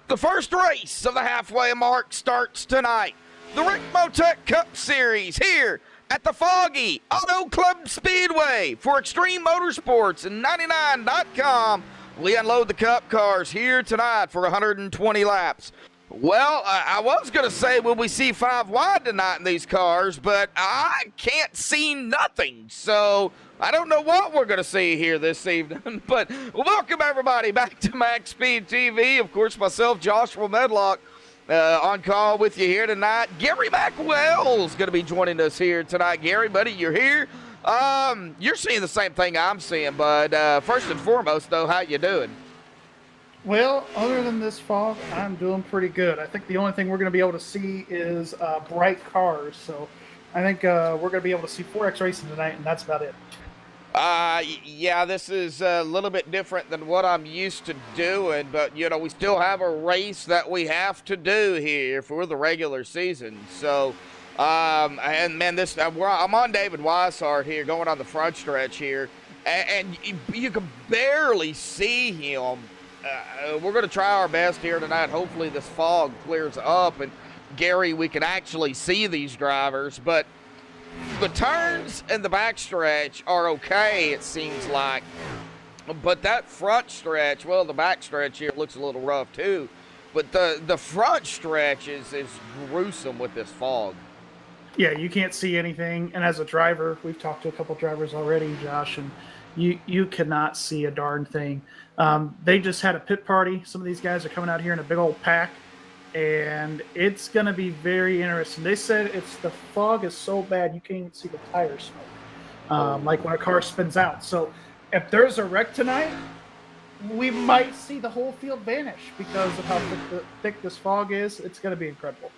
The first race of the halfway mark starts tonight. The Rick Motec Cup Series here at the Foggy Auto Club Speedway for Extreme Motorsports and 99.com. We unload the Cup cars here tonight for 120 laps. Well, I was going to say, will we see 5 wide tonight in these cars, but I can't see nothing. So I don't know what we're going to see here this evening. But welcome, everybody, back to MaxSpeedTV. Of course, myself, Joshua Medlock, on call with you here tonight. Gary Macwell's going to be joining us here tonight. Gary, buddy, you're here. You're seeing the same thing I'm seeing, but first and foremost, though, how you doing? Well, other than this fog, I'm doing pretty good. I think the only thing we're going to be able to see is bright cars. So I think we're going to be able to see 4X racing tonight, and that's about it. Yeah, this is a little bit different than what I'm used to doing, but, you know, we still have a race that we have to do here for the regular season. So, and, man, I'm on David Weishart here, going on the front stretch here, and you can barely see him. We're going to try our best here tonight. Hopefully this fog clears up, and, Gary, we can actually see these drivers, but the turns and the back stretch are okay, it seems like. But that front stretch, well, the back stretch here looks a little rough too. But the front stretch is gruesome with this fog. Yeah, you can't see anything. And as a driver, we've talked to a couple drivers already, Josh, and you cannot see a darn thing. They just had a pit party. Some of these guys are coming out here in a big old pack. And it's going to be very interesting. They said the fog is so bad you can't even see the tire smoke, like when a car spins out. So if there's a wreck tonight, we might see the whole field vanish because of how thick this fog is. It's going to be incredible.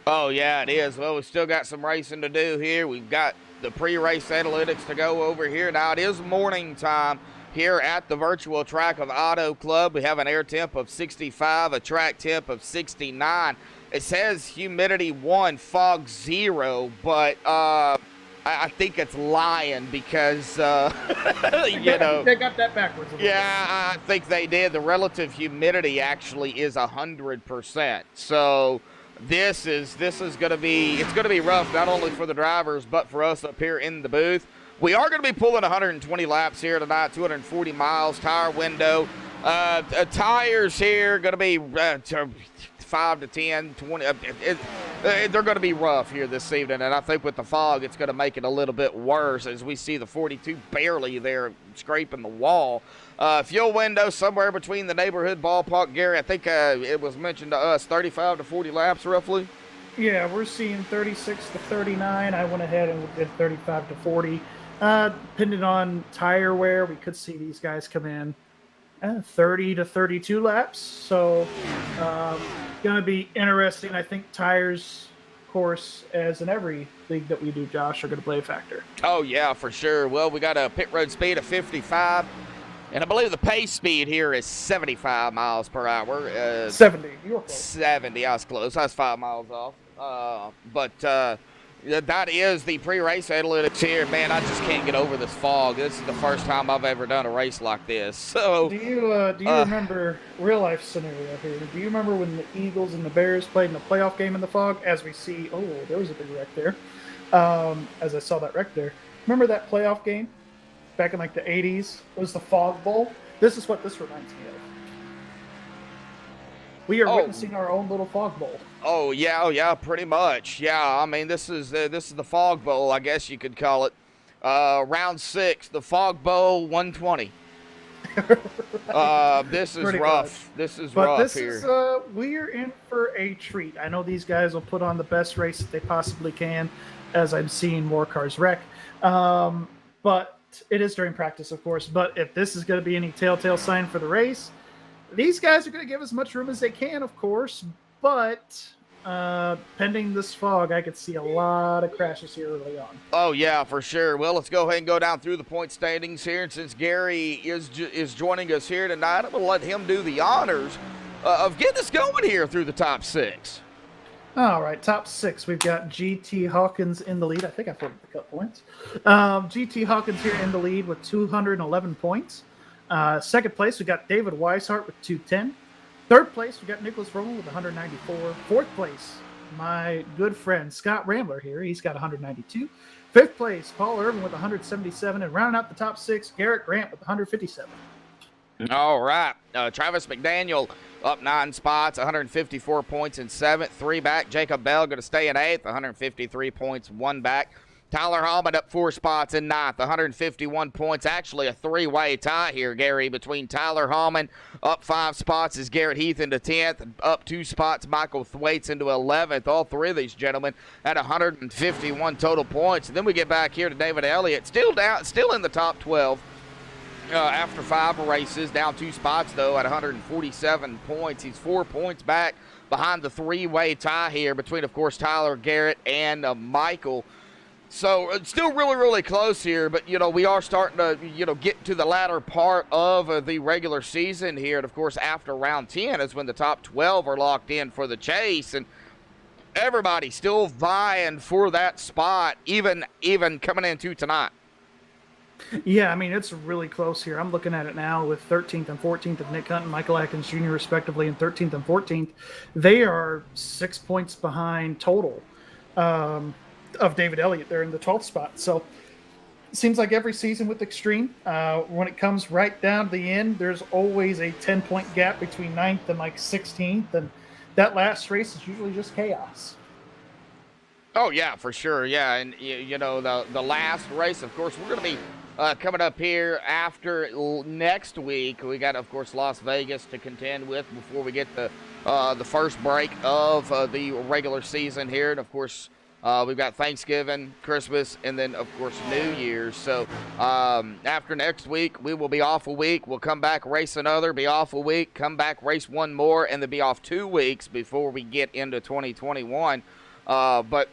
Oh, yeah, it is. Well, we've still got some racing to do here. We've got the pre-race analytics to go over here. Now, it is morning time here at the virtual track of Auto Club. We have an air temp of 65, a track temp of 69. It says humidity 1, fog 0, but I think it's lying because, you know. They got that backwards. Yeah, I think they did. The relative humidity actually is 100%. So this is going to be, it's going to be rough not only for the drivers but for us up here in the booth. We are going to be pulling 120 laps here tonight, 240 miles, tire window. Tires here going to be 5 to 10, 20. They're going to be rough here this evening, and I think with the fog, it's going to make it a little bit worse as we see the 42 barely there scraping the wall. Fuel window somewhere between the neighborhood ballpark, Gary. I think it was mentioned to us 35 to 40 laps roughly. Yeah, we're seeing 36 to 39. I went ahead and did 35 to 40. Depending on tire wear, we could see these guys come in 30 to 32 laps. So, going to be interesting. I think tires, of course, as in every league that we do, Josh, are going to play a factor. Oh, yeah, for sure. Well, we got a pit road speed of 55, and I believe the pace speed here is 75 miles per hour. 70. You were close. 70. I was close. I was 5 miles off. That is the pre-race analytics here. Man, I just can't get over this fog. This is the first time I've ever done a race like this. So, do you remember real life scenario here? Do you remember when the Eagles and the Bears played in the playoff game in the fog? As we see, oh, there was a big wreck there. As I saw that wreck there. Remember that playoff game back in like the 80s? It was the Fog Bowl. This is what this reminds me of. We are witnessing our own little fog bowl. Oh yeah, pretty much. Yeah, I mean this is the Fog Bowl, I guess you could call it. Round 6, the Fog Bowl 120. This is pretty rough. Much. This is rough here. We're in for a treat. I know these guys will put on the best race that they possibly can, as I'm seeing more cars wreck. But it is during practice, of course. But if this is going to be any telltale sign for the race, these guys are going to give as much room as they can, of course, but pending this fog, I could see a lot of crashes here early on. Oh, yeah, for sure. Well, let's go ahead and go down through the point standings here. And since Gary is joining us here tonight, I'm going to let him do the honors of getting us going here through the top 6. All right, top 6. We've got GT Hawkins in the lead. I think I put the cut points. GT Hawkins here in the lead with 211 points. Second place, we got David Weishart with 210. Third place, we got Nicholas Roman with 194. Fourth place, my good friend Scott Rambler here. He's got 192. Fifth place, Paul Irvin with 177. And rounding out the top six, Garrett Grant with 157. All right. Travis McDaniel up 9 spots, 154 points in 7th. 3 back. Jacob Bell going to stay in 8th, 153 points, 1 back. Tyler Hallman up 4 spots in 9th, 151 points. Actually a 3-way tie here, Gary, between Tyler Hallman. Up 5 spots is Garrett Heath into 10th. Up 2 spots, Michael Thwaites into 11th. All 3 of these gentlemen at 151 total points. And then we get back here to David Elliott, still in the top 12. After 5 races, down 2 spots, though, at 147 points. He's 4 points back behind the 3-way tie here between, of course, Tyler, Garrett, and Michael. So it's still really, really close here, but, we are starting to, get to the latter part of the regular season here. And, of course, after round 10 is when the top 12 are locked in for the chase. And everybody's still vying for that spot, even coming into tonight. Yeah, I mean, it's really close here. I'm looking at it now with 13th and 14th of Nick Hunt and Michael Atkins Jr. respectively, and 13th and 14th. They are 6 points behind total of David Elliott. They're in the 12th spot. So it seems like every season with Extreme, when it comes right down to the end, there's always a 10-point gap between 9th and 16th. And that last race is usually just chaos. Oh, yeah, for sure. Yeah, and, the last race, of course, we're going to be coming up here after next week. We got, of course, Las Vegas to contend with before we get the first break of the regular season here. And, of course, we've got Thanksgiving, Christmas, and then, of course, New Year's. So after next week, we will be off a week. We'll come back, race another, be off a week, come back, race one more, and then be off 2 weeks before we get into 2021. But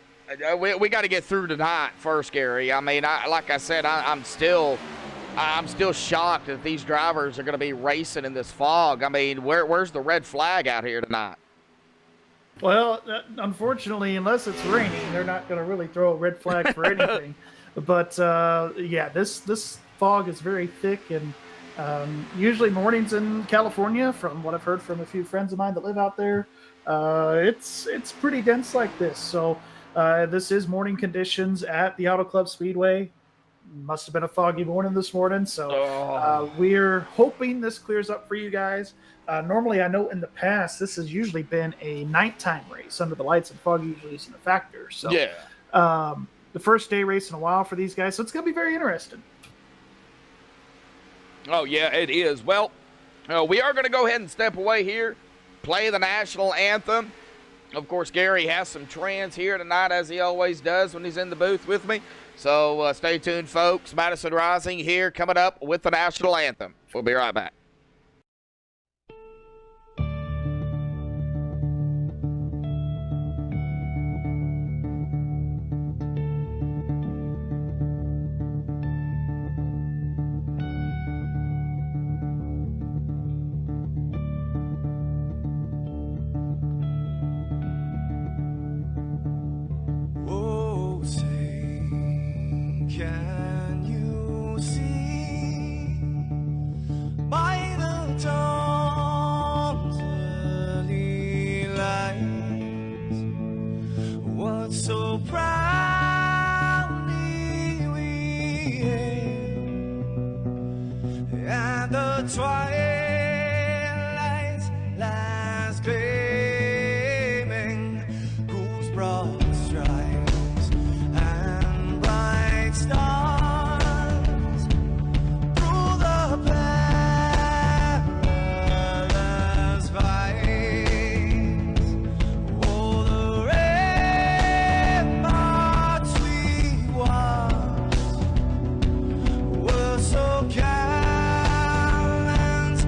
we got to get through tonight first, Gary. I mean, like I said, I'm still shocked that these drivers are going to be racing in this fog. I mean, where's the red flag out here tonight? Well, unfortunately, unless it's raining, they're not going to really throw a red flag for anything. But yeah, this fog is very thick, and usually mornings in California, from what I've heard from a few friends of mine that live out there, it's pretty dense like this. So this is morning conditions at the Auto Club Speedway. Must have been a foggy morning this morning, so we're hoping this clears up for you guys. Normally, I know in the past this has usually been a nighttime race under the lights, and fog usually isn't a factor. So yeah, the first day race in a while for these guys, so it's going to be very interesting. Oh yeah, it is. Well, we are going to go ahead and step away here, play the national anthem. Of course, Gary has some trends here tonight, as he always does when he's in the booth with me. So stay tuned, folks. Madison Rising here, coming up with the national anthem. We'll be right back. Can you see by the dawn's early light what so proudly we hailed at the twilight's last gleaming, whose broad stripes and bright stars through the perilous fight. Oh, the ramparts we watched were so calm and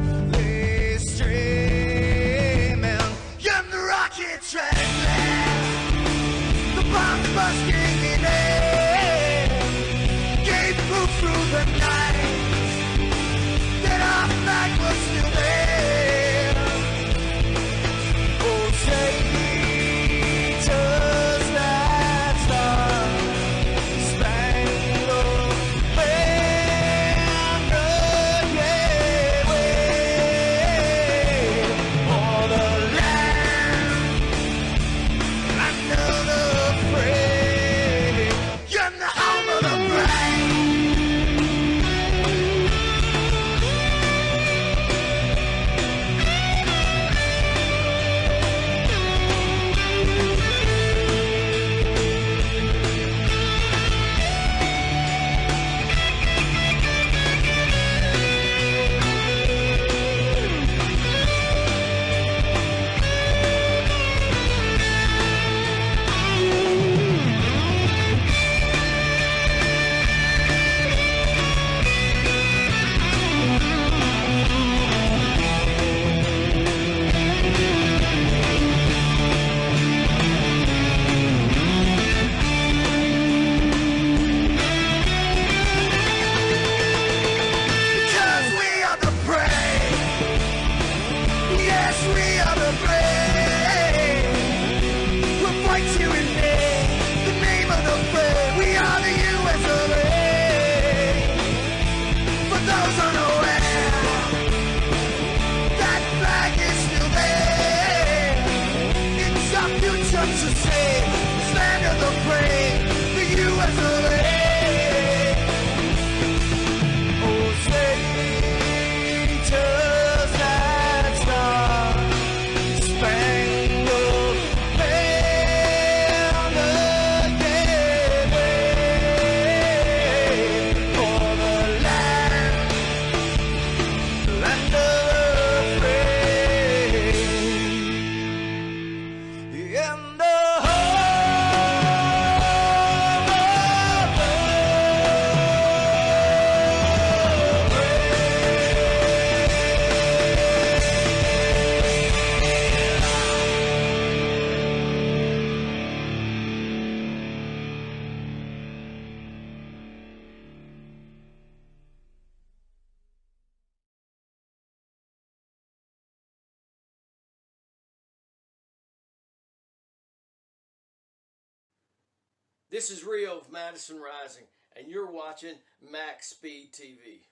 This is Rio of Madison Rising, and you're watching MaxSpeedTV.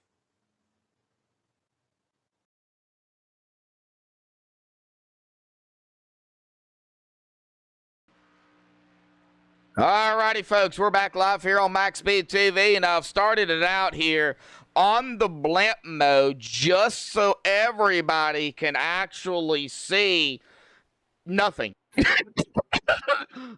Alrighty, folks, we're back live here on MaxSpeedTV, and I've started it out here on the blimp mode just so everybody can actually see nothing.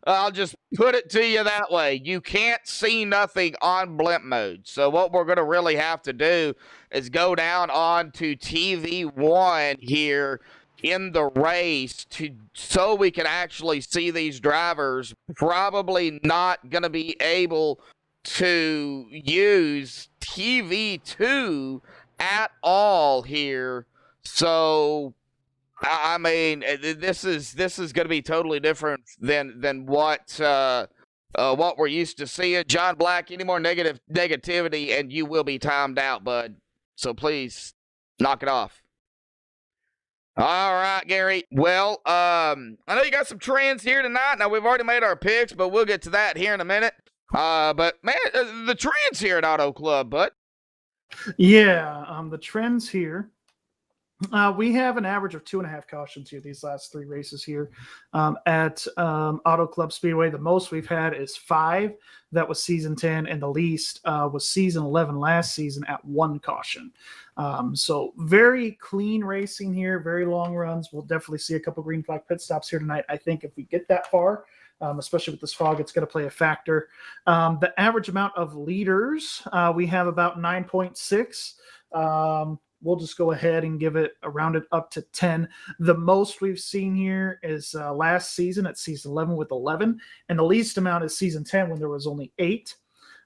I'll just put it to you that way. You can't see nothing on blimp mode. So what we're going to really have to do is go down on to TV1 here in the race so we can actually see these drivers. Probably not going to be able to use TV2 at all here. So I mean, this is going to be totally different than what we're used to seeing. John Black, any more negativity, and you will be timed out, bud. So please knock it off. All right, Gary. Well, I know you got some trends here tonight. Now we've already made our picks, but we'll get to that here in a minute. But man, the trends here at Auto Club, bud. Yeah, the trends here. We have an average of 2.5 cautions here these last 3 races here at Auto Club Speedway. The most we've had is 5. That was season 10, and the least was season 11 last season at 1 caution. So very clean racing here, very long runs. We'll definitely see a couple green flag pit stops here tonight. I think if we get that far, especially with this fog, it's going to play a factor. The average amount of leaders, we have about 9.6. We'll just go ahead and give it round it up to 10. The most we've seen here is last season at season 11 with 11, and the least amount is season 10 when there was only 8.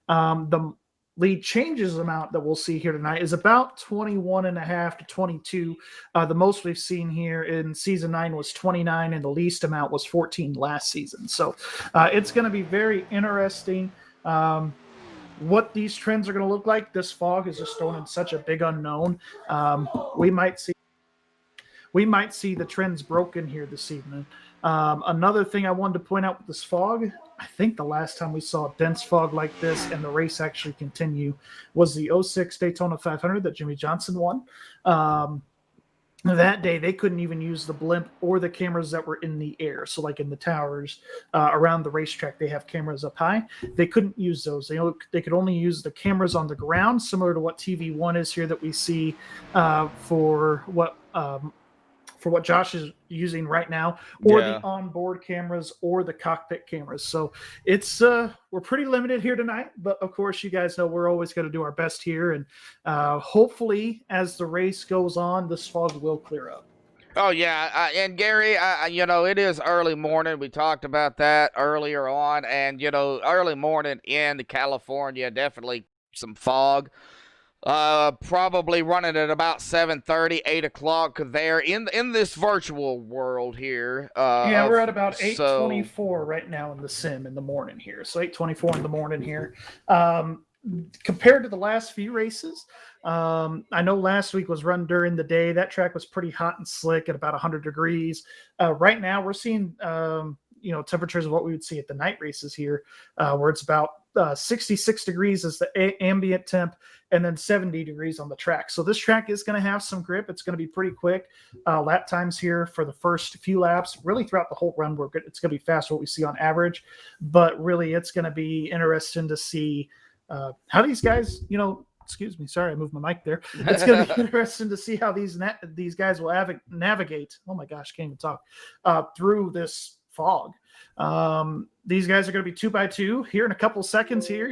The lead changes amount that we'll see here tonight is about 21.5 to 22. The most we've seen here in season 9 was 29, and the least amount was 14 last season. So it's going to be very interesting. What these trends are going to look like. This fog is just thrown in such a big unknown. We might see the trends broken here this evening. Another thing I wanted to point out with this fog, I think the last time we saw dense fog like this and the race actually continue was the 06 Daytona 500 that Jimmy Johnson won. That day, they couldn't even use the blimp or the cameras that were in the air. So like in the towers around the racetrack, they have cameras up high. They couldn't use those. They could only use the cameras on the ground, similar to what TV1 is here that we see for what Josh is using right now, or the onboard cameras or the cockpit cameras. So it's we're pretty limited here tonight, but of course you guys know we're always going to do our best here, and hopefully as the race goes on, this fog will clear up. Oh yeah, and Gary, you know, it is early morning. We talked about that earlier on, and you know, early morning in California, definitely some fog. Probably running at about 7:30, 8 o'clock there in this virtual world here. Yeah, we're at about 8:24 right now in the sim in the morning here. So 8:24 in the morning here. Compared to the last few races, I know last week was run during the day. That track was pretty hot and slick at about 100 degrees. Right now, we're seeing temperatures of what we would see at the night races here, where it's about 66 degrees is the ambient temp, and then 70 degrees on the track. So this track is going to have some grip. It's going to be pretty quick. Lap times here for the first few laps, really throughout the whole run, it's going to be fast, what we see on average. But really, it's going to be interesting to see how these guys, excuse me, sorry, I moved my mic there. It's going to be interesting to see how these guys will navigate. Oh my gosh, can't even talk through this fog. These guys are going to be 2x2 here in a couple seconds here,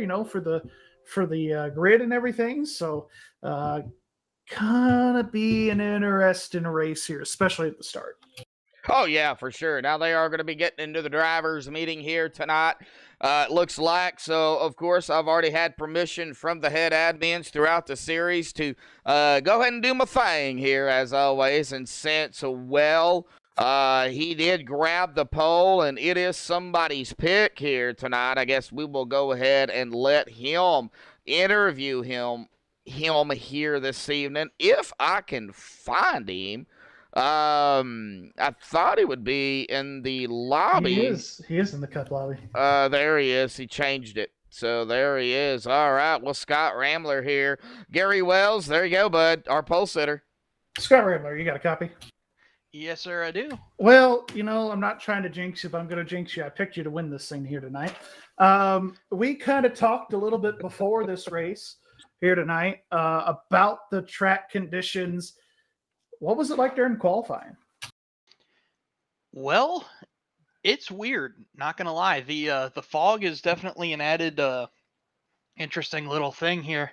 for the grid and everything. So gonna be an interesting race here, especially at the start. Oh yeah, for sure. Now they are going to be getting into the drivers meeting here tonight. It looks like. So of course I've already had permission from the head admins throughout the series to go ahead and do my thing here as always. And since he did grab the pole, and it is somebody's pick here tonight, I guess we will go ahead and let him interview him here this evening, if I can find him. I thought he would be in the lobby. He is in the cup lobby. There he is. He changed it. So there he is. All right. Well, Scott Rambler here. Gary Wells, there you go, bud. Our pole sitter. Scott Rambler, you got a copy? Yes, sir, I do. Well, I'm not trying to jinx you, but I'm going to jinx you. I picked you to win this thing here tonight. We kind of talked a little bit before this race here tonight about the track conditions. What was it like during qualifying? Well, it's weird, not gonna lie. The fog is definitely an added interesting little thing here.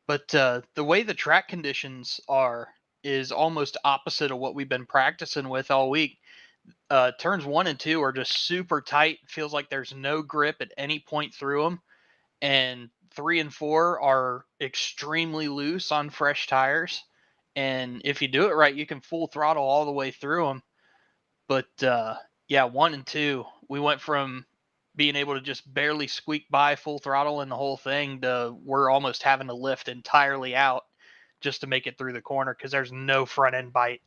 But the way the track conditions are is almost opposite of what we've been practicing with all week. Turns 1 and 2 are just super tight. Feels like there's no grip at any point through them. And 3 and 4 are extremely loose on fresh tires. And if you do it right, you can full throttle all the way through them. But yeah, 1 and 2, we went from being able to just barely squeak by full throttle in the whole thing to we're almost having to lift entirely out just to make it through the corner because there's no front end bite.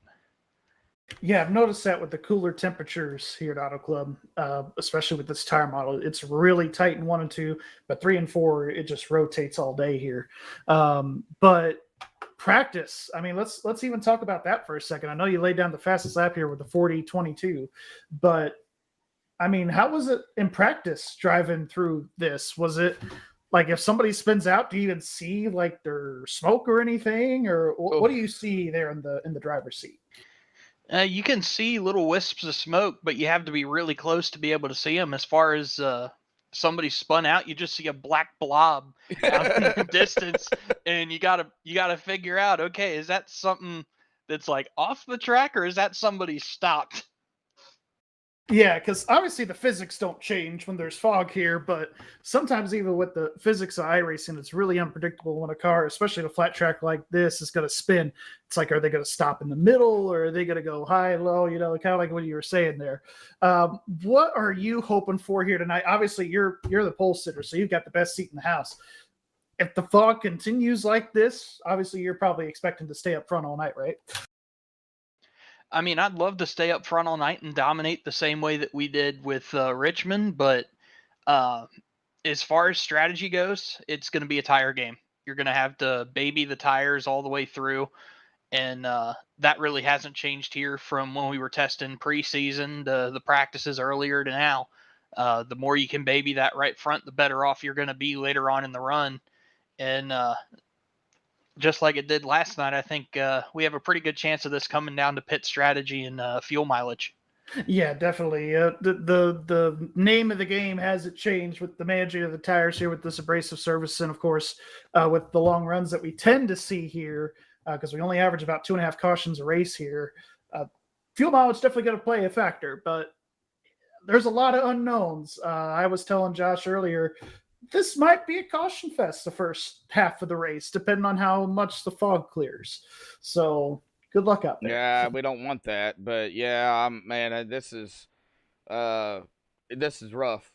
Yeah, I've noticed that with the cooler temperatures here at Auto Club, especially with this tire model. It's really tight in 1 and 2, but 3 and 4, it just rotates all day here. But practice, I mean, let's even talk about that for a second. I know you laid down the fastest lap here with the 40:22, but I mean, how was it in practice driving through this? Was it like if somebody spins out, do you even see like their smoke or anything, or what do you see there in the driver's seat? You can see little wisps of smoke, but you have to be really close to be able to see them. As far as somebody spun out, you just see a black blob out in the distance, and you gotta figure out, okay, is that something that's like off the track, or is that somebody stopped? Yeah, because obviously the physics don't change when there's fog here, but sometimes even with the physics of iRacing, it's really unpredictable when a car, especially a flat track like this, is going to spin. It's like, are they going to stop in the middle, or are they going to go high, low, kind of like what you were saying there. What are you hoping for here tonight? Obviously, you're the pole sitter, so you've got the best seat in the house. If the fog continues like this, obviously you're probably expecting to stay up front all night, right? I mean, I'd love to stay up front all night and dominate the same way that we did with Richmond, but as far as strategy goes, it's going to be a tire game. You're going to have to baby the tires all the way through, and that really hasn't changed here from when we were testing preseason to the practices earlier to now. The more you can baby that right front, the better off you're going to be later on in the run. And just like it did last night, I think we have a pretty good chance of this coming down to pit strategy and fuel mileage. Yeah, definitely. The name of the game hasn't changed with the managing of the tires here with this abrasive service, and of course with the long runs that we tend to see here, because we only average about 2.5 cautions a race here. Fuel mileage definitely going to play a factor, but there's a lot of unknowns. I was telling Josh earlier, this might be a caution fest the first half of the race, depending on how much the fog clears. So good luck out there. Yeah, we don't want that, but yeah, man, this is rough.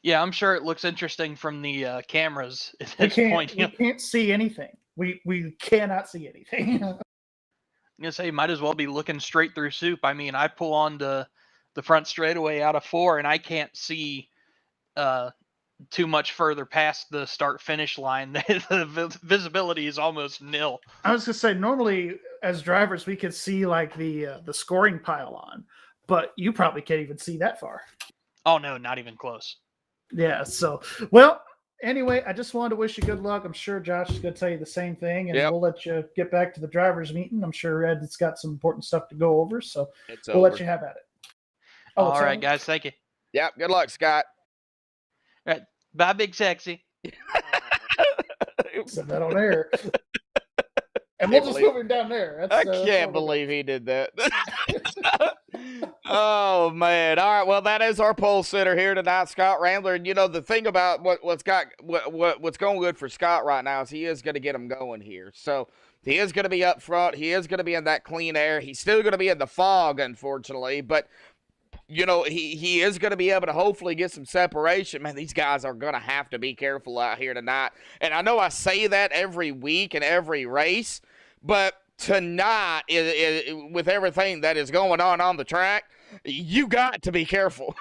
Yeah, I'm sure it looks interesting from the cameras at this point. We can't see anything. We cannot see anything. I'm gonna say, might as well be looking straight through soup. I mean, I pull on the front straightaway out of 4, and I can't see too much further past the start finish line. The visibility is almost nil. I was gonna say, normally as drivers we could see like the scoring pylon, but you probably can't even see that far. Oh no, not even close. Yeah. So well. Anyway, I just wanted to wish you good luck. I'm sure Josh is going to tell you the same thing, and we'll let you get back to the drivers' meeting. I'm sure Ed's got some important stuff to go over, so we'll let you have at it. All right, guys. Thank you. Yep. Good luck, Scott. All right. Bye, Big Sexy. Said that on air. And we'll just move him down there. I can't believe he did that. Oh, man. All right. Well, that is our pole sitter here tonight, Scott Rambler. And, the thing about what's going good for Scott right now is he is going to get him going here. So he is going to be up front. He is going to be in that clean air. He's still going to be in the fog, unfortunately. But, he is going to be able to hopefully get some separation. Man, these guys are going to have to be careful out here tonight. And I know I say that every week and every race, but tonight, with everything that is going on the track, you got to be careful.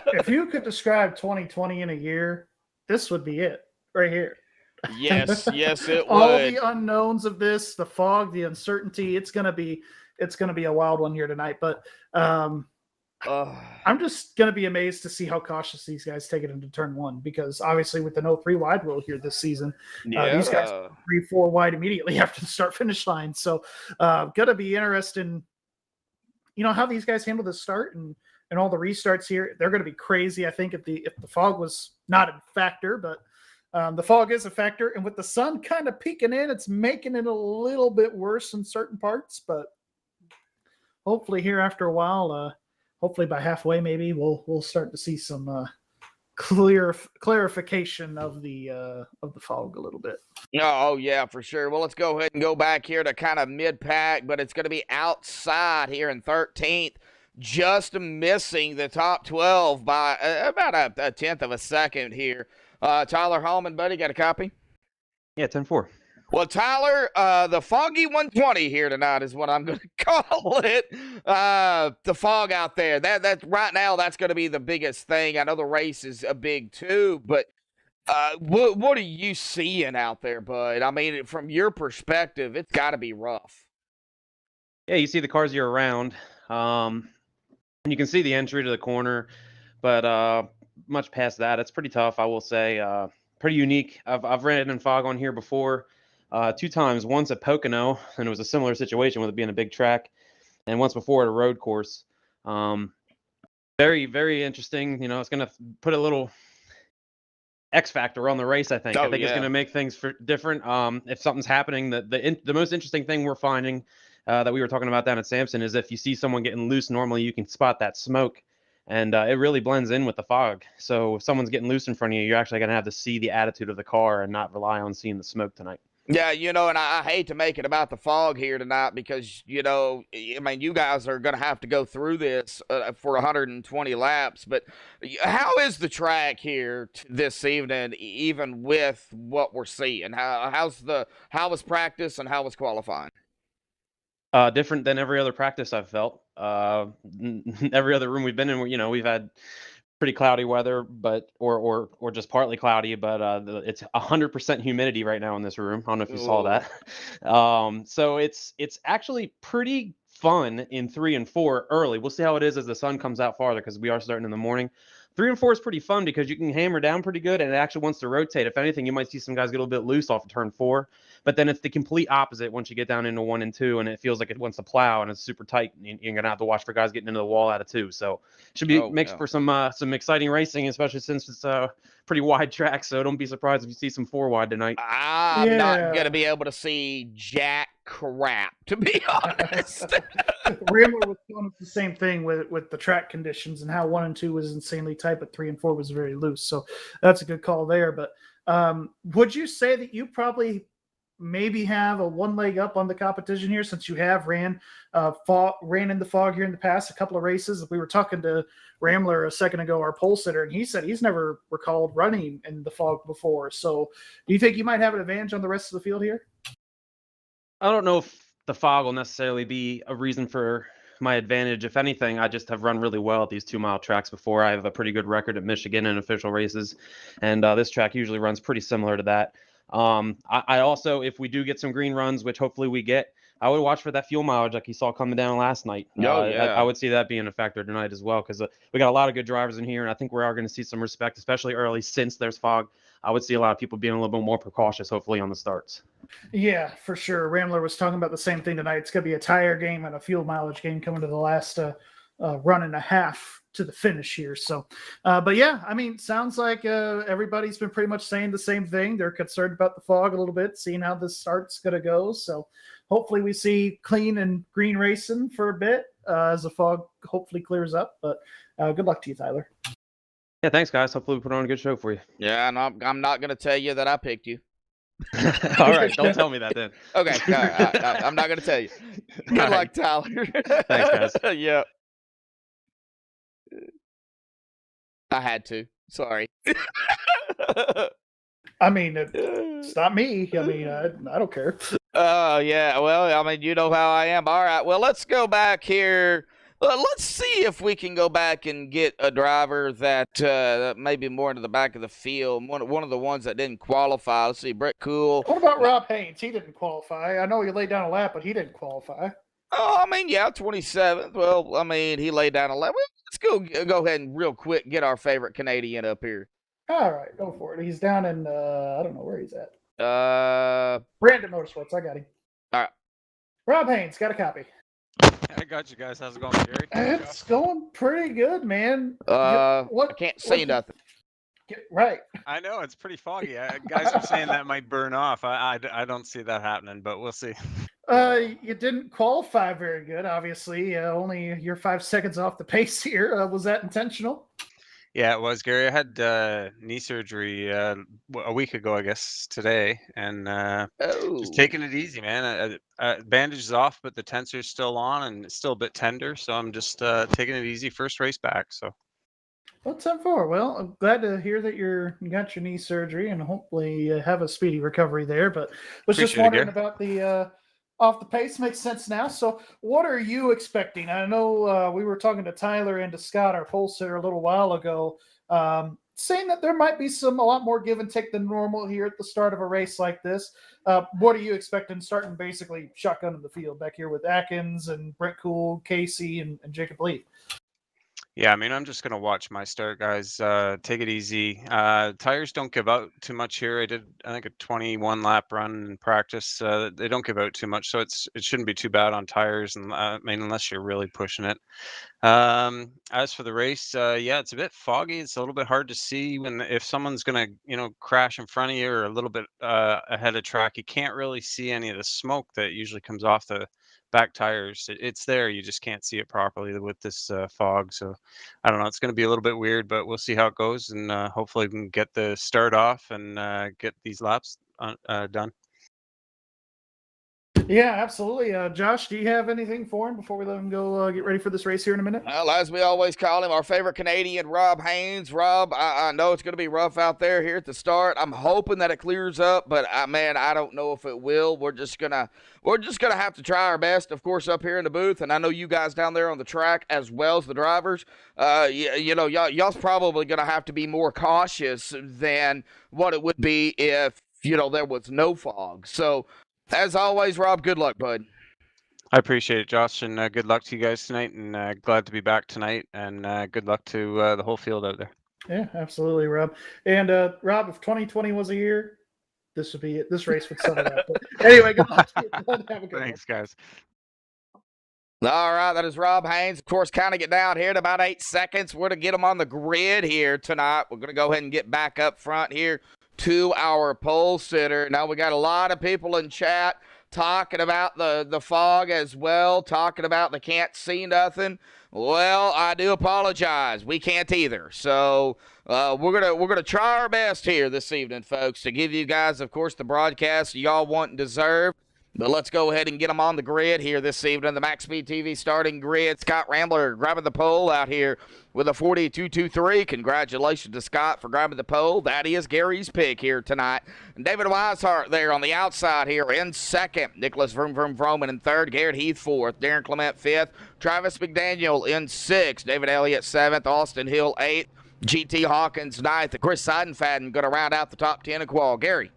If you could describe 2020 in a year, this would be it right here. Yes, it All would. the unknowns of this, the fog, the uncertainty, it's gonna be a wild one here tonight. But I'm just gonna be amazed to see how cautious these guys take it into turn one, because obviously with the no 3 wide rule here this season, these guys 3-4 wide immediately after the start finish line. So gonna be interesting, how these guys handle the start and all the restarts here. They're going to be crazy, I think, if the fog was not a factor, but the fog is a factor. And with the sun kind of peeking in, it's making it a little bit worse in certain parts. But hopefully here after a while, hopefully by halfway maybe, we'll start to see some clarification of the fog a little bit. Oh, yeah, for sure. Well, let's go ahead and go back here to kind of mid-pack, but it's going to be outside here in 13th. Just missing the top 12 by about a tenth of a second here. Tyler Hallman, buddy, got a copy? Yeah, 10-4. Well, Tyler, the Foggy 120 here tonight is what I'm going to call it. The fog out there. That right now, that's going to be the biggest thing. I know the race is a big too, but what are you seeing out there, bud? I mean, from your perspective, it's got to be rough. Yeah, you see the cars you're around. And you can see the entry to the corner, but much past that, it's pretty tough, I will say. Pretty unique. I've ran it in fog on here before, 2 times. Once at Pocono, and it was a similar situation with it being a big track, and once before at a road course. Very, very interesting. It's going to put a little X factor on the race, I think. I think it's going to make things different. If something's happening, the most interesting thing we're finding that we were talking about down at Sampson is if you see someone getting loose, normally you can spot that smoke, and it really blends in with the fog. So if someone's getting loose in front of you, you're actually going to have to see the attitude of the car and not rely on seeing the smoke tonight. Yeah, and I hate to make it about the fog here tonight because, I mean, you guys are going to have to go through this for 120 laps. But how is the track here this evening, even with what we're seeing? How was practice and how was qualifying? Different than every other practice I've felt. Every other room we've been in, we've had pretty cloudy weather, but or just partly cloudy, but it's 100% humidity right now in this room. I don't know if you saw that. So it's actually pretty fun in 3 and 4 early. We'll see how it is as the sun comes out farther, because we are starting in the morning. 3 and 4 is pretty fun because you can hammer down pretty good, and it actually wants to rotate. If anything, you might see some guys get a little bit loose off of turn 4, but then it's the complete opposite once you get down into 1 and 2, and it feels like it wants to plow, and it's super tight. And you're gonna have to watch for guys getting into the wall out of 2. So should be makes for some exciting racing, especially since it's a pretty wide track. So don't be surprised if you see some 4 wide tonight. I'm not gonna be able to see jack crap, to be honest. Rambler was telling us the same thing with the track conditions and how 1 and 2 was insanely tight, but 3 and 4 was very loose. So that's a good call there. But would you say that you probably maybe have a 1 leg up on the competition here, since you have ran in the fog here in the past, a couple of races? We were talking to Rambler a second ago, our pole sitter, and he said he's never recalled running in the fog before. So do you think you might have an advantage on the rest of the field here? I don't know if the fog will necessarily be a reason for my advantage. If anything, I just have run really well at these 2-mile tracks before. I have a pretty good record at Michigan in official races, and this track usually runs pretty similar to that. I also, if we do get some green runs, which hopefully we get, I would watch for that fuel mileage like you saw coming down last night. I would see that being a factor tonight as well, because we got a lot of good drivers in here, and I think we are going to see some respect, especially early, since there's fog. I would see a lot of people being a little bit more precautious, hopefully, on the starts. Yeah, for sure. Rambler was talking about the same thing tonight. It's going to be a tire game and a fuel mileage game coming to the last run and a half to the finish here. So, but yeah, I mean, sounds like everybody's been pretty much saying the same thing. They're concerned about the fog a little bit, seeing how this start's going to go. So hopefully we see clean and green racing for a bit as the fog hopefully clears up. But good luck to you, Tyler. Yeah, thanks, guys. Hopefully we put on a good show for you. Yeah, and I'm not going to tell you that I picked you. All right, don't tell me that then. Okay, I'm not going to tell you. Good luck, Tyler. Thanks, guys. Yeah. I had to. Sorry. I mean, it's not me. I mean, I don't care. Oh, yeah. Well, I mean, you know how I am. All right. Well, let's go back here. Let's see if we can go back and get a driver that maybe more into the back of the field. One of the ones that didn't qualify. Let's see, Brett Cool. What about Rob Haynes? He didn't qualify. I know he laid down a lap, but he didn't qualify. Oh, I mean, yeah, 27th. Well, I mean, he laid down a lap. Well, let's go ahead and real quick get our favorite Canadian up here. All right, go for it. He's down in I don't know where he's at. Brandon Motorsports. I got him. All right. Rob Haynes, got a copy. I got you guys. How's it going, Gary? It's going pretty good, man. I can't see nothing. Right. I know it's pretty foggy. Guys are saying that might burn off. I don't see that happening, but we'll see. You didn't qualify very good, obviously. Only you're 5 seconds off the pace here. Was that intentional? Yeah, it was, Gary. I had knee surgery a week ago, I guess, today, and just taking it easy, man. Bandage is off, but the tensor's still on, and it's still a bit tender, so I'm just taking it easy. First race back, so. Well, 10-4. Well, I'm glad to hear that you got your knee surgery, and hopefully have a speedy recovery there. But was just wondering about the off the pace. Makes sense now. So what are you expecting? I know we were talking to Tyler and to Scott, our pole sitter, a little while ago, saying that there might be a lot more give and take than normal here at the start of a race like this. What are you expecting starting basically shotgun in the field back here with Atkins and Brent Cool, Casey, and Jacob Lee? Yeah, I mean, I'm just going to watch my start, guys. Take it easy. Tires don't give out too much here. I did, I think, a 21 lap run in practice. They don't give out too much, so it shouldn't be too bad on tires. And I mean, unless you're really pushing it. As for the race, yeah, it's a bit foggy. It's a little bit hard to see if someone's going to, crash in front of you or a little bit ahead of track. You can't really see any of the smoke that usually comes off the back tires. It's there, you just can't see it properly with this fog. So I don't know, it's going to be a little bit weird, but we'll see how it goes, and hopefully we can get the start off and get these laps done. Yeah, absolutely. Josh, do you have anything for him before we let him go get ready for this race here in a minute? Well, as we always call him, our favorite Canadian, Rob Haynes. Rob, I know it's going to be rough out there here at the start. I'm hoping that it clears up, but man, I don't know if it will. We're just gonna have to try our best, of course, up here in the booth. And I know you guys down there on the track as well as the drivers. Y'all's probably gonna have to be more cautious than what it would be if there was no fog. So. As always, Rob, good luck, bud. I appreciate it, Josh, and good luck to you guys tonight, and glad to be back tonight, and good luck to the whole field out there. Yeah, absolutely, Rob. And Rob, if 2020 was a year, this would be it. This race would sum it up. But anyway, good luck. Have a good Thanks, guys. All right, that is Rob Haynes. Of course, kind of get down here in about 8 seconds. We're going to get him on the grid here tonight. We're going to go ahead and get back up front here to our pole sitter. Now, we got a lot of people in chat talking about the fog as well, talking about they can't see nothing. Well, I do apologize. We can't either. So we're gonna try our best here this evening, folks, to give you guys, of course, the broadcast y'all want and deserve. But let's go ahead and get them on the grid here this evening. The MaxSpeedTV starting grid. Scott Rambler grabbing the pole out here with a 42.23. Congratulations to Scott for grabbing the pole. That is Gary's pick here tonight. And David Weishart there on the outside here in second. Nicholas Vroom in third. Garrett Heath fourth. Darren Clement fifth. Travis McDaniel in sixth. David Elliott seventh. Austin Hill eighth. GT Hawkins ninth. Chris Seidenfaden going to round out the top 10 of qual. Gary.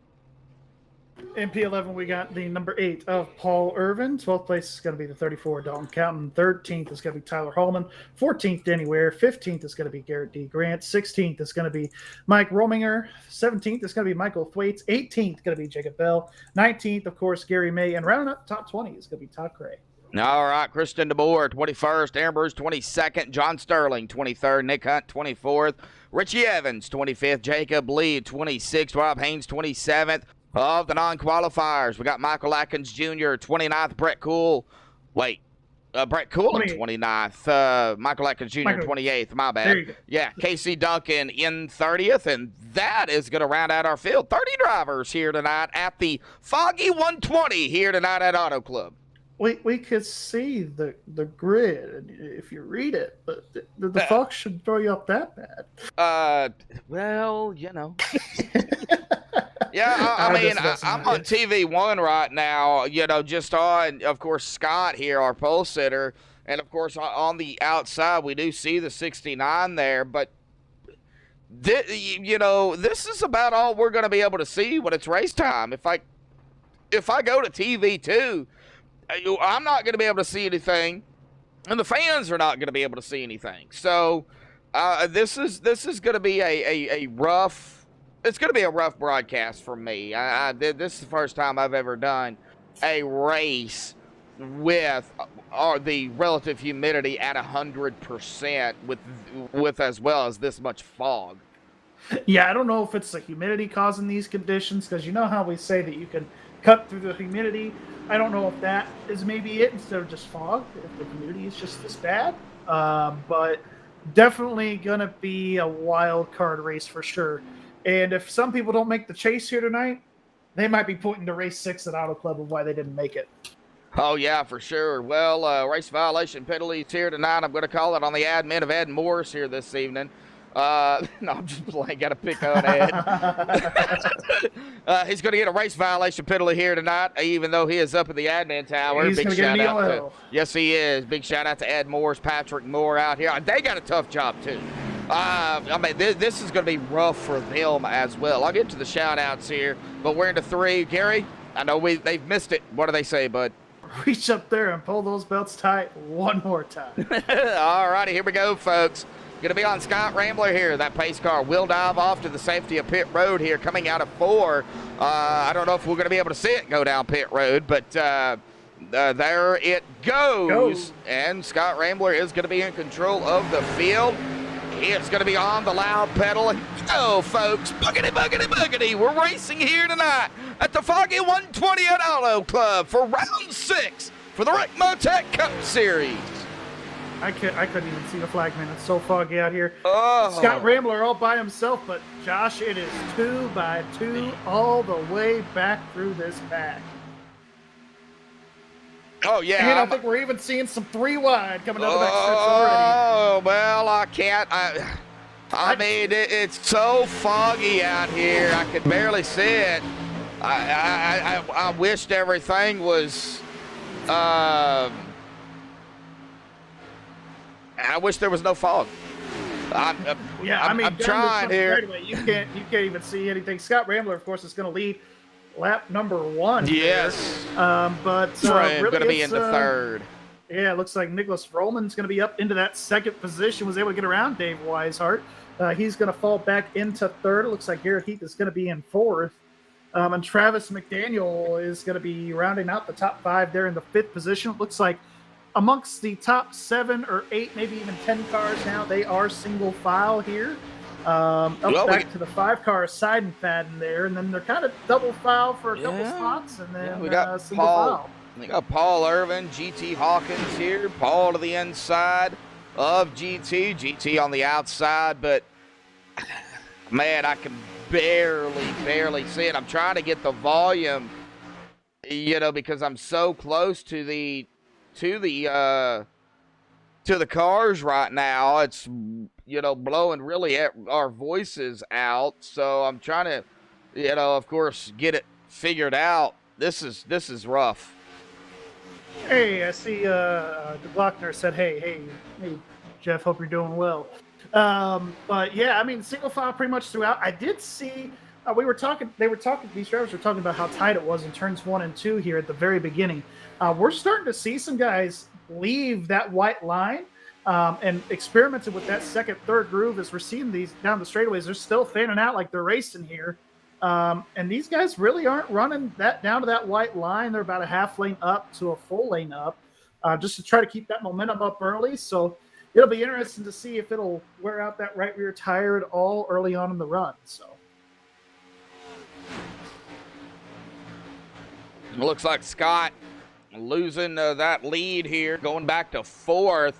In P11, we got the number 8 of Paul Irvin. 12th place is going to be the 34, Dalton Counton. 13th is going to be Tyler Hallman. 14th, Danny Ware. 15th is going to be Garrett D. Grant. 16th is going to be Mike Rominger. 17th is going to be Michael Thwaites. 18th going to be Jacob Bell. 19th, of course, Gary May. And rounding up top 20 is going to be Todd Cray. All right, Kristen DeBoer, 21st. Aaron Bruce, 22nd. John Sterling, 23rd. Nick Hunt, 24th. Richie Evans, 25th. Jacob Lee, 26th. Rob Haynes, 27th. Of the non-qualifiers, we got Michael Atkins Jr., 29th. Brett Cool. Brett Cool in 29th. Michael Atkins Jr., 28th. My bad. Yeah, Casey Duncan in 30th, and that is going to round out our field. 30 drivers here tonight at the Foggy 120 here tonight at Auto Club. We could see the grid if you read it, but the fog should throw you up that bad. Well, Yeah, I I'm mean, just messing I'm with on you. TV1 right now, just on, of course, Scott here, our pole sitter. And, of course, on the outside, we do see the 69 there. But, this is about all we're going to be able to see when it's race time. If I go to TV2, I'm not going to be able to see anything. And the fans are not going to be able to see anything. So, this is going to be a rough. It's going to be a rough broadcast for me. This is the first time I've ever done a race with the relative humidity at 100% with as well as this much fog. Yeah, I don't know if it's the humidity causing these conditions, because you know how we say that you can cut through the humidity. I don't know if that is maybe it instead of just fog, if the humidity is just this bad. But definitely going to be a wild card race for sure. And if some people don't make the chase here tonight, they might be pointing to race 6 at Auto Club of why they didn't make it. Oh, yeah, for sure. Well, race violation penalties here tonight. I'm going to call it on the admin of Ed Morris here this evening. No, I'm just playing. Got to pick on Ed. He's going to get a race violation penalty here tonight, even though he is up in the admin tower. He's Big going to get an shout out to, ELO. yes, he is. Big shout out to Ed Morris, Patrick Moore out here. They got a tough job, too. I mean, this is going to be rough for them as well. I'll get to the shout outs here, but we're into 3. Gary, I know they've missed it. What do they say, bud? Reach up there and pull those belts tight one more time. All righty, here we go, folks. Going to be on Scott Rambler here. That pace car will dive off to the safety of pit road here, coming out of 4. I don't know if we're going to be able to see it go down pit road, but there it goes. And Scott Rambler is going to be in control of the field. He is going to be on the loud pedal. And go, folks. Buggity, buggity, buggity. We're racing here tonight at the Foggy 120 at Auto Club for round 6 for the Rick Motec Cup Series. I couldn't even see the flag, man. It's so foggy out here. Oh. Scott Rambler all by himself, but Josh, it is 2 by 2 all the way back through this pack. Oh, yeah. And I think we're even seeing some 3 wide coming down the back stretch already. Oh, well, I can't. I mean, it's so foggy out here. I can barely see it. I wished everything was. I wish there was no fog. I'm trying here. You can't even see anything. Scott Rambler, of course, is going to lead lap number 1. Yes. But Really going to be into 3rd. Yeah, it looks like Nicholas Roman's going to be up into that 2nd position. Was able to get around Dave Weishart. He's going to fall back into 3rd. It looks like Garrett Heath is going to be in 4th. And Travis McDaniel is going to be rounding out the top 5 there in the 5th position. It looks like amongst the top 7 or 8, maybe even 10 cars now, they are single file here. Back to the 5-car side and fadden there, and then they're kind of double file for a couple spots, and then we got single file. We got Paul Irvin, GT Hawkins here. Paul to the inside of GT on the outside, but man, I can barely see it. I'm trying to get the volume, because I'm so close to the cars right now. It's blowing really our voices out, so I'm trying to of course get it figured out. This is rough. Hey, I see Glockner said hey Jeff, hope you're doing well. But yeah, I mean, single file pretty much throughout. I did see these drivers were talking about how tight it was in turns 1 and 2 here at the very beginning. We're starting to see some guys leave that white line and experimented with that 2nd, 3rd groove as we're seeing these down the straightaways. They're still fanning out like they're racing here. And these guys really aren't running that down to that white line. They're about a half lane up to a full lane up just to try to keep that momentum up early. So it'll be interesting to see if it'll wear out that right rear tire at all early on in the run. So it looks like Scott losing that lead here, going back to 4th.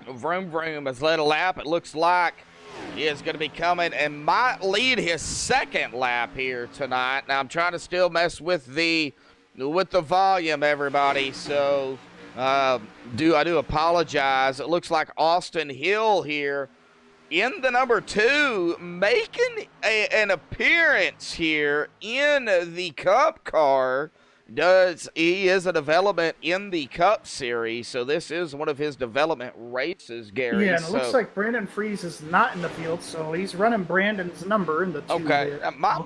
Vroom has led a lap. It looks like he is going to be coming and might lead his 2nd lap here tonight. Now I'm trying to still mess with the volume, everybody. So I do apologize. It looks like Austin Hill here in the number 2, making an appearance here in the Cup car. He is a development in the Cup Series, so this is one of his development races, Gary. Yeah, and it looks like Brandon Fries is not in the field, so he's running Brandon's number in the 2. Okay, there. that might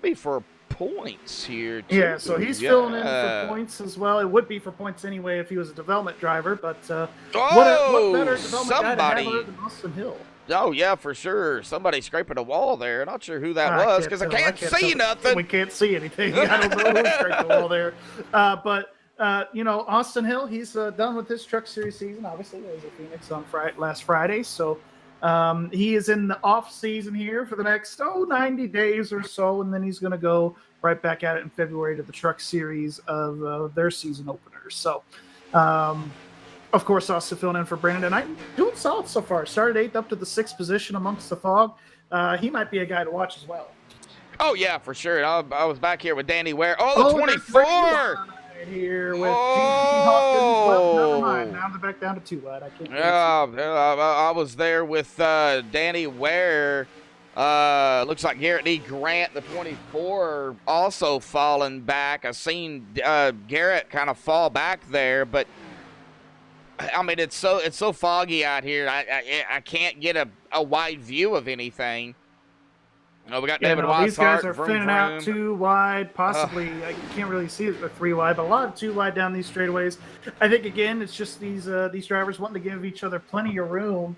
be for points here, too. Yeah, so he's filling in for points as well. It would be for points anyway if he was a development driver, but what better development guy to have other than Austin Hill? Oh, yeah, for sure. Somebody scraping the wall there. Not sure who that was because I can't see nothing. We can't see anything. I don't know who scraped the wall there. But Austin Hill, he's done with his Truck Series season. Obviously, there was a Phoenix on last Friday. So he is in the off season here for the next 90 days or so. And then he's going to go right back at it in February to the Truck Series of their season openers. So, of course, also filling in for Brandon. I'm doing solid so far. Started 8th up to the 6th position amongst the fog. He might be a guy to watch as well. Oh, yeah, for sure. I was back here with Danny Ware. Oh, the 24! Here with Hawkins. Well, never mind. Now they're back down to 2 wide. I can't. I was there with Danny Ware. Looks like Garrett D. Grant, the 24, also falling back. I seen Garrett kind of fall back there, but I mean it's so foggy out here. I can't get a wide view of anything. We got David Weishart. These guys are thinning out 2 wide, possibly. I can't really see it, but 3 wide, but a lot of 2 wide down these straightaways. I think again, it's just these drivers wanting to give each other plenty of room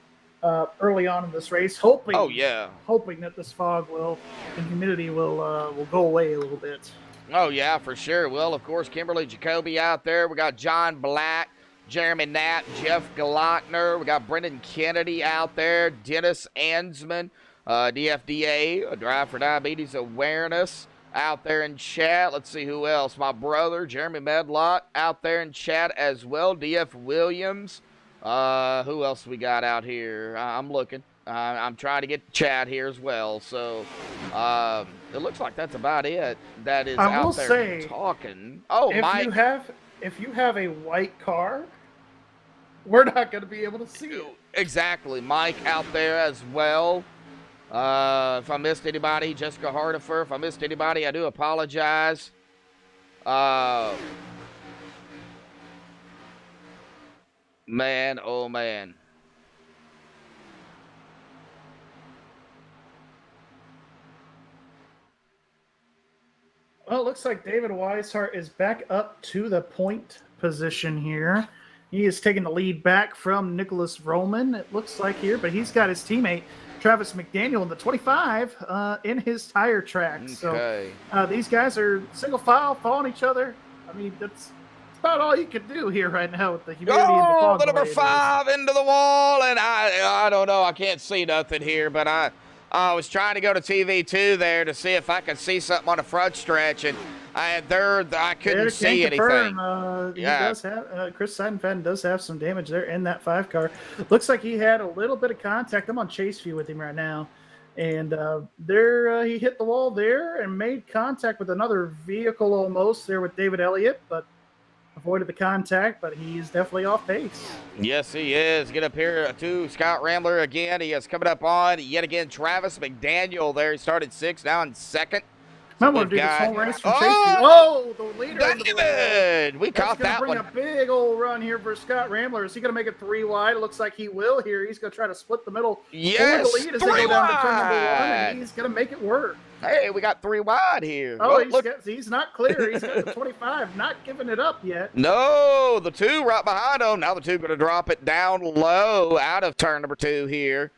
early on in this race, hoping that this fog and humidity will go away a little bit. Oh yeah, for sure. Well, of course, Kimberly Jacoby out there. We got John Black, Jeremy Knapp, Jeff Glockner. We got Brendan Kennedy out there, Dennis Ansman. DFDA, a Drive for Diabetes Awareness, out there in chat. Let's see who else. My brother, Jeremy Medlock, out there in chat as well. DF Williams. Who else we got out here? I'm looking. I'm trying to get chat here as well. So it looks like that's about it. That is out there talking. Oh, Mike. If you have a white car, we're not going to be able to see it. Exactly. Mike out there as well. If I missed anybody, Jessica Hardifer, if I missed anybody, I do apologize. Man, oh man. Well, it looks like David Weishart is back up to the point position here. He is taking the lead back from Nicholas Roman, it looks like here, but he's got his teammate Travis McDaniel in the 25 in his tire track. Okay. So these guys are single file, following each other. I mean, that's about all you can do here right now with the humidity and the fog. The number 5 into the wall, and I don't know. I can't see nothing here, but I was trying to go to TV2 there to see if I could see something on the front stretch, and I couldn't see anything. He does have Chris Seidenfaden does have some damage there in that 5 car. Looks like he had a little bit of contact. I'm on chase view with him right now, and he hit the wall there and made contact with another vehicle almost there with David Elliott, but avoided the contact. But he's definitely off pace. Yes, he is. Get up here to Scott Rambler again. He is coming up on yet again Travis McDaniel there. He started 6th, now in 2nd. I'm going to do this whole race from chase view. Oh, the leader. David! We caught that one. Bring a big old run here for Scott Rambler. Is he going to make it 3 wide? It looks like he will here. He's going to try to split the middle. Yes, the lead as they go down to turn number 1, and he's going to make it work. Hey, we got 3 wide here. Oh, he's not clear. He's got the 25, not giving it up yet. No, the 2 right behind him. Now the 2 going to drop it down low out of turn number 2 here.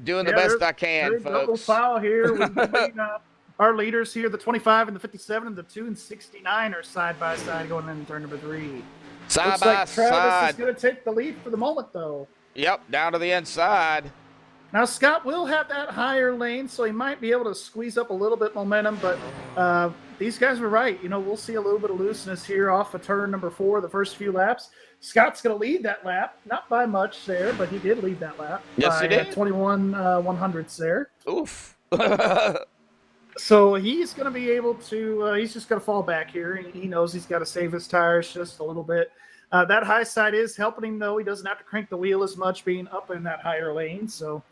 Doing the best I can, folks. Double foul here. Our leaders here, the 25 and the 57 and the 2 and 69 are side by side going in turn number 3. Side by side. Travis is going to take the lead for the moment, though. Yep, down to the inside. Now, Scott will have that higher lane, so he might be able to squeeze up a little bit momentum, but these guys were right. We'll see a little bit of looseness here off of turn number 4, the first few laps. Scott's going to lead that lap, not by much there, but he did lead that lap. Yes, he did. 21 100ths there. Oof. So he's going to be able to, he's just going to fall back here. He knows he's got to save his tires just a little bit. That high side is helping him, though. He doesn't have to crank the wheel as much being up in that higher lane. So,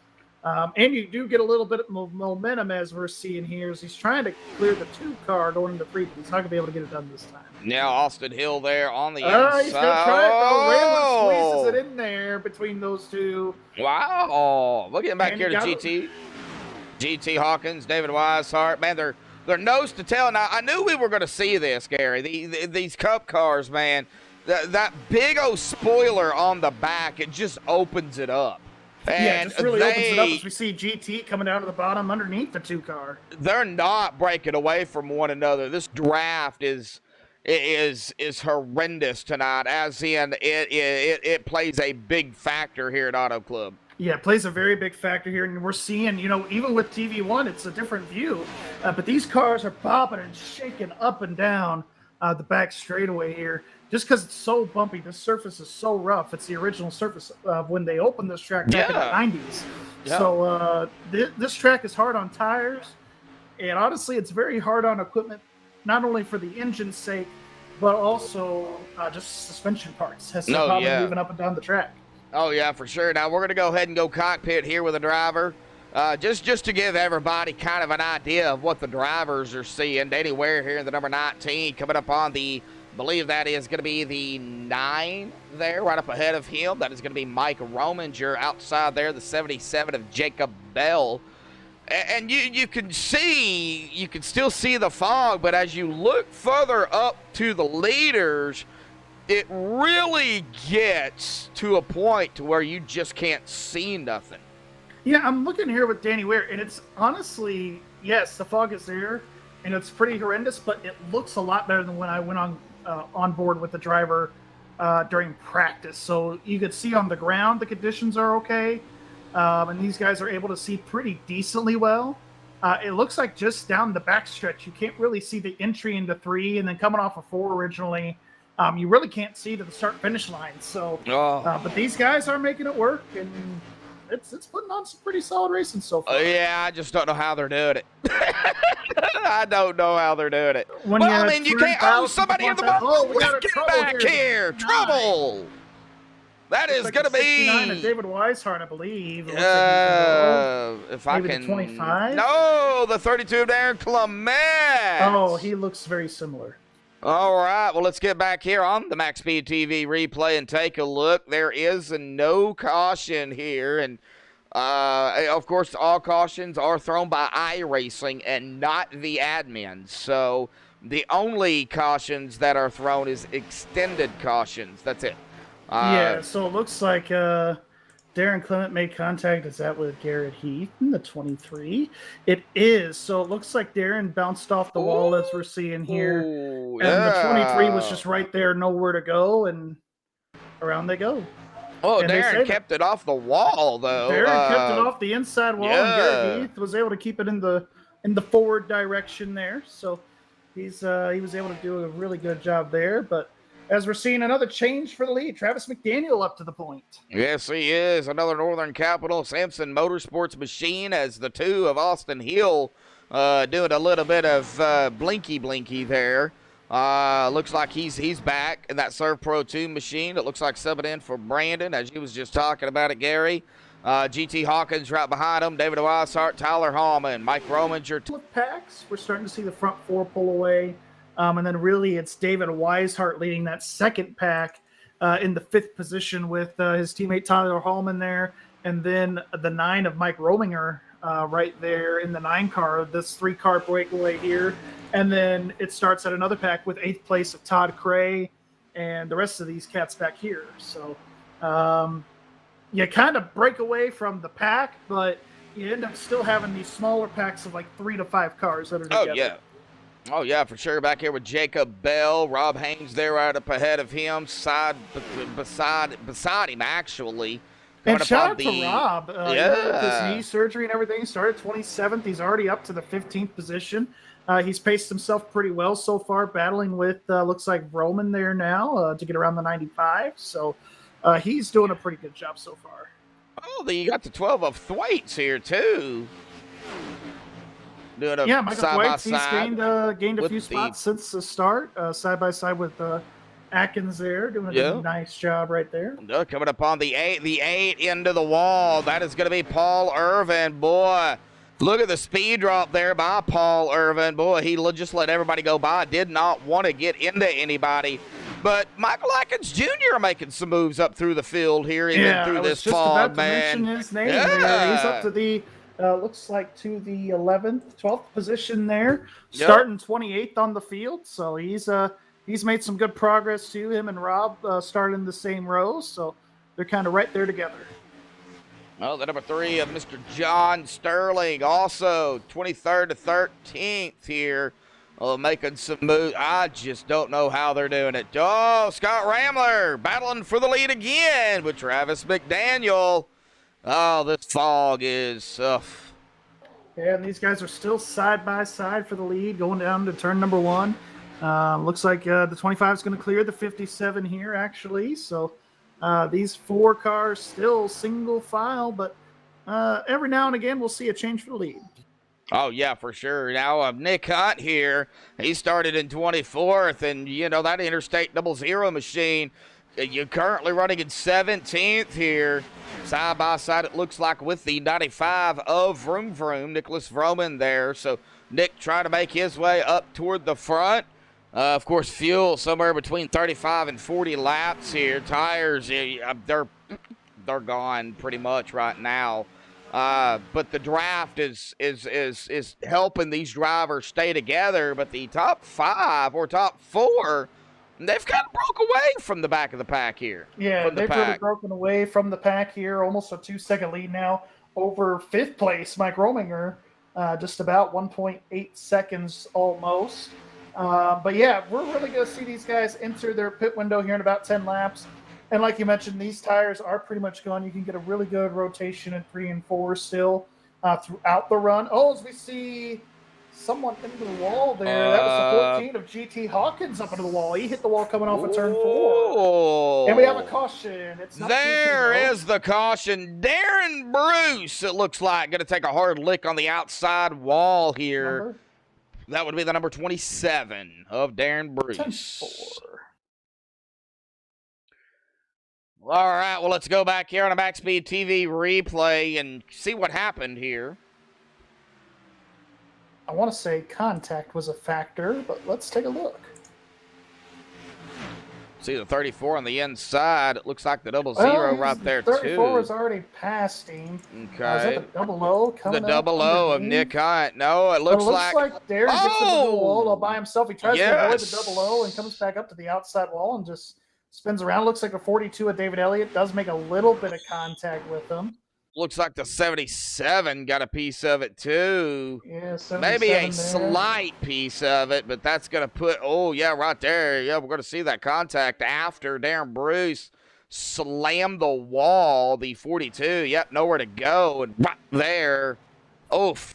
and you do get a little bit of momentum as we're seeing here as he's trying to clear the 2 car going into 3, but he's not going to be able to get it done this time. Now Austin Hill there on the inside. He's going to try it, though. Oh! Randall squeezes it in there between those 2. Wow. We're getting back And here to you GT. GT Hawkins, David Weishart. Man, they're nose to tail. Now, I knew we were going to see this, Gary. These Cup cars, man, that big old spoiler on the back, it just opens it up. And yeah, it just really opens it up as we see GT coming out of the bottom underneath the 2 car. They're not breaking away from one another. This draft is horrendous tonight, as in it plays a big factor here at Auto Club. Yeah, it plays a very big factor here, and we're seeing, even with TV1, it's a different view, but these cars are bobbing and shaking up and down the back straightaway here, just because it's so bumpy. The surface is so rough. It's the original surface of when they opened this track back in the 90s. Yeah. So this track is hard on tires, and honestly, it's very hard on equipment, not only for the engine's sake, but also just suspension parts. Has some problem moving up and down the track. Oh, yeah, for sure. Now, we're going to go ahead and go cockpit here with the driver. Just to give everybody kind of an idea of what the drivers are seeing. Danny Ware here in the number 19 coming up on the, I believe that is going to be the 9 there, right up ahead of him. That is going to be Mike Rominger outside there, the 77 of Jacob Bell. And you can still see the fog, but as you look further up to the leaders, it really gets to a point to where you just can't see nothing. Yeah, I'm looking here with Danny Ware, and it's honestly, yes, the fog is there, and it's pretty horrendous, but it looks a lot better than when I went on board with the driver during practice. So you could see on the ground the conditions are okay, and these guys are able to see pretty decently well. It looks like just down the backstretch, you can't really see the entry into 3, and then coming off of 4 originally, you really can't see to the start-finish line. So, but these guys are making it work, and it's putting on some pretty solid racing so far. Yeah, I just don't know how they're doing it. I don't know how they're doing it. When I mean, you can't. Oh, somebody in the ball. Oh, we got get back here. Trouble. That is going to be David Weishart, I believe. if I can. 25? No, the 32 of Darren Clement. Oh, he looks very similar. All right, well, let's get back here on the MaxSpeedTV replay and take a look. There is a no caution here, and of course, all cautions are thrown by iRacing and not the admins. So the only cautions that are thrown is extended cautions. That's it. Yeah, so it looks like Darren Clement made contact. Is that with Garrett Heath in the 23? It is. So it looks like Darren bounced off the wall as we're seeing here. And the 23 was just right there, nowhere to go, and around they go. Oh, and Darren kept it off the wall, though. Darren kept it off the inside wall, and Garrett Heath was able to keep it in the forward direction there. So he was able to do a really good job there, but as we're seeing another change for the lead, Travis McDaniel up to the point. Yes, he is. Another Northern Capital Samson Motorsports machine as the 2 of Austin Hill doing a little bit of blinky there. Looks like he's back in that Serve Pro 2 machine. It looks like subbing in for Brandon, as you was just talking about it, Gary. GT Hawkins right behind him. David Weishart, Tyler Hallman, Mike Rominger. Flip packs. We're starting to see the front 4 pull away. And then really it's David Weishart leading that second pack in the 5th position with his teammate Tyler Hallman there. And then the 9 of Mike Rominger right there in the 9 car, this 3-car breakaway here. And then it starts at another pack with 8th place of Todd Cray and the rest of these cats back here. So you kind of break away from the pack, but you end up still having these smaller packs of like 3 to 5 cars that are together. Oh, yeah, for sure. Back here with Jacob Bell. Rob Haynes there right up ahead of him, beside him, actually. And shout out to Rob. With his knee surgery and everything, he started 27th. He's already up to the 15th position. He's paced himself pretty well so far, battling with, looks like Roman there now to get around the 95. So he's doing a pretty good job so far. Oh, then you got the 12 of Thwaites here, too. Doing a Michael Thwaites, he's gained a few spots since the start, side by side with Atkins there doing a Yeah. nice job right there. Coming up on the eight into the wall. That is going to be Paul Irvin. Boy, look at the speed drop there by Paul Irvin. Boy, he just let everybody go by. Did not want to get into anybody. But Michael Atkins Jr. making some moves up through the field here, even through this fog, man. Mention his name there. He's up to the looks like to the 11th, 12th position there, starting 28th on the field. So he's made some good progress too. Him and Rob started in the same rows, so they're kind of right there together. Well, the number 3 of Mr. John Sterling, also 23rd to 13th here. Making some moves. I just don't know how they're doing it. Oh, Scott Ramler battling for the lead again with Travis McDaniel. Oh, this fog is Yeah, and these guys are still side by side for the lead, going down to turn number 1. Looks like the 25 is going to clear the 57 here, actually. So these 4 cars still single file, but every now and again we'll see a change for the lead. Oh, yeah, for sure. Now, Nick Hunt here, he started in 24th, and, you know, that Interstate 00 machine, you're currently running in 17th here. Side by side, it looks like, with the 95 of Vroom Vroom, Nicholas Vroman there. So, Nick trying to make his way up toward the front. Of course, fuel somewhere between 35 and 40 laps here. Tires, they're gone pretty much right now. But the draft is helping these drivers stay together. But the top 5 or top 4, they've kind of broke away from the back of the pack here. Yeah, they've really broken away from the pack here. Almost a 2-second lead now over 5th place, Mike Rominger. Just about 1.8 seconds almost. But yeah, we're really going to see these guys enter their pit window here in about 10 laps. And like you mentioned, these tires are pretty much gone. You can get a really good rotation in 3 and 4 still throughout the run. Oh, as we see someone into the wall there. That was the 14 of GT Hawkins up into the wall. He hit the wall coming off of turn 4. And we have a caution. It's not there is the caution. Darren Bruce, it looks like, going to take a hard lick on the outside wall here. Number? That would be the number 27 of Darren Bruce. 10-4. All right, well, let's go back here on a MaxSpeedTV replay and see what happened here. I want to say contact was a factor, but let's take a look. See the 34 on the inside. It looks like the 00 right there, 34 too. is already past him. Okay. Is that the 00 coming The 00 of Nick Hunt. No, it looks like Darren gets into the wall all by himself. He tries to avoid the 00 and comes back up to the outside wall and just spins around. Looks like a 42 of David Elliott. Does make a little bit of contact with him. Looks like the 77 got a piece of it, too. Yeah, 77 maybe a there. slight piece of it, but that's going to put, oh, yeah, right there. Yeah, we're going to see that contact after Darren Bruce slammed the wall, the 42. Yep, nowhere to go. And right there, oof.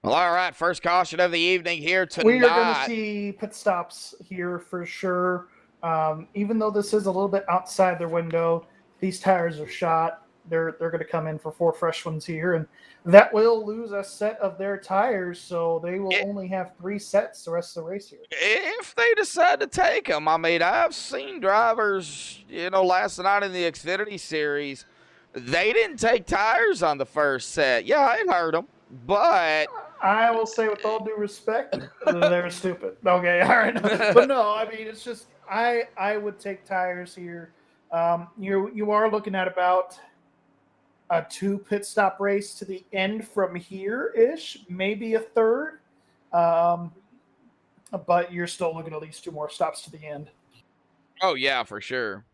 Well, all right, first caution of the evening here tonight. We are going to see pit stops here for sure. Even though this is a little bit outside their window, these tires are shot. They're going to come in for 4 fresh ones here, and that will lose a set of their tires, so they will only have 3 sets the rest of the race here. If they decide to take them, I mean, I've seen drivers, you know, last night in the Xfinity Series, they didn't take tires on the first set. Yeah, it hurt them, but I will say, with all due respect, they're stupid. Okay, all right, but no, I mean, it's just I would take tires here. You are looking at about a 2 pit stop race to the end from here-ish, maybe a third. But you're still looking at least 2 more stops to the end. Oh, yeah, for sure.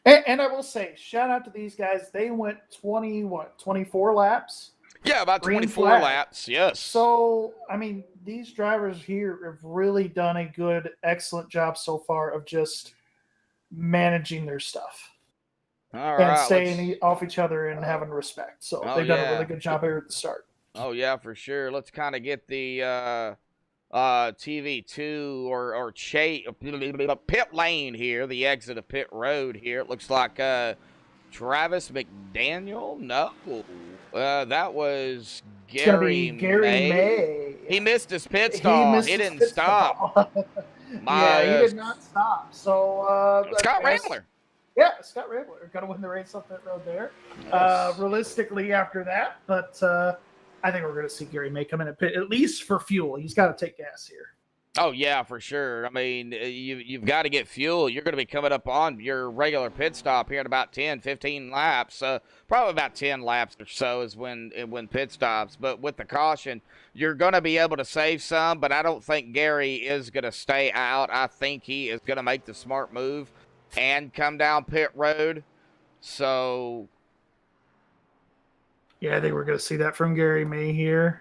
And I will say, shout out to these guys. They went 24 laps? Yeah, about 24 laps, yes. So, I mean, these drivers here have really done a good, excellent job so far of just managing their stuff. All right, and staying off each other and having respect. So they've done a really good job here at the start. Oh, yeah, for sure. Let's kind of get the TV2 or pit lane here, the exit of pit road here. It looks like Travis McDaniel. No, that was Gary May. He missed his pit He stall. missed He his didn't pit stop. stop. My, Yeah, he did not stop. So Scott I guess- Rambler. Yeah, Scott Rambler going to win the race up that road there. Yes. Realistically, after that, but I think we're going to see Gary May come in at pit, at least for fuel. He's got to take gas here. Oh, yeah, for sure. I mean, you've got to get fuel. You're going to be coming up on your regular pit stop here in about 10, 15 laps. Probably about 10 laps or so is when pit stops. But with the caution, you're going to be able to save some, but I don't think Gary is going to stay out. I think he is going to make the smart move and come down pit road. So, yeah, I think we're going to see that from Gary May here.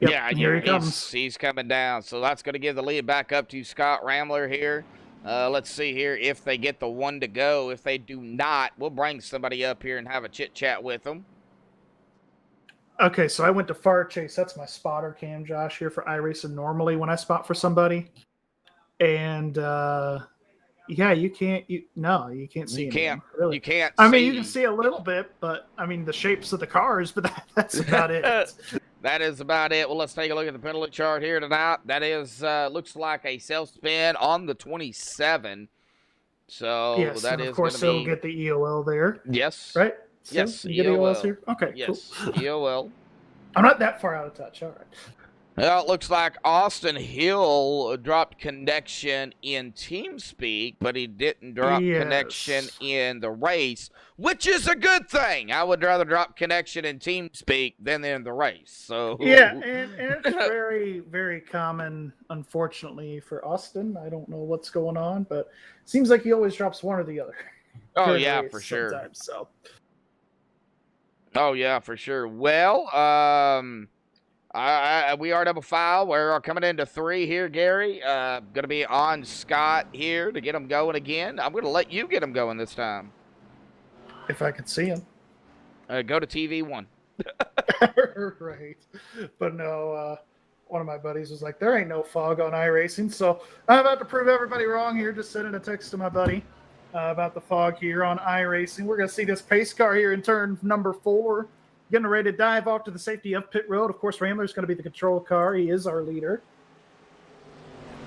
Yep, yeah, here he comes. He's coming down. So that's going to give the lead back up to Scott Rambler here. Let's see here if they get the one to go. If they do not, we'll bring somebody up here and have a chit-chat with them. Okay, so I went to Far Chase. That's my spotter cam, Josh, here for iRacing normally when I spot for somebody. And, yeah, you can't see You anything, can't. really. You can't. I mean, you can see a little bit, but I mean the shapes of the cars, but that's about it. That is about it. Well, let's take a look at the penalty chart here tonight. That is looks like a self-spin on the 27. So Yes, that and is of course gonna they'll be get the EOL there, yes, right? So yes, you get EOL. EOLs here. Okay, yes, cool. EOL. I'm not that far out of touch. All right. Well, it looks like Austin Hill dropped connection in TeamSpeak, but he didn't drop Yes. connection in the race, which is a good thing. I would rather drop connection in TeamSpeak than in the race. So Yeah, and it's very, very common, unfortunately, for Austin. I don't know what's going on, but it seems like he always drops one or the other. oh during the yeah, race for sure. sometimes, so. Oh yeah, for sure. Well, we are double file. We're coming into 3 here, Gary. Going to be on Scott here to get him going again. I'm going to let you get him going this time. If I could see him. Go to TV 1. Right. But no, one of my buddies was like, there ain't no fog on iRacing. So I'm about to prove everybody wrong here. Just sending a text to my buddy about the fog here on iRacing. We're going to see this pace car here in turn number 4. Getting ready to dive off to the safety of pit road. Of course, Rambler's going to be the control car. He is our leader.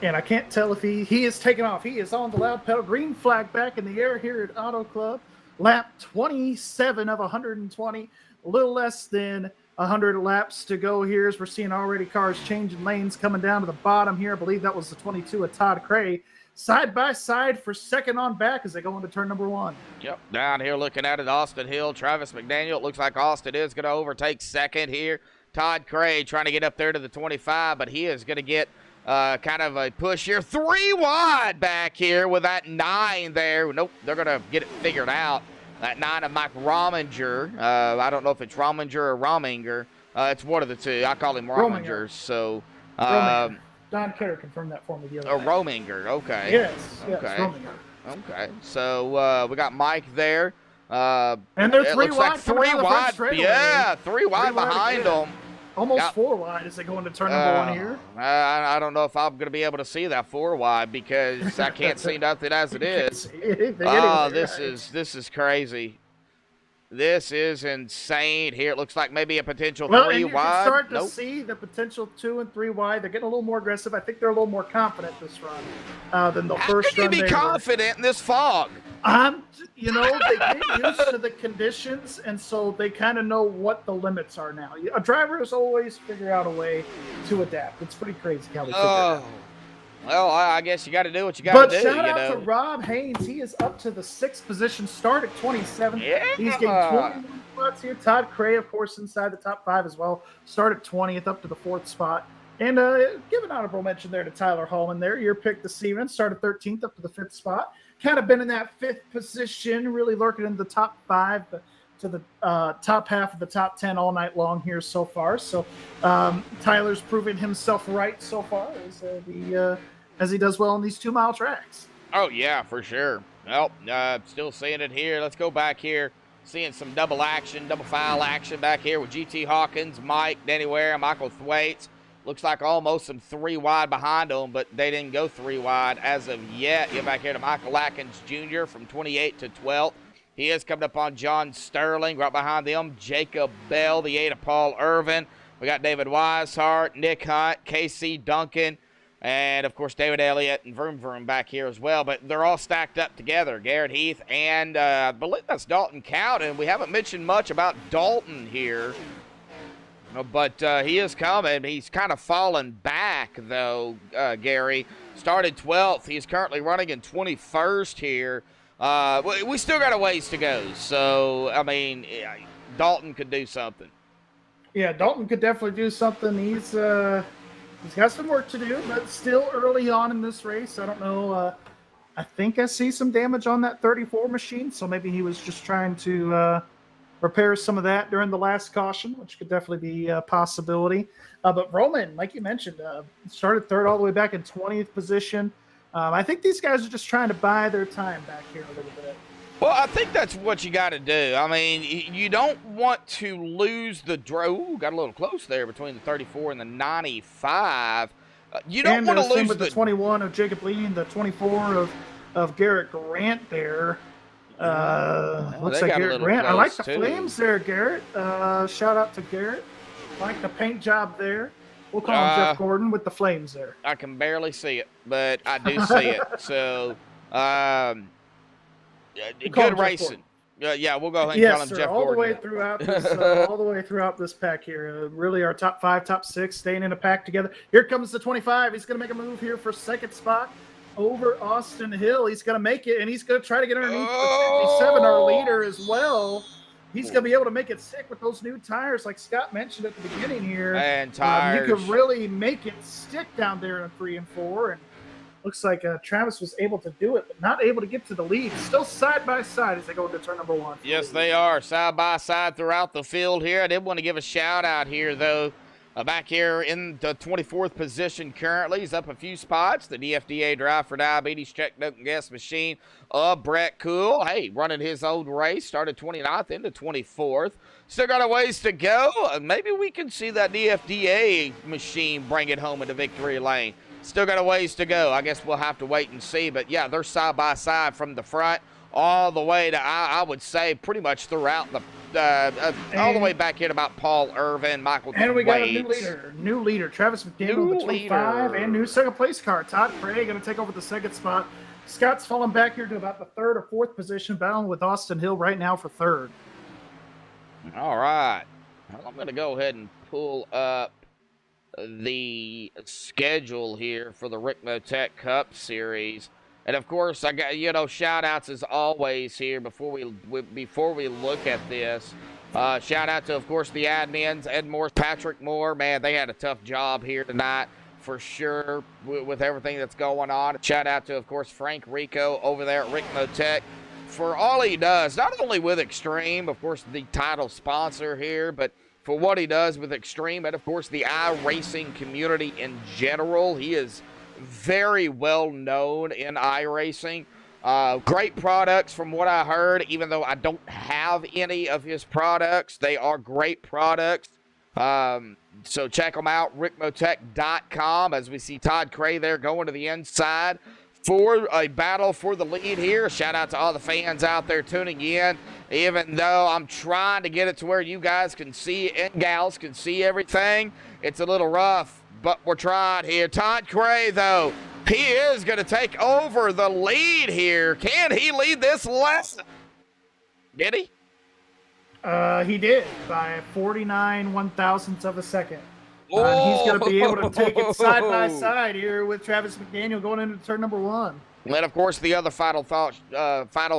And I can't tell if he is taking off. He is on the loud pedal. Green flag back in the air here at Auto Club. Lap 27 of 120. A little less than 100 laps to go here as we're seeing already cars changing lanes coming down to the bottom here. I believe that was the 22 of Todd Cray. Side by side for second on back as they go into turn number 1. Yep, down here looking at it, Austin Hill, Travis McDaniel. It looks like Austin is going to overtake second here. Todd Cray trying to get up there to the 25, but he is going to get kind of a push here. 3 wide back here with that 9 there. Nope, they're going to get it figured out. That 9 of Mike Rominger. I don't know if it's Rominger or Rominger. It's one of the two. I call him Rominger. So, Rominger. Don Kerr confirmed that for me the other night. Rominger. Okay. Yes, Okay. Rominger. Okay. So we got Mike there. And they're it 3 looks wide. like 3 wide. Yeah, 3 wide behind them. Almost Yep. 4 wide as they go into turn number 1 here. I don't know if I'm going to be able to see that 4 wide because I can't see nothing as it is. Oh, this is crazy. This is insane. Here it looks like maybe a potential 3 and you wide. can start to Nope. see the potential 2 and 3 wide. They're getting a little more aggressive. I think they're a little more confident this run than the How first can you run. be they were. confident in this fog? They get used to the conditions, and so they kind of know what the limits are now. A driver is always figure out a way to adapt. It's pretty crazy how they figure it out. Well, I guess you got to do what you got But to do. shout out to Rob Haynes. He is up to the 6th position, start at 27. Yeah. He's getting 21 spots here. Todd Cray, of course, inside the top 5 as well. Start at 20th, up to the 4th spot. And give an honorable mention there to Tyler Hallman there. Your pick this evening. Started 13th, up to the 5th spot. Kind of been in that 5th position, really lurking in the top 5 to the top half of the top 10 all night long here so far. So Tyler's proven himself right so far as he does well on these 2-mile tracks. Oh, yeah, for sure. Well, still seeing it here. Let's go back here. Seeing some double file action back here with GT Hawkins, Mike, Danny Ware, Michael Thwaites. Looks like almost some 3 wide behind them, but they didn't go 3 wide as of yet. Get back here to Michael Atkins Jr. from 28 to 12th. He is coming up on John Sterling. Right behind them, Jacob Bell, the 8 of Paul Irvin. We got David Weishart, Nick Hunt, Casey Duncan, and, of course, David Elliott and Vroom Vroom back here as well. But they're all stacked up together. Garrett Heath and I believe that's Dalton Cowden. We haven't mentioned much about Dalton here. But he is coming. He's kind of fallen back, though, Gary. Started 12th. He's currently running in 21st here. We still got a ways to go. So, I mean, Dalton could do something. Yeah, Dalton could definitely do something. He's got some work to do, but still early on in this race. I don't know. I think I see some damage on that 34 machine, so maybe he was just trying to repair some of that during the last caution, which could definitely be a possibility. But Roman, like you mentioned, started third all the way back in 20th position. I think these guys are just trying to buy their time back here a little bit. Well, I think that's what you got to do. I mean, you don't want to lose the draw. Got a little close there between the 34 and the 95. You don't want to lose with the 21 of Jacob Lee and the 24 of Garrett Grant there. Looks like Garrett Grant. I like the flames there, Garrett. Shout out to Garrett. I like the paint job there. We'll call him Jeff Gordon with the flames there. I can barely see it, but I do see it. So, good racing. Yeah, we'll go ahead and call him Jeff Gordon. All the way throughout this pack here. Really, our top 5, top 6 staying in a pack together. Here comes the 25. He's going to make a move here for second spot over Austin Hill. He's going to make it, and he's going to try to get underneath the 57, our leader as well. He's going to be able to make it stick with those new tires, like Scott mentioned at the beginning here. And tires. You could really make it stick down there in 3 and 4, and looks like Travis was able to do it, but not able to get to the lead. Still side by side as they go into turn number 1. Yes, they are side by side throughout the field here. I did want to give a shout out here, though. Back here in the 24th position currently. He's up a few spots. The DFDA Drive for Diabetes Check Note and Guess Machine of Brett Cool. Hey, running his old race. Started 29th into 24th. Still got a ways to go. Maybe we can see that DFDA machine bring it home into victory lane. Still got a ways to go. I guess we'll have to wait and see. But, yeah, they're side by side from the front all the way to, I would say, pretty much throughout the all the way back in about Paul Irvin, Michael Waits. And we got a new leader, Travis McDaniel, the 25, and new second place car. Todd Craig going to take over the second spot. Scott's falling back here to about the 3rd or 4th position, battling with Austin Hill right now for 3rd. All right. Well, I'm going to go ahead and pull up the schedule here for the Rick Motec Cup Series. And, of course, I got, shout-outs as always here before we look at this. Shout-out to, of course, the admins, Ed Morse, Patrick Moore. Man, they had a tough job here tonight for sure with everything that's going on. Shout-out to, of course, Frank Rico over there at Rick Motec for all he does, not only with Extreme, of course, the title sponsor here, but for what he does with Extreme and, of course, the iRacing community in general. He is very well known in iRacing. Great products from what I heard, even though I don't have any of his products. They are great products. So check them out, rickmotec.com, as we see Todd Cray there going to the inside for a battle for the lead here. Shout out to all the fans out there tuning in, even though I'm trying to get it to where you guys can see and gals can see everything. It's a little rough, but we're trying here. Todd Cray, though, he is going to take over the lead here. Can he lead this lesson? Did he? He did by 49 1,000ths of a second. He's going to be able to take it side by side here with Travis McDaniel going into turn number 1. And, of course, the other final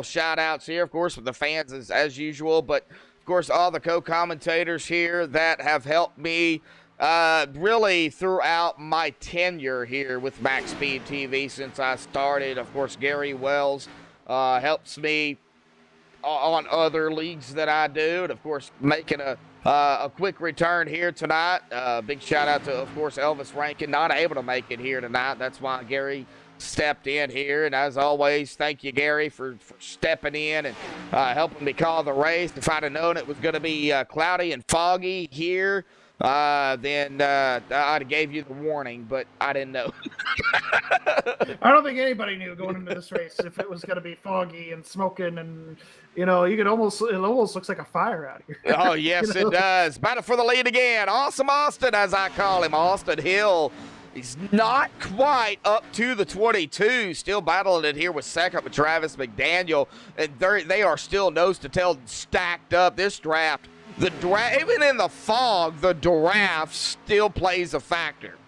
shout-outs here, of course, with the fans as usual. But, of course, all the co-commentators here that have helped me really throughout my tenure here with MaxSpeedTV since I started. Of course, Gary Wells helps me on other leagues that I do. And, of course, making a quick return here tonight. Big shout-out to, of course, Elvis Rankin, not able to make it here tonight. That's why Gary stepped in here. And, as always, thank you, Gary, for stepping in and helping me call the race. If I'd have known it was going to be cloudy and foggy here then I'd have gave you the warning, but I didn't know. I don't think anybody knew going into this race if it was going to be foggy and smoking, and it almost looks like a fire out here. Oh, yes, it does. Battle for the lead again. Awesome Austin, as I call him. Austin Hill. He's not quite up to the 22. Still battling it here with second with Travis McDaniel. And they are still nose to tail stacked up. This draft, even in the fog, the draft still plays a factor.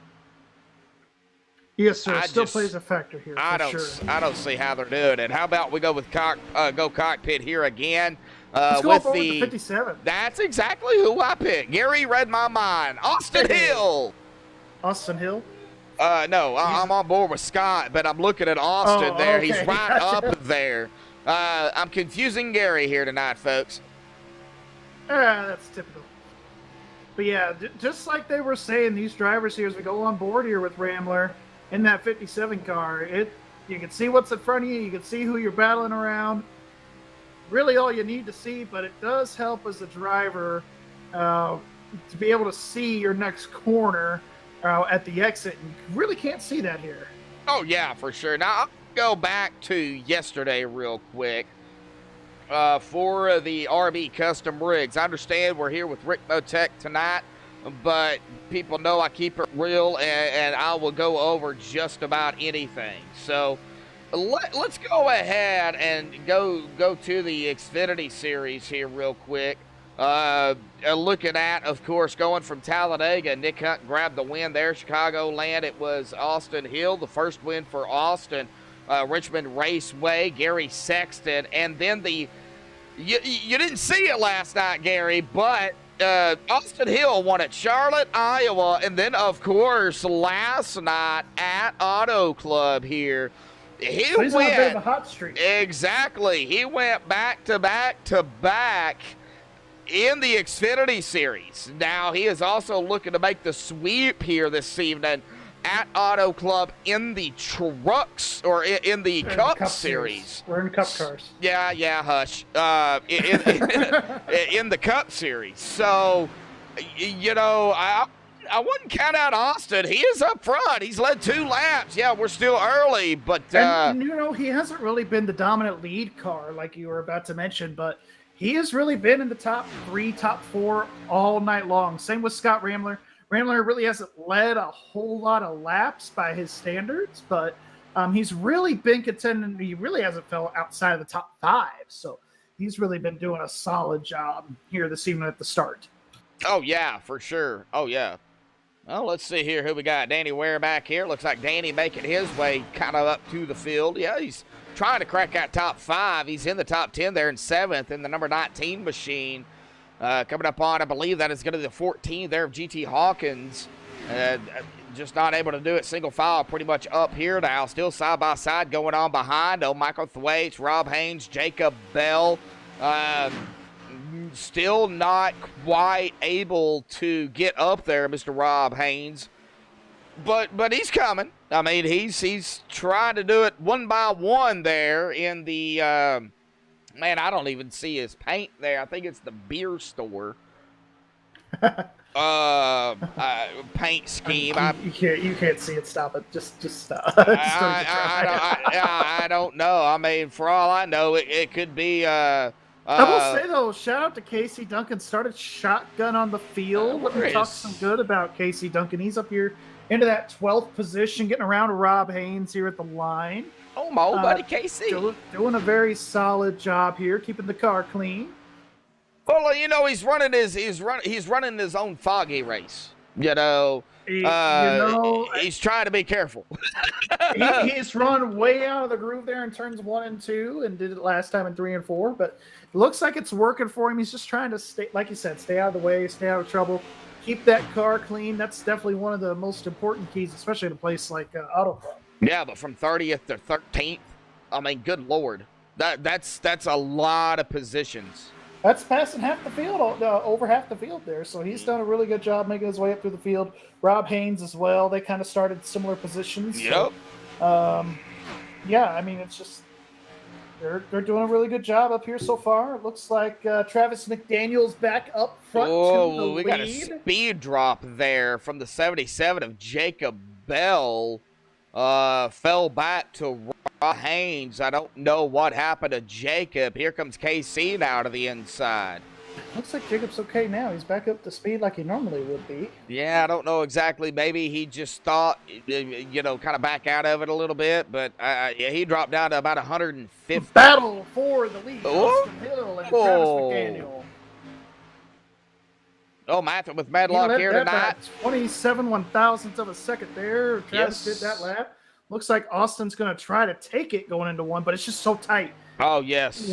Yes, sir. Still plays a factor here. I don't see how they're doing it. How about we go with cockpit here again? Let's go with the 57. That's exactly who I picked. Gary read my mind. Austin Hill. Austin Hill? No, I'm on board with Scott, but I'm looking at Austin there. Okay. He's right up there. I'm confusing Gary here tonight, folks. That's typical. But yeah, just like they were saying, these drivers here, as we go on board here with Rambler in that 57 car, you can see what's in front of you. You can see who you're battling around. Really all you need to see, but it does help as a driver to be able to see your next corner at the exit. And you really can't see that here. Oh, yeah, for sure. Now, I'll go back to yesterday real quick for the RB Custom Rigs. I understand we're here with Rick Motec tonight, but people know I keep it real, and I will go over just about anything. So let's go ahead and go to the Xfinity Series here real quick. Looking at, of course, going from Talladega, Nick Hunt grabbed the win there. Chicagoland, it was Austin Hill, the first win for Austin. Richmond Raceway, Gary Sexton, and then you didn't see it last night, Gary, but Austin Hill won at Charlotte, Iowa, and then, of course, last night at Auto Club here. He went on a bit of a hot streak. Exactly. He went back to back to back in the Xfinity Series. Now, he is also looking to make the sweep here this evening at Auto Club in the trucks, or in the Cup Series. We're in Cup cars. Yeah, hush. In the Cup Series. So, I wouldn't count out Austin. He is up front. He's led 2 laps. Yeah, we're still early, but and he hasn't really been the dominant lead car like you were about to mention, but he has really been in the top 3, top 4 all night long. Same with Scott Rambler. Rambler really hasn't led a whole lot of laps by his standards, but he's really been contending. He really hasn't fell outside of the top 5, so he's really been doing a solid job here this evening at the start. Oh, yeah, for sure. Oh, yeah. Well, let's see here who we got. Danny Ware back here. Looks like Danny making his way kind of up to the field. Yeah, he's trying to crack that top 5. He's in the top 10 there in 7th in the number 19 machine. Coming up on, I believe that is going to be the 14 there of GT Hawkins. Just not able to do it single file pretty much up here now. Still side by side going on behind. Oh, Michael Thwaites, Rob Haynes, Jacob Bell. Still not quite able to get up there, Mr. Rob Haynes. But he's coming. I mean, he's trying to do it one by one there in the man, I don't even see his paint there. I think it's the beer store. Paint scheme. You can't see it. Stop it. Just stop. I don't know. I mean, for all I know, it could be. I will say though, shout out to Casey Duncan. Started shotgun on the field. Let me talk some good about Casey Duncan. He's up here into that 12th position, getting around Rob Haynes here at the line. Oh, my old buddy Casey. Doing a very solid job here, keeping the car clean. Well, he's running his own foggy race. He's trying to be careful. He's run way out of the groove there in turns 1 and 2, and did it last time in 3 and 4. But it looks like it's working for him. He's just trying to stay, like you said, stay out of the way, stay out of trouble, keep that car clean. That's definitely one of the most important keys, especially in a place like Auto Club. Yeah, but from 30th to 13th, I mean, good Lord, that's a lot of positions. That's passing half the field, over half the field there. So he's done a really good job making his way up through the field. Rob Haynes as well. They kind of started similar positions. Yep. So, yeah, I mean, it's just They're doing a really good job up here so far. It looks like Travis McDaniel's back up front to the Oh, we got a lead. speed drop there from the 77 of Jacob Bell. Fell back to Rob Haynes. I don't know what happened to Jacob. Here comes KC now to the inside. Looks like Jacob's okay now. He's back up to speed like he normally would be. Yeah, I don't know exactly. Maybe he just thought, kind of back out of it a little bit. But yeah, he dropped down to about 150. Battle for the lead. Oh. Austin Hill and Travis McDaniel. Oh, Matthew with He Medlock led here that tonight. by 27 1,000ths of a second there. Travis Yes. did that lap. Looks like Austin's going to try to take it going into one, but it's just so tight. Oh, yes.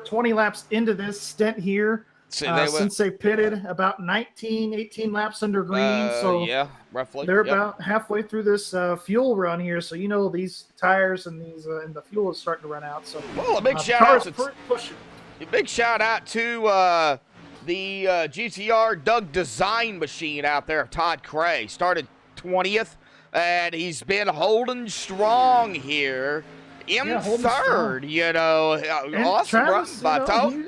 20 laps into this stint here. See, they went, Since they pitted, about 18 laps under green. So yeah, roughly. they're Yep. about halfway through this fuel run here. So these tires and and the fuel is starting to run out. So Well, a big the shout out car's to pushing. A big shout out to the GTR Doug Design Machine out there, Todd Cray. Started 20th, and he's been holding strong here in holding third. And Awesome Travis, run by Toe.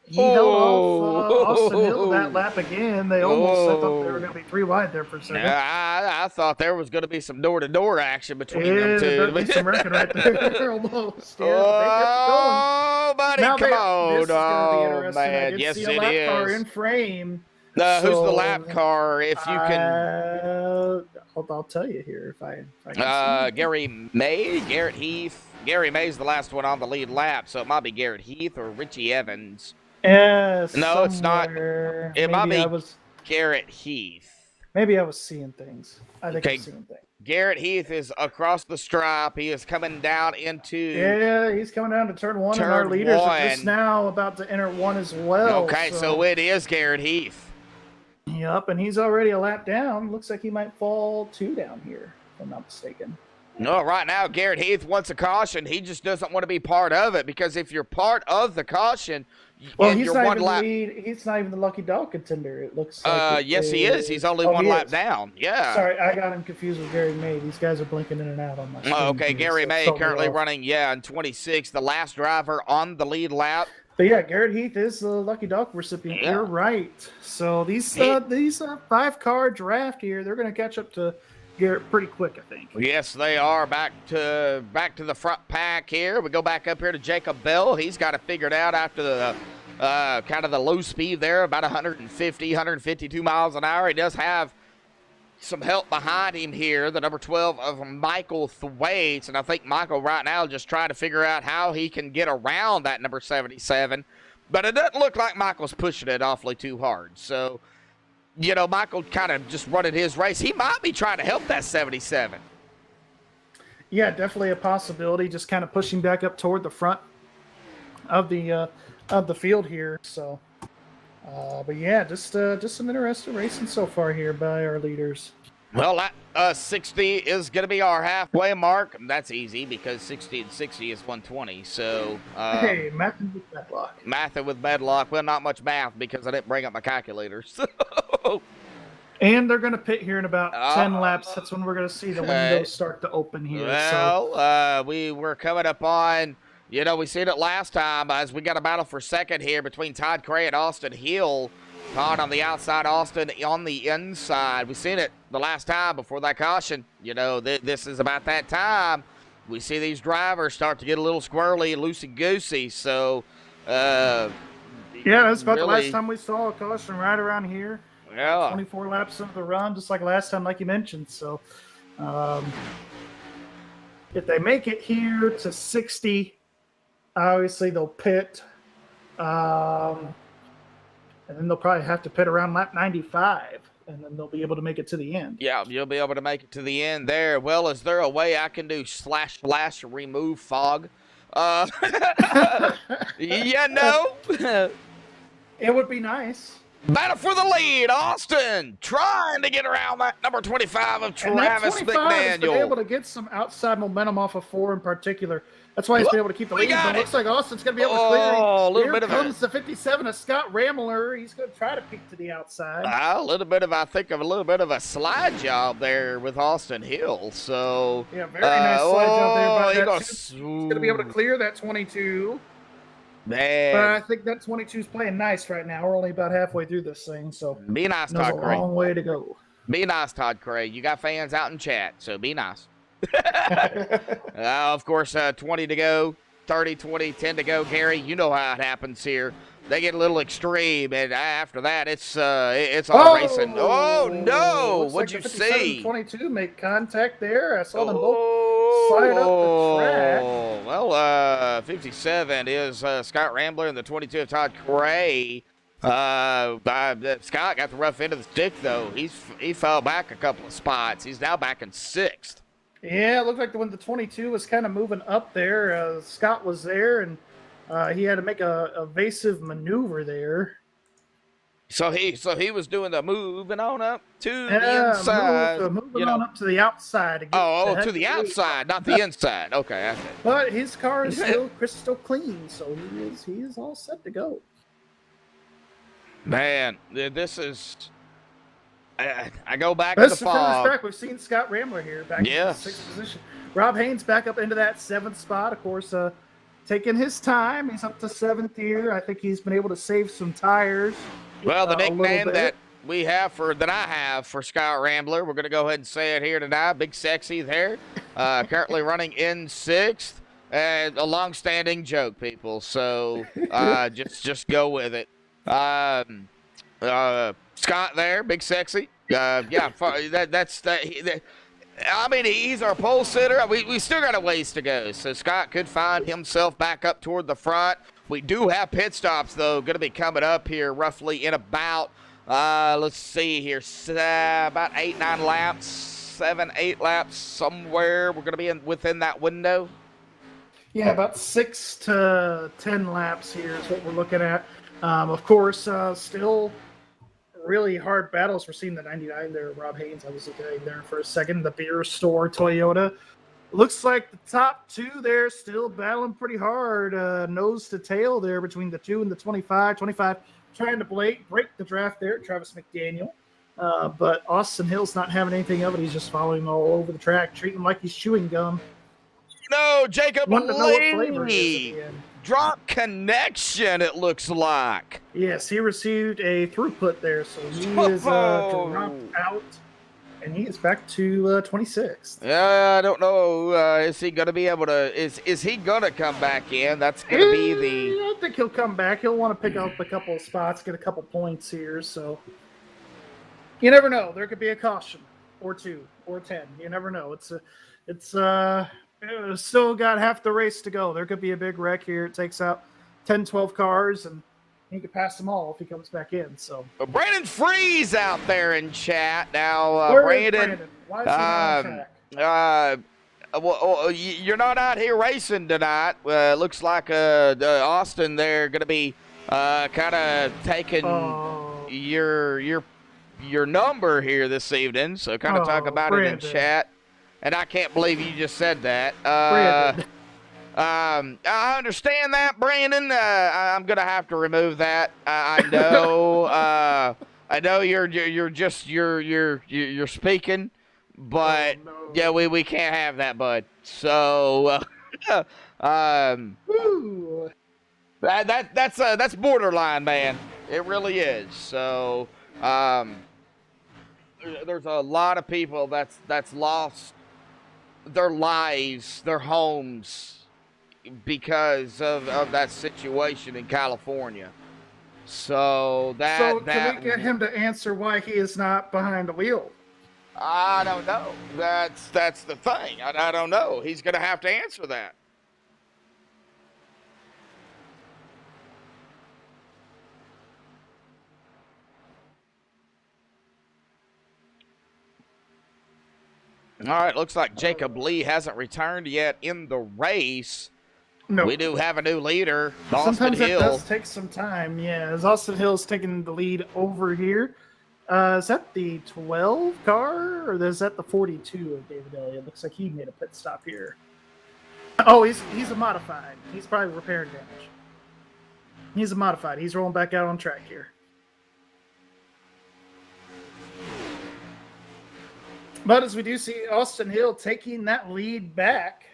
he held off Austin Hill that lap again. They almost I thought they were going to be 3 wide there for a second. I thought there was going to be some door-to-door action between Yeah, them two. there's some wrecking right there almost. Yeah, Oh, buddy, now come on. This is gonna be Oh, interesting. I man. did Yes, see a it lap car is. in frame. Who's the So, lap car, if you can... I'll tell you here if I can see. Gary May, Garrett Heath. Gary May's the last one on the lead lap, so it might be Garrett Heath or Richie Evans. Yeah, No, it's not. somewhere. It might Maybe be Garrett Heath. Maybe I was seeing things. I think Okay. I'm seeing things. Garrett Heath is across the stripe. He is coming down into... Yeah, he's coming down to turn one, and Turn our leaders are one. just now about to enter one as well. Okay, so it is Garrett Heath. Yep, and he's already a lap down. Looks like he might fall 2 down here, if I'm not mistaken. No, right now, Garrett Heath wants a caution. He just doesn't want to be part of it, because if you're part of the caution, Well, and he's you're not one even lap... the lead. He's not even the lucky dog contender. It looks like. Yes, he is. He's only one he lap is. down. Yeah. Sorry, I got him confused with Gary May. These guys are blinking in and out on my screen. Oh, okay, here, Gary so May throw me currently off. running, in 26, the last driver on the lead lap. But yeah, Garrett Heath is the lucky dog recipient. Yeah. You're right. So these 5-car draft here, they're going to catch up to Garrett pretty quick, I think. Yes, they are back to the front pack here. We go back up here to Jacob Bell. He's got it figured out after the kind of the low speed there, about 152 miles an hour. He does have some help behind him here, the number 12 of Michael Thwaites, and I think Michael right now just trying to figure out how he can get around that number 77, but it doesn't look like Michael's pushing it awfully too hard. So, Michael kind of just running his race. He might be trying to help that 77. Yeah, definitely a possibility. Just kind of pushing back up toward the front of the field here. So, but yeah, just some interesting racing so far here by our leaders. Well, that 60 is going to be our halfway mark. That's easy because 60 and 60 is 120. So, Hey, Matthew with Medlock. math with Medlock. Well, not much math because I didn't bring up my calculator. So, And they're going to pit here in about 10 laps. That's when we're going to see the okay. windows start to open here. well, we were coming up on, we seen it last time as we got a battle for second here between Todd Cray and Austin Hill. Todd on the outside, Austin on the inside. We seen it the last time before that caution. This is about that time. We see these drivers start to get a little squirrely, loosey-goosey. So, yeah, that's about the really- last time we saw a caution right around here. yeah. 24 laps of the run, just like last time, like you mentioned. So, if they make it here to 60, obviously they'll pit. And then they'll probably have to pit around lap 95, and then they'll be able to make it to the end. Yeah, you'll be able to make it to the end there. Well, is there a way I can do // remove fog? It would be nice. Battle for the lead, Austin trying to get around that number 25 of And that Travis 25 has been able McDaniel. to get some outside momentum off of 4 in particular. That's why he's been able to keep the We lead. got But it it. looks like Austin's going to be able to clear. Oh, a little Here bit of comes the 57 of Scott Ramler. He's going to try to peek to the outside. A little bit of, I think, of a little bit of a slide job there with Austin Hill. So, Yeah, very nice slide job there. But he that goes, he's going to be able to clear that 22. man. But I think that 22 is playing nice right now. We're only about halfway through this thing, so Be nice, there's a Todd Craig. long way to go. Be nice, Todd Craig. You got fans out in chat, so be nice. Of course, 20 to go, 30, 20, 10 to go. Gary, you know how it happens here. They get a little extreme, and after that, it's all racing. Oh, no. Looks What'd like you the 57 see? 22 make contact there. I saw them both slide up the track. Well, 57 is Scott Rambler, and the 22 of Todd Cray. Scott got the rough end of the stick, though. He fell back a couple of spots. He's now back in 6th. Yeah, it looked like when the 22 was kind of moving up there, Scott was there, and he had to make a evasive maneuver there. So he was doing the moving on up to the inside. Moving on up to the outside. To get To the outside, not the inside. Okay. Okay. But his car is still crystal clean, so he is all set to go. Man, this is. I go back This to is the the first fog. track we've seen Scott Rambler here back in Yes. the 6th position. Rob Haynes back up into that 7th spot. Of course, taking his time. He's up to 7th here. I think he's been able to save some tires. Well, the a little nickname bit. that I have for Scott Rambler, we're going to go ahead and say it here tonight. Big Sexy there, currently running in 6th, and a long-standing joke, people. So just go with it. Scott there, Big Sexy. I mean, he's our pole sitter. We still got a ways to go, so Scott could find himself back up toward the front. We do have pit stops, though, going to be coming up here roughly in about, let's see here, about 8, 9 laps, 7, 8 laps somewhere. We're going to be within that window. Yeah, about 6 to 10 laps here is what we're looking at. Of course, still really hard battles. We're seeing the 99 there. Rob Haynes, I was looking at him there for a second. The beer store Toyota. Looks like the top 2 there still battling pretty hard, nose to tail there between the 2 and the 25. 25 trying to break the draft there, Travis McDaniel. But Austin Hill's not having anything of it. He's just following all over the track, treating him like he's chewing gum. No, Jacob Wanted to know what flavor it is Lee. at the end. Drop connection, it looks like. Yes, he received a throughput there, so he is Oh. dropped out, and he is back to 26th. Yeah, I don't know. Is he going to be able to? Is he going to come back in? That's going to be the. I don't think he'll come back. He'll want to pick up a couple of spots, get a couple points here. So you never know. There could be a caution, or 2, or 10. You never know. It's still got half the race to go. There could be a big wreck here. It takes out 10, 12 cars, and he could pass them all if he comes back in. So Brandon Freeze out there in chat now. where is Brandon, Why is he not on track? well, you're not out here racing tonight. Looks like Austin there going to be kind of taking Oh. your number here this evening. So kind of talk Oh, about it in Brandon. chat. And I can't believe you just said that. Brandon. I understand that, Brandon. I'm gonna have to remove that. I know. I know you're speaking, but Oh, no. yeah, we can't have that, bud. So, Ooh. that's borderline, man. It really is. So, there's a lot of people that's lost their lives, their homes, because of that situation in California. So Can we get him to answer why he is not behind the wheel? I don't know. That's the thing. I don't know. He's gonna have to answer that. All right, looks like Jacob Lee hasn't returned yet in the race. No. We do have a new leader, Austin Sometimes that Hill. does take some time. Yeah, as Austin Hill's taking the lead over here. Is that the 12 car, or is that the 42 of David Elliott? Looks like he made a pit stop here. Oh, he's a modified. He's probably repairing damage. He's a modified. He's rolling back out on track here. But as we do see Austin Hill taking that lead back.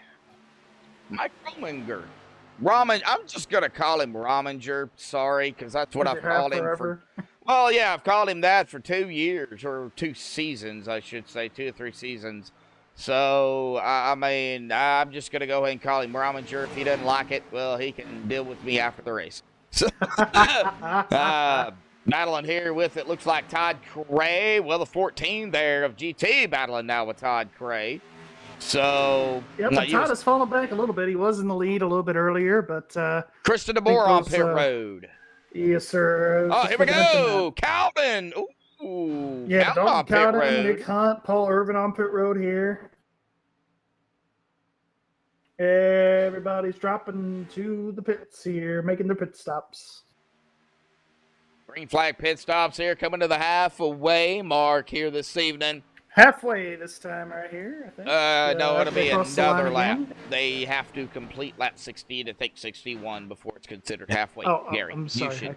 Mike Rominger. I'm just going to call him Rominger. Sorry, because that's what I've called him for. Well, yeah, I've called him that for 2 years, or 2 seasons, I should say, 2 or 3 seasons. So, I mean, I'm just going to go ahead and call him Rominger. If he doesn't like it, well, he can deal with me after the race. So, battling here with, it looks like Todd Cray. Well, the 14 there of GT battling now with Todd Cray. So, yep, Todd has fallen back a little bit. He was in the lead a little bit earlier, but Krista DeBoer on pit road. Yes, sir. Oh, here we go. Calvin. Ooh. Yeah, Calvin Dalton Cowden, Nick Hunt, Paul Irvin on pit road here. Everybody's dropping to the pits here, making their pit stops. Green flag pit stops here, coming to the halfway mark here this evening. Halfway this time right here, I think. No, it'll be another lap. They have to complete lap 60 to take 61 before it's considered halfway. Gary, I'm sorry.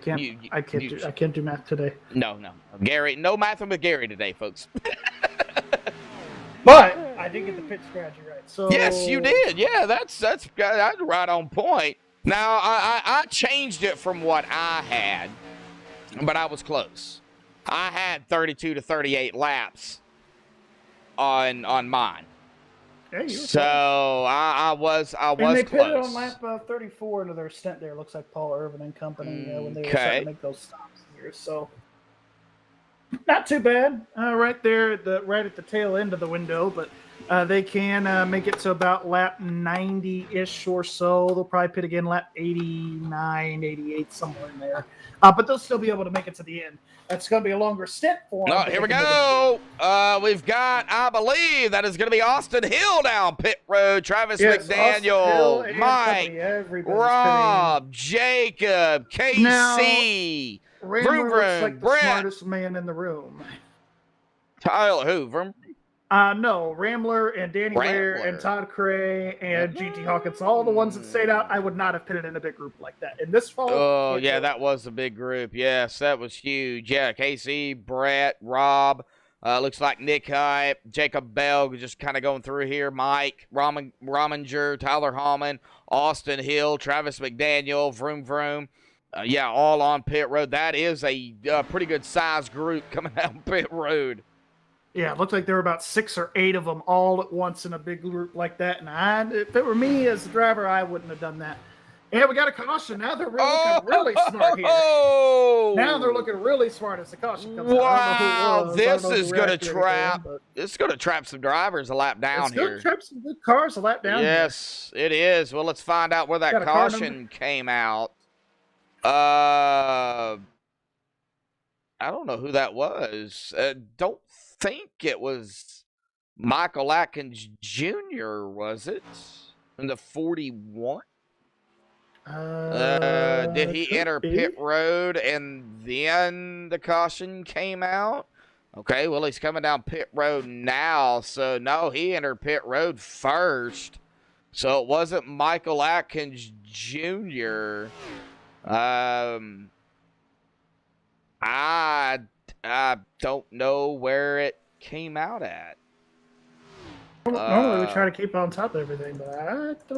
I can't do math today. No, Gary, no math with Gary today, folks. But I did get the pit strategy right. So yes, you did. Yeah, that's right on point. Now I changed it from what I had, but I was close. I had 32 to 38 laps on mine. Yeah, so I was and they close. pitted on lap 34 into their stint there. Looks like Paul Irvin and company when they were starting to make those stops here. So not too bad. Right there, right at the tail end of the window, but they can make it to about lap 90-ish or so. They'll probably pit again lap 89, 88, somewhere in there. But they'll still be able to make it to the end. That's going to be a longer stint for them. Oh, here we go. We've got, I believe, that is going to be Austin Hill down pit road. Travis McDaniel, Mike, Rob, Jacob, Casey, now, Vroom, looks like the Brett. smartest man in the room. Tyler, who? Vroom? No, Rambler and Danny Ware and Todd Cray and GT Hawkins, all the ones that stayed out. I would not have pitted in a big group like that. In this fall. Oh, yeah, that was a big group. Yes, that was huge. Yeah, Casey, Brett, Rob, looks like Nick Hype, Jacob Bell, just kind of going through here. Mike, Rominger, Tyler Hallman, Austin Hill, Travis McDaniel, Vroom. Yeah, all on pit road. That is a pretty good size group coming down pit road. Yeah, it looked like there were about 6 or 8 of them all at once in a big group like that. And if it were me as the driver, I wouldn't have done that. And we got a caution. Now they're looking really smart here. Now they're looking really smart as the caution comes out. Wow, this is going to trap. It's going to trap some drivers a lap down here. It's going to trap some good cars a lap down. Yes, it is. Well, let's find out where that caution came out. I don't know who that was. Don't think it was Michael Atkins Jr., was it? In the 41? Did he enter pit road and then the caution came out? Okay, well, he's coming down pit road now. So, no, he entered pit road first. So, it wasn't Michael Atkins Jr. I don't know where it came out at. Normally we try to keep on top of everything, but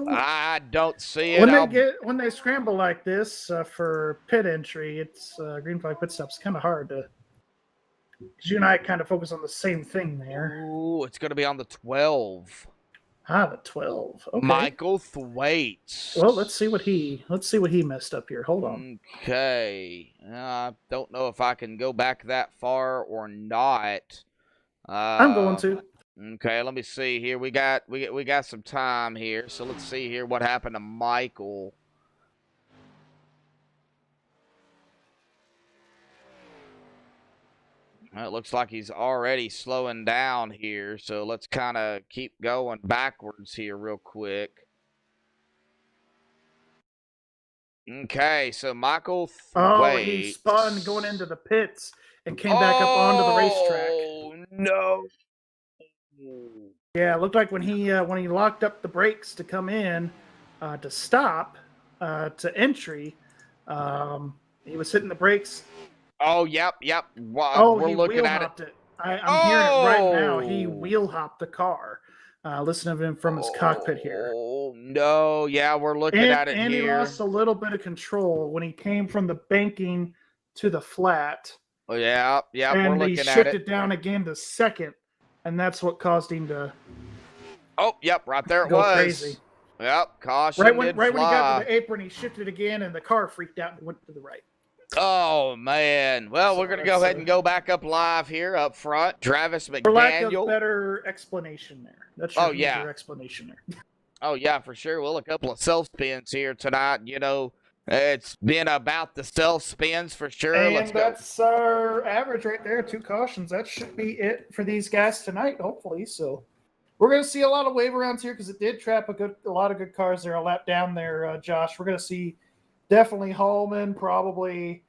I don't see it. When they scramble like this for pit entry, it's green flag pit stops. Kind of hard to. Because you and I kind of focus on the same thing there. Ooh, it's going to be on the 12. The 12. Okay. Michael Thwaites. Well, let's see what he messed up here. Hold on. Okay. I don't know if I can go back that far or not. I'm going to. Okay, let me see here. We got some time here, so let's see here what happened to Michael. Well, it looks like he's already slowing down here, so let's kind of keep going backwards here real quick. Okay, so Michael Oh, he wait. spun going into the pits and came back up onto the racetrack. Oh no! Yeah, it looked like when he locked up the brakes to come in to stop to entry, he was hitting the brakes. Oh, yep. Oh, We're he looking wheel at it. hopped it. I'm hearing it right now. He Oh! wheel hopped the car. Listen to him from his cockpit here. Oh no! Yeah, we're looking And, at it and he here. lost a little bit of control when he came from the banking to the flat. Oh yeah, we're And he looking at shifted it. down again to second, and that's what caused him to Oh, yep, right there it go was. crazy. Yep, caution Right when did he got to fly. the apron, he shifted again, and the car freaked out and went to the right. Oh man. Well, So we're gonna go that's, ahead and go back up live here up front. Travis For lack of McDaniel. better explanation there. That's Oh, your yeah. easier explanation there. Oh yeah, for sure. Well, a couple of self spins here tonight. You know, it's been about the self spins for sure. And Let's go. that's our average right there, 2 cautions. That should be it for these guys tonight, hopefully. So we're going to see a lot of wave rounds here because it did trap a lot of good cars there, a lap down there, Josh. We're going to see definitely Hallman, probably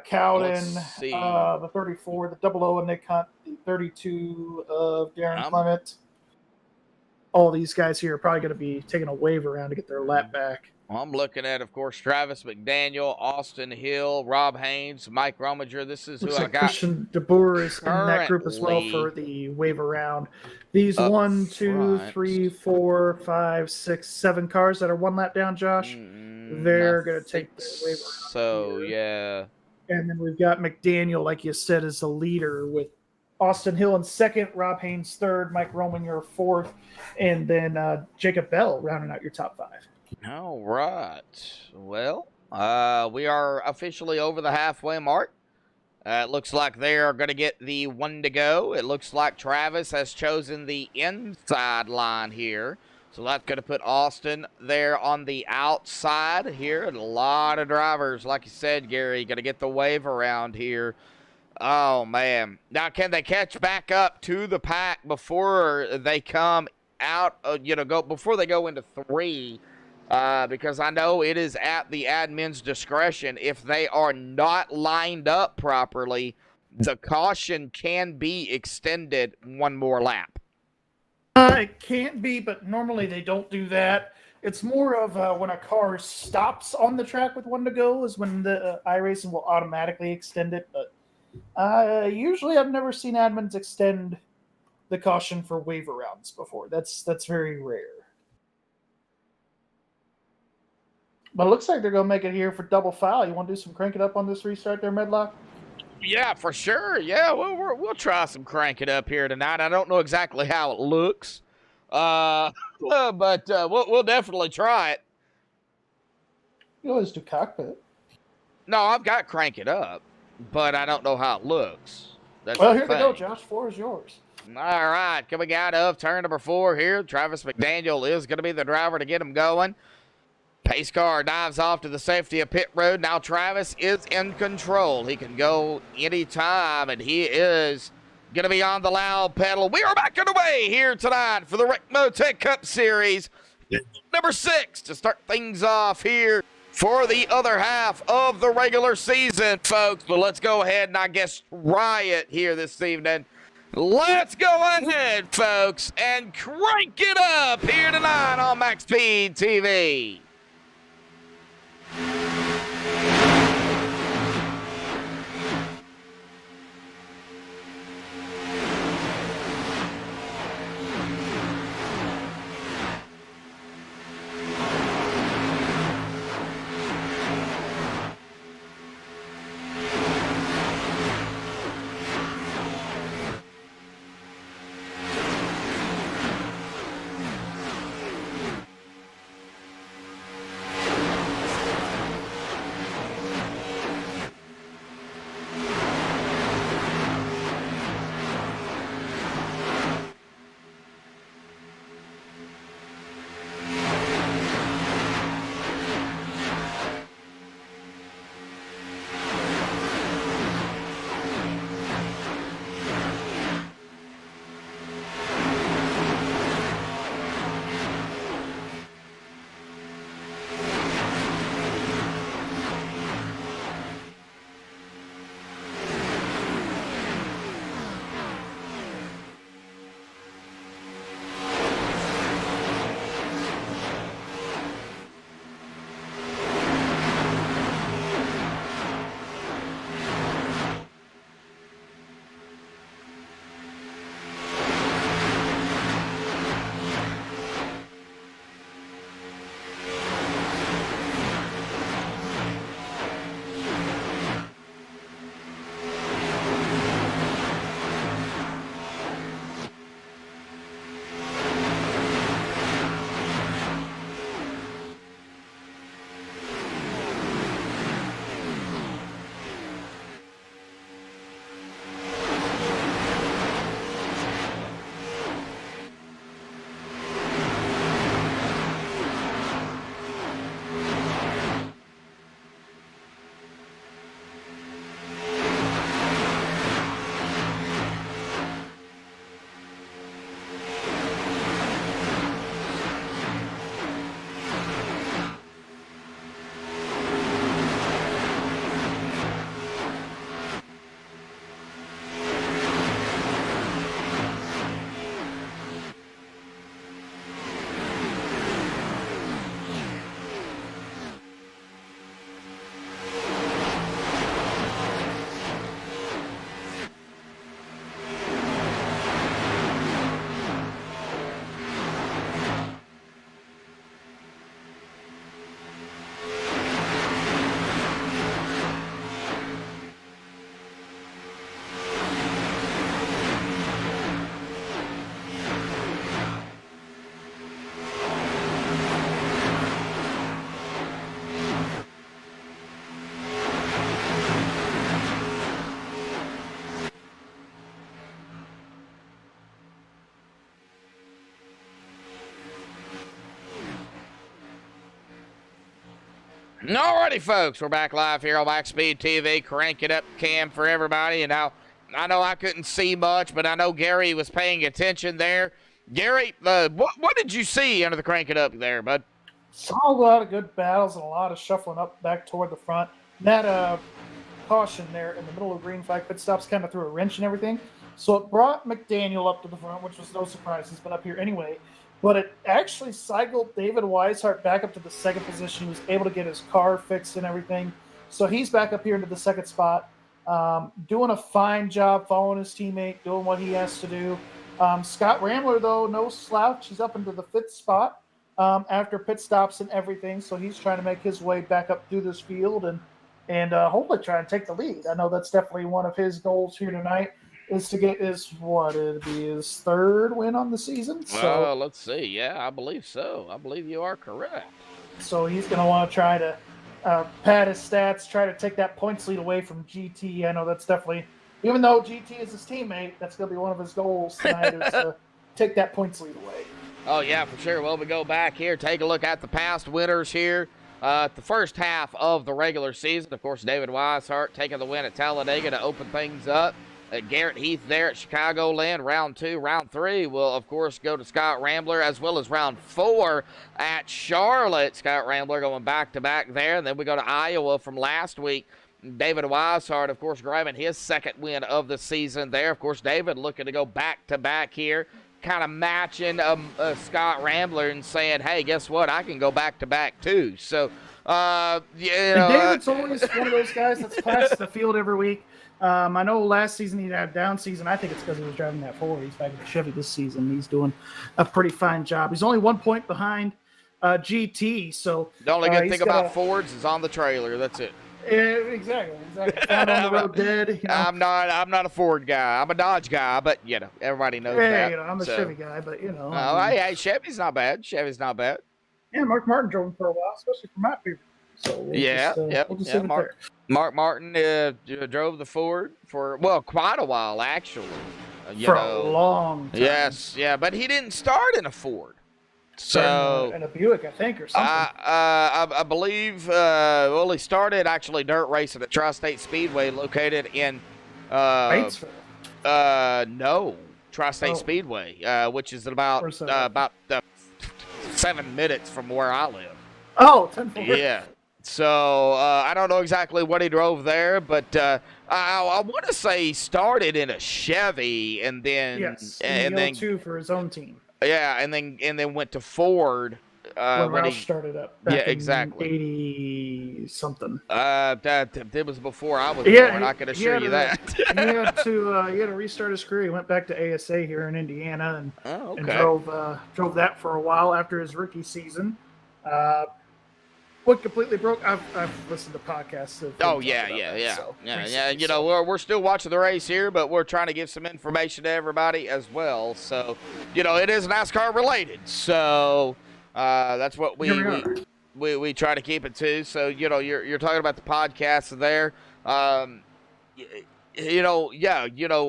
Cowden, Let's see. the 34, the 00 of Nick Hunt, the 32 of Darren Clement. All these guys here are probably going to be taking a wave around to get their lap back. I'm looking at, of course, Travis McDaniel, Austin Hill, Rob Haynes, Mike Rominger. This is Looks who like I got. Christian DeBoer is in that group as well currently for the wave around. These up 1, 2, front. 3, 4, 5, 6, 7 cars that are 1 lap down, Josh. They're going to take the wave around. So, here. yeah. And then we've got McDaniel, like you said, as the leader with Austin Hill in second, Rob Haynes third, Mike Rominger fourth, and then Jacob Bell rounding out your top 5. All right. Well, we are officially over the halfway mark. It looks like they are going to get the 1 to go. It looks like Travis has chosen the inside line here. So that's going to put Austin there on the outside here. And a lot of drivers, like you said, Gary, going to get the wave around here. Oh, man. Now, can they catch back up to the pack before they come out, before they go into 3? Because I know it is at the admin's discretion. If they are not lined up properly, the caution can be extended 1 more lap. It can't be, but normally they don't do that. It's more of when a car stops on the track with 1 to go is when the iRacing will automatically extend it. But usually I've never seen admins extend the caution for waiver rounds before. That's very rare. But it looks like they're going to make it here for double foul. You want to do some crank it up on this restart there, Medlock? Yeah, for sure. Yeah, we'll try some crank it up here tonight. I don't know exactly how it looks, but we'll definitely try it. You always do cockpit. No, I've got crank it up, but I don't know how it looks. That's Well, the here they go, thing. Josh. Floor is yours. All right, coming out of turn number 4 here, Travis McDaniel is going to be the driver to get him going. Pace car dives off to the safety of pit road. Now Travis is in control. He can go anytime, and he is going to be on the loud pedal. We are back underway here tonight for the Rick Motec Cup Series. Number 6 to start things off here for the other half of the regular season, folks. But let's go ahead and, I guess, riot here this evening. Let's go ahead, folks, and crank it up here tonight on MaxSpeedTV. Alrighty, folks, we're back live here on MaxSpeedTV. Crank it up, cam for everybody. And now, I know I couldn't see much, but I know Gary was paying attention there. Gary, what did you see under the crank it up there, bud? Saw a lot of good battles and a lot of shuffling up back toward the front. That caution there in the middle of the green flag pit stops kind of threw a wrench and everything. So it brought McDaniel up to the front, which was no surprise. He's been up here anyway. But it actually cycled David Weishart back up to the second position. He was able to get his car fixed and everything. So he's back up here into the second spot, doing a fine job following his teammate, doing what he has to do. Scott Rambler, though, no slouch. He's up into the fifth spot after pit stops and everything. So he's trying to make his way back up through this field and hopefully try and take the lead. I know that's definitely one of his goals here tonight. Is to get his third win on the season. So let's see. Yeah, I believe so. I believe you are correct. So he's going to want to try to pad his stats, try to take that points lead away from GT. I know that's definitely, even though GT is his teammate, that's going to be one of his goals tonight is to take that points lead away. Oh, yeah, for sure. Well, we go back here, take a look at the past winners here. The first half of the regular season, of course, David Weishart taking the win at Talladega to open things up. Garrett Heath there at Chicagoland, round 2. Round 3 will, of course, go to Scott Rambler, as well as round 4 at Charlotte. Scott Rambler going back-to-back there. And then we go to Iowa from last week. David Weishart, of course, grabbing his second win of the season there. Of course, David looking to go back-to-back here, kind of matching Scott Rambler and saying, hey, guess what? I can go back-to-back too. So, David's always one of those guys that's classed the field every week. I know last season he had a down season. I think it's because he was driving that Ford. He's back in the Chevy this season. He's doing a pretty fine job. He's only 1 point behind GT. So the only good thing about Fords is on the trailer. That's it. Exactly. Found on the road dead. You know. I'm not a Ford guy. I'm a Dodge guy, but everybody knows that. I'm a Chevy guy, but hey, Chevy's not bad. Yeah, Mark Martin drove him for a while, especially for my people. So we'll just Mark Martin drove the Ford for quite a while actually. For a long time. Yes, yeah, but he didn't start in a Ford. So in a Buick, I think, or something. I believe. He started actually dirt racing at Tri-State Speedway, located in Batesville. No, Tri-State Speedway, which is about 7 minutes from where I live. Oh, 10 Yeah. So I don't know exactly what he drove there, but I want to say he started in a Chevy and then then two for his own team. Yeah, and then went to Ford when Roush started up. Back exactly. 80 something. That was before I was born. I can assure you that. He had to restart his career. He went back to ASA here in Indiana and drove that for a while after his rookie season. What completely broke? I've listened to podcasts. We're still watching the race here, but we're trying to give some information to everybody as well. So, it is NASCAR related. So that's what we try to keep it to. So, you're talking about the podcast there.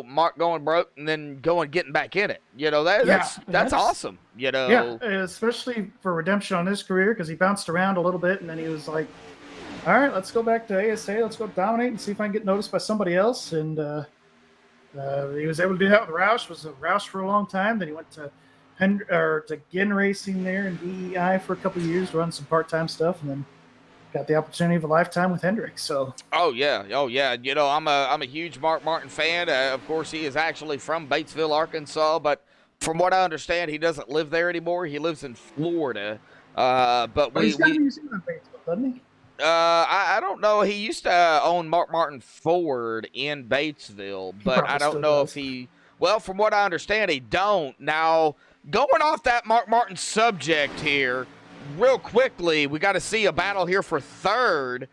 Mark going broke and then getting back in it. That's awesome. Yeah, especially for redemption on his career because he bounced around a little bit and then he was like, all right, let's go back to ASA. Let's go dominate and see if I can get noticed by somebody else. And he was able to do that with Roush. Was a Roush for a long time. Then he went to Ginn Racing there in DEI for a couple of years to run some part-time stuff, and then got the opportunity of a lifetime with Hendrick. So. Oh yeah. I'm a huge Mark Martin fan. Of course, he is actually from Batesville, Arkansas, but from what I understand, he doesn't live there anymore. He lives in Florida. He's got a museum in Batesville, doesn't he? I don't know. He used to own Mark Martin Ford in Batesville, but I don't know if he. Well, from what I understand, he don't. Now, going off that Mark Martin subject here. Real quickly, we got to see a battle here for third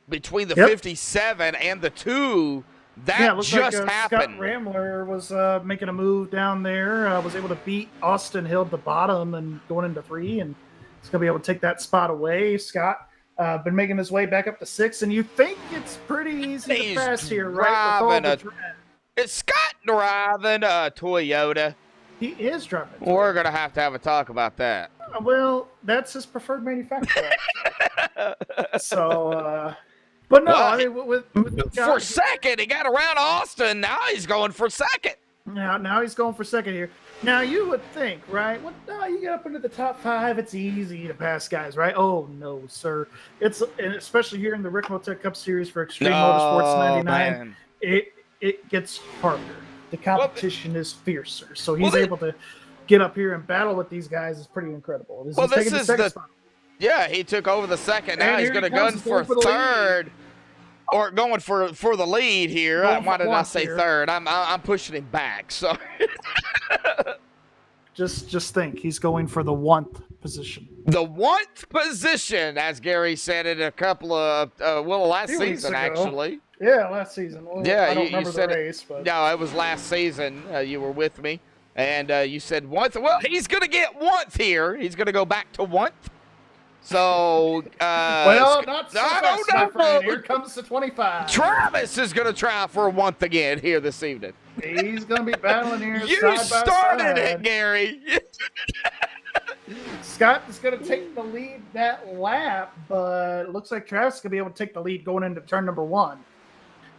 between the 57 and the 2. That just happened. Scott Rambler was making a move down there. Was able to beat Austin Hill at the bottom and going into 3, and he's going to be able to take that spot away. Scott been making his way back up to 6, and you think it's pretty easy to pass here, right? Is Scott driving a Toyota? He is driving. We're going to have a talk about that. Well, that's his preferred manufacturer. So, but no, Well, I mean, with the For guy- second, he got around Austin. Now he's going for second. now he's going for second here. Now you would think, right? Well, no, you get up into the top 5, it's easy to pass guys, right? Oh no, sir. And especially here in the Rick Motec Cup Series for Extreme Motorsports 99, man. it gets harder. The competition is fiercer, so he's able to get up here and battle with these guys is pretty incredible. He's taking the second spot. Yeah, he took over the second. Now And he's here going to he gun comes, for going for the lead. third. Or going for the lead here. Going Why for did I once say here. third? I'm pushing him back. So Just think, he's going for the 1st position. the 1st position, as Gary said it a couple of last Few weeks season ago. actually. Yeah, last season. Well, Yeah, I don't you remember said the it. race, but No, it was last season. You were with me, and you said 1st. Well, he's going to get 1st here. He's going to go back to 1st. So, well, not so I fast, don't my know. friend. Here comes the 25. Travis is going to try for 1st again here this evening. He's going to be battling here. You side by started it, side. Gary. Scott is going to take the lead that lap, but it looks like Travis is going to be able to take the lead going into turn number 1.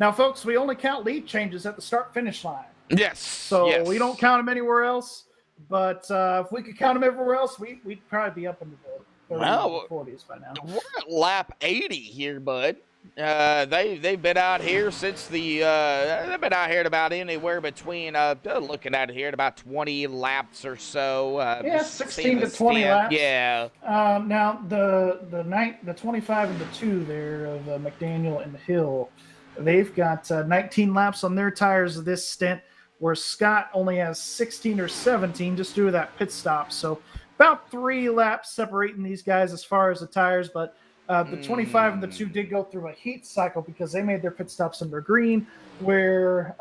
Now, folks, we only count lead changes at the start-finish line. Yes. So yes. we don't count them anywhere else. But if we could count them everywhere else, we'd probably be up into the 30s Well, or 40s by now. We're at lap 80 here, bud. They've been out here since they've been out here at about anywhere between looking at it here at about 20 laps or so. Yeah, 16 to 20 laps. Yeah. Now the 25 and the 2 there of McDaniel and the Hill, they've got 19 laps on their tires this stint, where Scott only has 16 or 17 just due to that pit stop. So about 3 laps separating these guys as far as the tires, but the 25 and the 2 did go through a heat cycle because they made their pit stops under green, where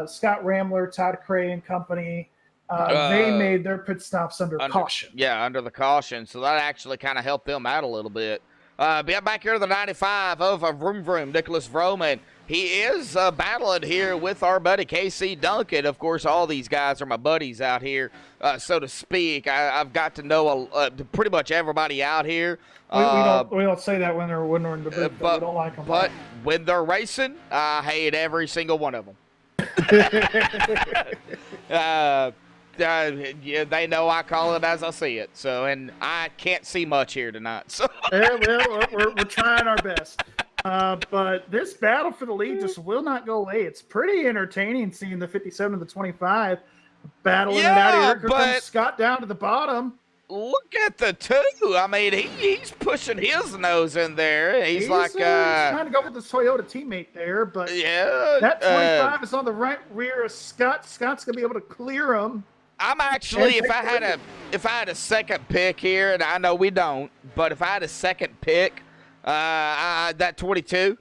Scott Ramler, Todd Cray, and company, they made their pit stops under caution. Yeah, under the caution. So that actually kind of helped them out a little bit. Back here to the 95 of Vroom Vroom, Nicholas Vroman. He is battling here with our buddy Casey Duncan. Of course, all these guys are my buddies out here, so to speak. I've got to know pretty much everybody out here. We don't say that when they're in the booth, but we don't like them. But when they're racing, I hate every single one of them. Yeah, they know I call it as I see it. So, and I can't see much here tonight. So, yeah, well, we're trying our best. But this battle for the lead just will not go away. It's pretty entertaining seeing the 57 and the 25 battling it out here. Here comes Scott down to the bottom. Look at the 2. I mean, he's pushing his nose in there. He's like he's trying to go with his Toyota teammate there, but yeah, that 25 is on the right rear of Scott. Scott's gonna be able to clear him. I'm actually, if I had a second pick here, and I know we don't, but if I had a second pick, that 22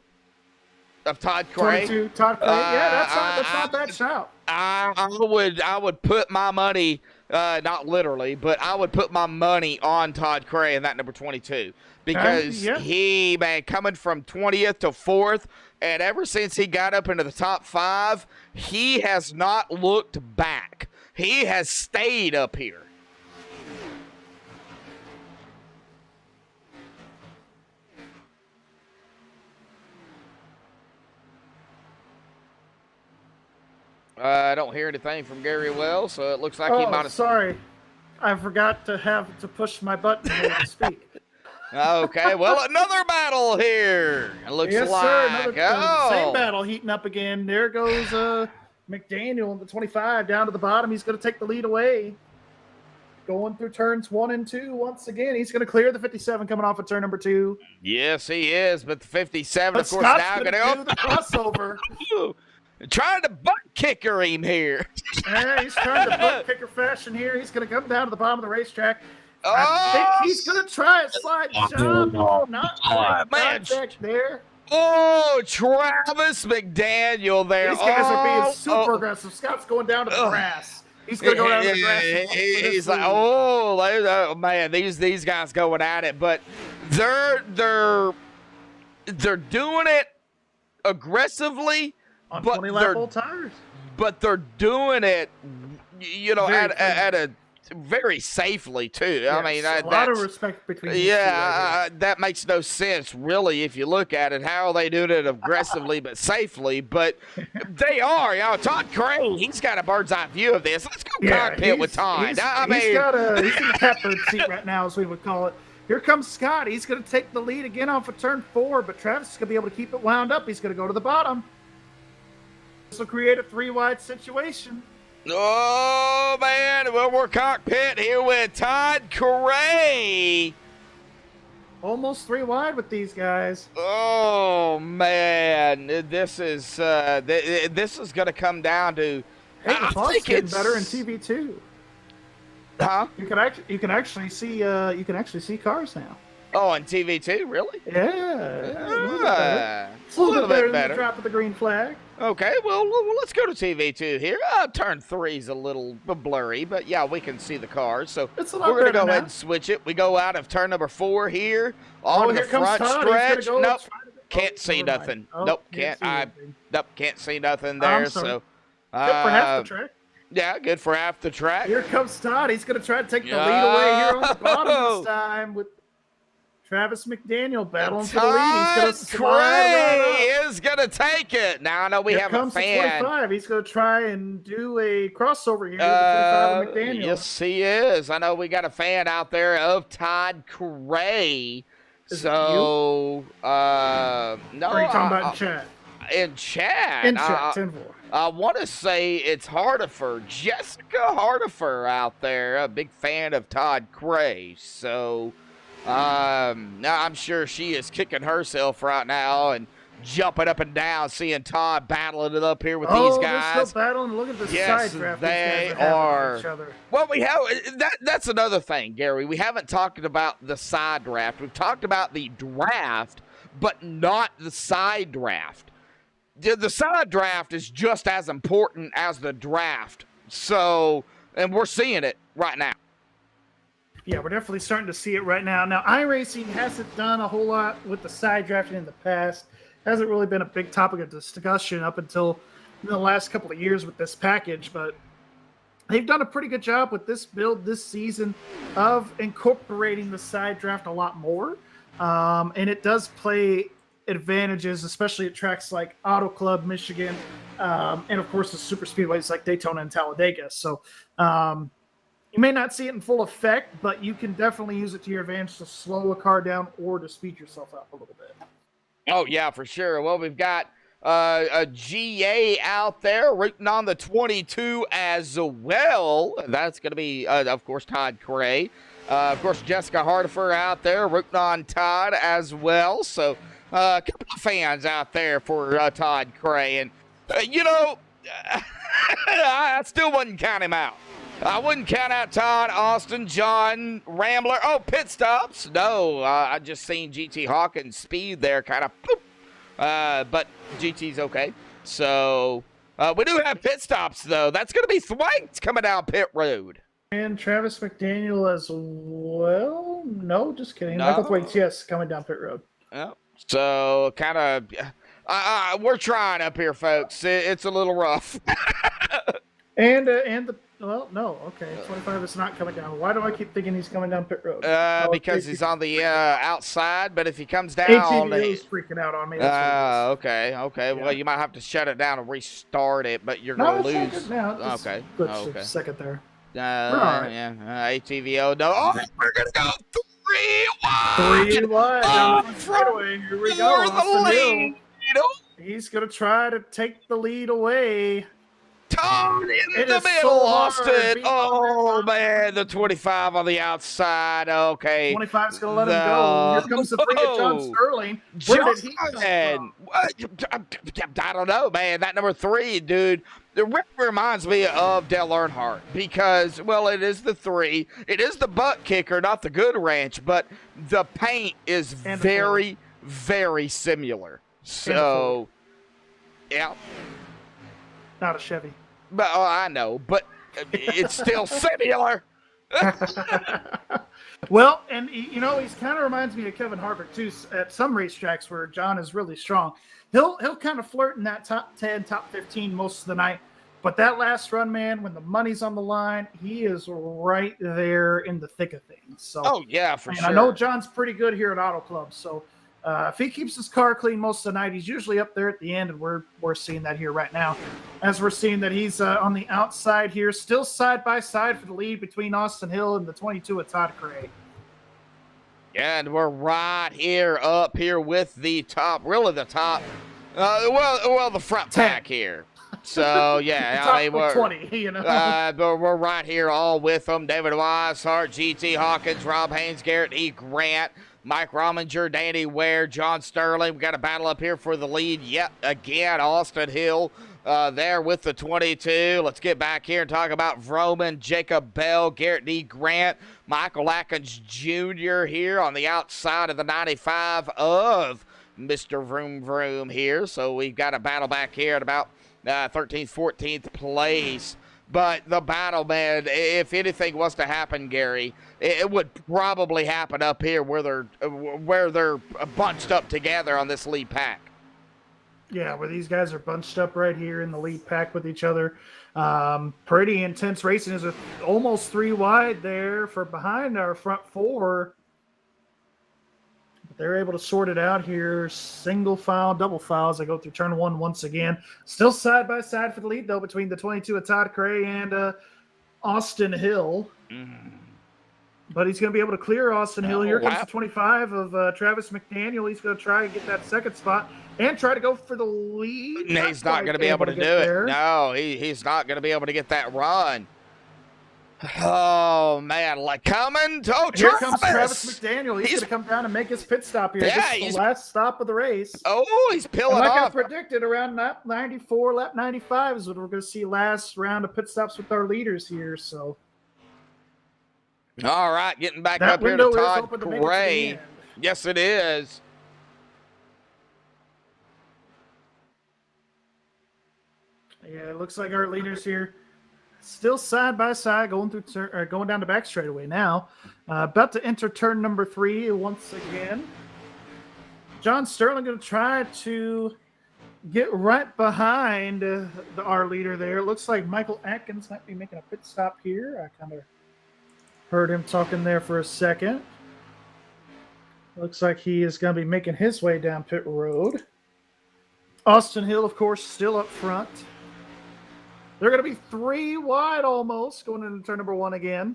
of Todd Cray. 22, Todd Cray. Yeah, that's not a bad shout. I would put my money, not literally, but I would put my money on Todd Cray in that number 22 because he, man, coming from 20th to 4th, and ever since he got up into the top 5, he has not looked back. He has stayed up here. I don't hear anything from Gary Wells, so it looks like he might have. Sorry, I forgot to push my button to speak. Okay, well, another battle here. It looks yes, like. Sir, same battle heating up again. There goes McDaniel in the 25 down to the bottom. He's going to take the lead away. Going through turns 1 and 2 once again. He's going to clear the 57 coming off of turn number 2. Yes, he is, but the 57, But of course, Scott's now going to do the crossover. Trying to butt kicker him here. Yeah, he's trying to butt kicker fashion here. He's going to come down to the bottom of the racetrack. Oh, I think he's going to try a slide jump. Not quite contact there. Oh, Travis McDaniel there. These guys are being super aggressive. Scott's going down to the grass. He's going to go down to the grass. He's like, oh, man, these guys going at it, but they're doing it aggressively. On but 20 lap old tires. But they're doing it, you know, at a very safely too. Yes, I mean, a lot of that's- respect between these two right here. yeah, that makes no sense, really, if you look at it. How are they doing it aggressively but safely? But they are. You know, Todd Crane, he's got a bird's eye view of this. Let's go cockpit with Todd. He's I he's mean, in the catbird seat right now, as we would call it. Here comes Scott. He's going to take the lead again off of turn 4, but Travis is going to be able to keep it wound up. He's going to go to the bottom. This will create a 3-wide situation. oh man, well, we're cockpit here with Todd Cray. Almost 3 wide with these guys. Oh man, this is going to come down to. Hey, the I fog's think getting it's better in TV2. Huh? You can actually see cars now. Oh, on TV too, really? Yeah. It's a little bit than better. the drop of the green flag. Okay, well, let's go to TV2 here. Turn 3's a little blurry, but yeah, we can see the cars. So It's a lot we're going to better go ahead now. and switch it. We go out of turn number 4 here, on Oh, the here comes front Todd. He's gonna stretch. go Nope, try to- can't see never mind. nothing. Oh, Nope, can't see anything. Nope, can't see nothing I'm there. sorry. So, Good for half the track. yeah, good for half the track. Here comes Todd. He's going to try to take the lead away here on the bottom Yo! this time with Travis McDaniel battling for the lead. He's going Todd to slide right Cray up. is going to take it. Now I know we Here have a comes the fan. 25. He's going to try and do a crossover here with the 25 of McDaniel. Yes, he is. I know we got a fan out there of Todd Cray. Is it So, no. Or are you talking about in chat? in chat? In chat, 10-4. I want to say it's Hardifer, Jessica Hardifer out there, a big fan of Todd Cray. So, I'm sure she is kicking herself right now and jumping up and down, seeing Todd battling it up here with these They're guys. still battling. Look at the Yes, side draft they these guys are. having with each other. Well, we have that's another thing, Gary. We haven't talked about the side draft. We've talked about the draft, but not the side draft. The side draft is just as important as the draft. So, and we're seeing it right now. Yeah, we're definitely starting to see it right now. Now, iRacing hasn't done a whole lot with the side drafting in the past. Hasn't really been a big topic of discussion up until the last couple of years with this package, but they've done a pretty good job with this build this season of incorporating the side draft a lot more. And it does play advantages, especially at tracks like Auto Club, Michigan, and of course the super speedways like Daytona and Talladega. So you may not see it in full effect, but you can definitely use it to your advantage to slow a car down or to speed yourself up a little bit. Oh, yeah, for sure. Well, we've got a GA out there rooting on the 22 as well. That's going to be, of course, Todd Cray. Of course, Jessica Hardifer out there rooting on Todd as well. So a couple of fans out there for Todd Cray. And, I still wouldn't count him out. I wouldn't count out Todd, Austin, John, Rambler. Oh, pit stops. No, I just seen GT Hawkins speed there, kind of poop. But GT's okay. So we do have pit stops, though. That's going to be Thwaites coming down pit road. And Travis McDaniel as well? No, just kidding. No. Michael Thwaites, yes, coming down pit road. Yeah. So kind of, we're trying up here, folks. It's a little rough. Well, no, okay. 25 is not coming down. Why do I keep thinking he's coming down pit road? Because he's on the outside, but if he comes down, ATV's freaking out on me. That's okay. Yeah. Well, you might have to shut it down and restart it, but you're what it is. gonna No, it's lose. not good now. Just Okay. glitched Okay. a second there. We're all right. Yeah. ATVO. No. Oh, we're gonna go 3 wide. 3 wide down the from straightaway. Here we go. for the Austin Hill. lead. He's going to try to take the lead away. Todd in It the is middle, so hard Austin. being Oh, on that man, the 25 on the outside. Okay. 25's going to let him go. Here comes the 3 of John Whoa. Sterling. Where did he come John, from? I don't know, man. That number 3, dude, it reminds me of Dale Earnhardt because, well, it is the 3. It is the butt kicker, not the good ranch, but the paint is And the very, very similar. So, yeah. Not a Chevy. But I know, but it's still similar. Well, and he kind of reminds me of Kevin Harvick too. At some racetracks where John is really strong, he'll kind of flirt in that top 10, top 15 most of the night. But that last run, man, when the money's on the line, he is right there in the thick of things. So, Oh, yeah, for and sure. I know John's pretty good here at Auto Club. So, if he keeps his car clean most of the night, he's usually up there at the end, and we're seeing that here right now. As we're seeing that he's on the outside here, still side by side for the lead between Austin Hill and the 22 of Todd Cray. And we're right here up here with the top, really the top, well, the front 10. pack here. So, yeah, Top I mean, we're, 20, you know. but we're right here all with them. David Weishart, GT Hawkins, Rob Haynes, Garrett E. Grant, Mike Rominger, Danny Ware, John Sterling. We got a battle up here for the lead yet again. Austin Hill there with the 22. Let's get back here and talk about Vroman, Jacob Bell, Garrett D. Grant, Michael Atkins Jr. here on the outside of the 95 of Mr. Vroom Vroom here. So we've got a battle back here at about 13th, 14th place. But the battle, man, if anything was to happen, Gary, it would probably happen up here where they're bunched up together on this lead pack. Yeah, where these guys are bunched up right here in the lead pack with each other. Pretty intense racing. Is almost 3 wide there for behind our front 4. But they're able to sort it out here. Single file, double file as I go through turn 1 once again. Still side by side for the lead, though, between the 22 of Todd Cray and Austin Hill. But he's going to be able to clear Austin Hill. Here comes the 25 of Travis McDaniel. He's going to try and get that second spot and try to go for the lead. He's not going to be able to do it. No, he's not going to be able to get that run. Oh, man. Like coming. Oh, here comes Travis McDaniel. He's going to come down and make his pit stop here. Yeah, this is the last stop of the race. Oh, he's peeling like off. I predicted, around lap 94, lap 95 is what we're going to see last round of pit stops with our leaders here. So, all right, getting back that up here to window is Todd open to make it to the Cray. end. Yes, it is. Yeah, it looks like our leaders here still side by side going down the back straightaway now. About to enter turn number 3 once again. John Sterling going to try to get right behind our leader there. It looks like Michael Atkins might be making a pit stop here. I kind of heard him talking there for a second. Looks like he is going to be making his way down pit road. Austin Hill, of course, still up front. They're going to be 3 wide almost going into turn number 1 again.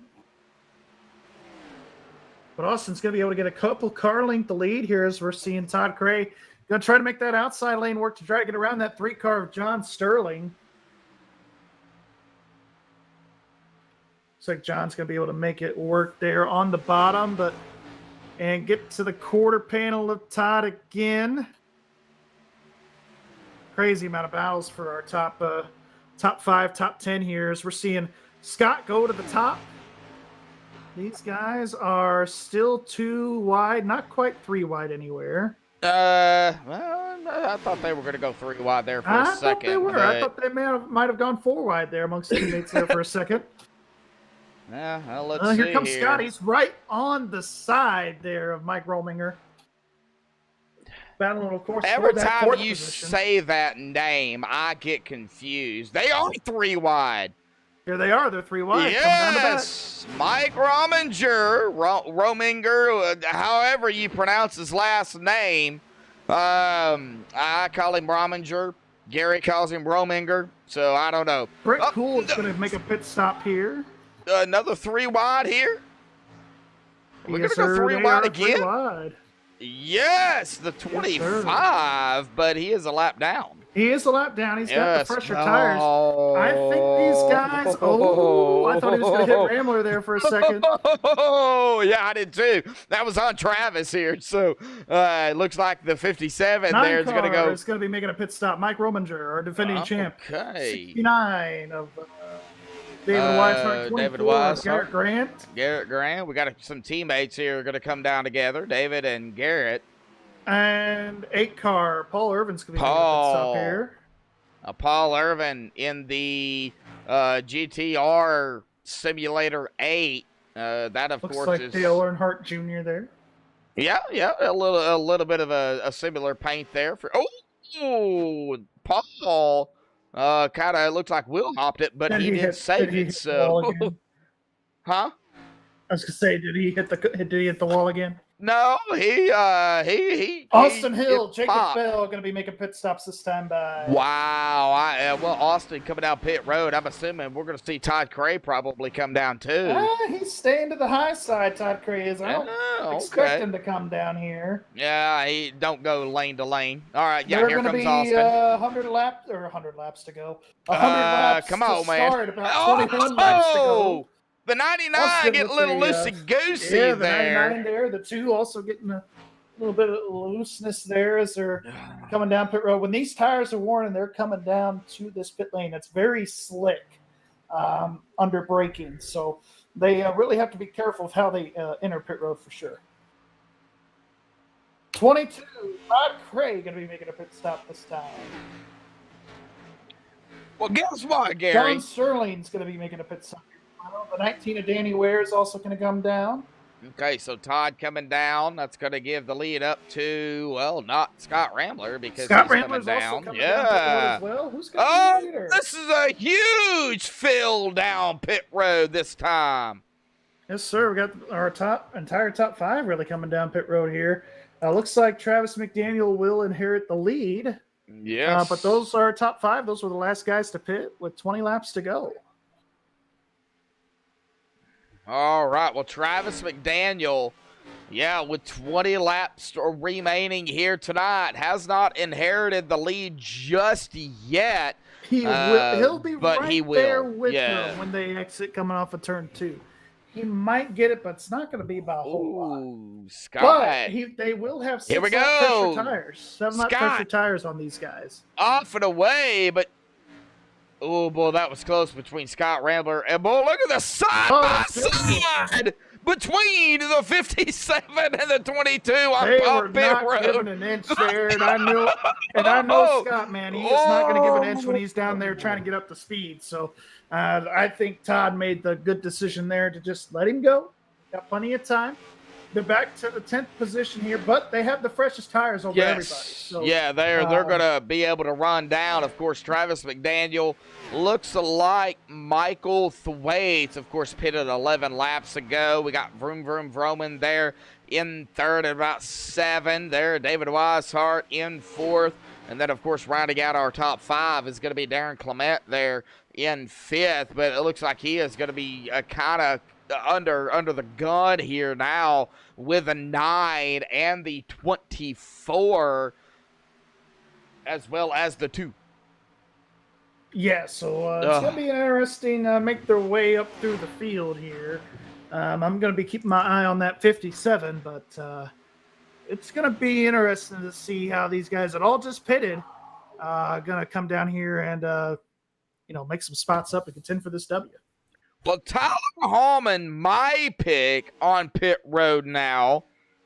But Austin's going to be able to get a couple car length lead here as we're seeing Todd Cray going to try to make that outside lane work to try to get around that 3 car of John Sterling. Looks like John's going to be able to make it work there on the bottom, and get to the quarter panel of Todd again. Crazy amount of battles for our top 5, top 10 here as we're seeing Scott go to the top. These guys are still 2 wide, not quite 3 wide anywhere. Well, I thought they were going to go 3 wide there for a second. I thought they were. I thought they might have gone 4 wide there amongst teammates there for a second. Yeah, well, let's see here comes Scott. He's right on the side there of Mike Rominger. Battling, of course, every for that time fourth you position. say that name, I get confused. They are 3 wide. Here they are. They're 3 wide. Yes, Mike Rominger, however you pronounce his last name. I call him Rominger. Gary calls him Rominger, so I don't know. Brett Cool is going to make a pit stop here. Another 3 wide here. We're Yes, going to go sir, 3 they wide are 3 again. wide. Yes, the 25, but he is a lap down. He is a lap down. He's got the fresher tires. Oh. I think these guys. Oh, I thought he was going to hit Rambler there for a second. Oh, yeah, I did too. That was on Travis here. So it looks like the 57 there is going to go. It's going to be making a pit stop. Mike Rominger, our defending champ. Okay. 69 of David Weishart, 24 David of Weishart. Garrett Grant. Garrett Grant. We got some teammates here are going to come down together. David and Garrett. And 8 car. Paul Irvin's going to be making a pit stop here. Paul Irvin in the GTR Simulator 8. That of Looks course like is Dale Earnhardt Jr. there. Yeah, a little bit of a similar paint there for. Oh, Paul Kind of looked like Will hopped it, but he did save it. The wall So, again? huh? I was gonna say, did he hit the wall again? No, he Austin he- Hill, it Jacob popped. Bell going to be making pit stops this time by. Wow. Well, Austin coming down pit road. I'm assuming we're going to see Todd Cray probably come down too. He's staying to the high side, Todd Cray is. I don't expect Okay. him to come down here. Yeah, he don't go lane to lane. All right, yeah, There are here going to comes be Austin. 100 laps to go. 100 laps Come to on, man. start, about 21 laps to go. The 99 Austin get a with little the, loosey-goosey Yeah, the there. 99 there. The 2 also getting a little bit of looseness there as they're coming down pit road. When these tires are worn and they're coming down to this pit lane, it's very slick under braking. So they really have to be careful of how they enter pit road for sure. 22, Todd Cray going to be making a pit stop this time. Well, guess what, Gary? John Sterling's going to be making a pit stop. The 19 of Danny Ware is also going to come down. Okay, so Todd coming down. That's going to give the lead up to, well, not Scott Rambler because Scott he's Rambler's coming also down. coming down pit road as well. Who's going to be the leader? This is a huge fill down pit road this time. Yes, sir. We got our entire top 5 really coming down pit road here. Looks like Travis McDaniel will inherit the lead. Yes. But those are our top 5. Those were the last guys to pit with 20 laps to go. All right. Well, Travis McDaniel, with 20 laps remaining here tonight, has not inherited the lead just yet. He'll be but right he will. there with Yeah. them when they exit coming off of turn 2. He might get it, but it's not going to be by a whole lot. Ooh, Scott. But they will have 6 Here we lap go. pressure tires. 7 lap Scott. pressure tires on these guys. Off and away, but oh boy, that was close between Scott Rambler and boy, look at the side by side between the 57 and the 22 on They were Pop Pit not Road. giving an inch there, and I know Scott, man, he is not going to give an inch when he's down there trying to get up to speed. So I think Todd made the good decision there to just let him go. Got plenty of time. They're back to the 10th position here, but they have the freshest tires over everybody. So, yeah, they're going to be able to run down. Of course, Travis McDaniel looks like Michael Thwaites, of course, pitted 11 laps ago. We got Vroom Vroom Vroman there in third at about 7 there. David Weishart in fourth. And then, of course, rounding out our top 5 is going to be Darren Clement there in 5th. But it looks like he is going to be kind of under the gun here now with a 9 and the 24 as well as the 2. Yeah, so it's going to be interesting make their way up through the field here. I'm going to be keeping my eye on that 57, but it's going to be interesting to see how these guys that all just pitted going to come down here and, make some spots up and contend for this W. Well, Tyler Hallman, my pick on pit road now.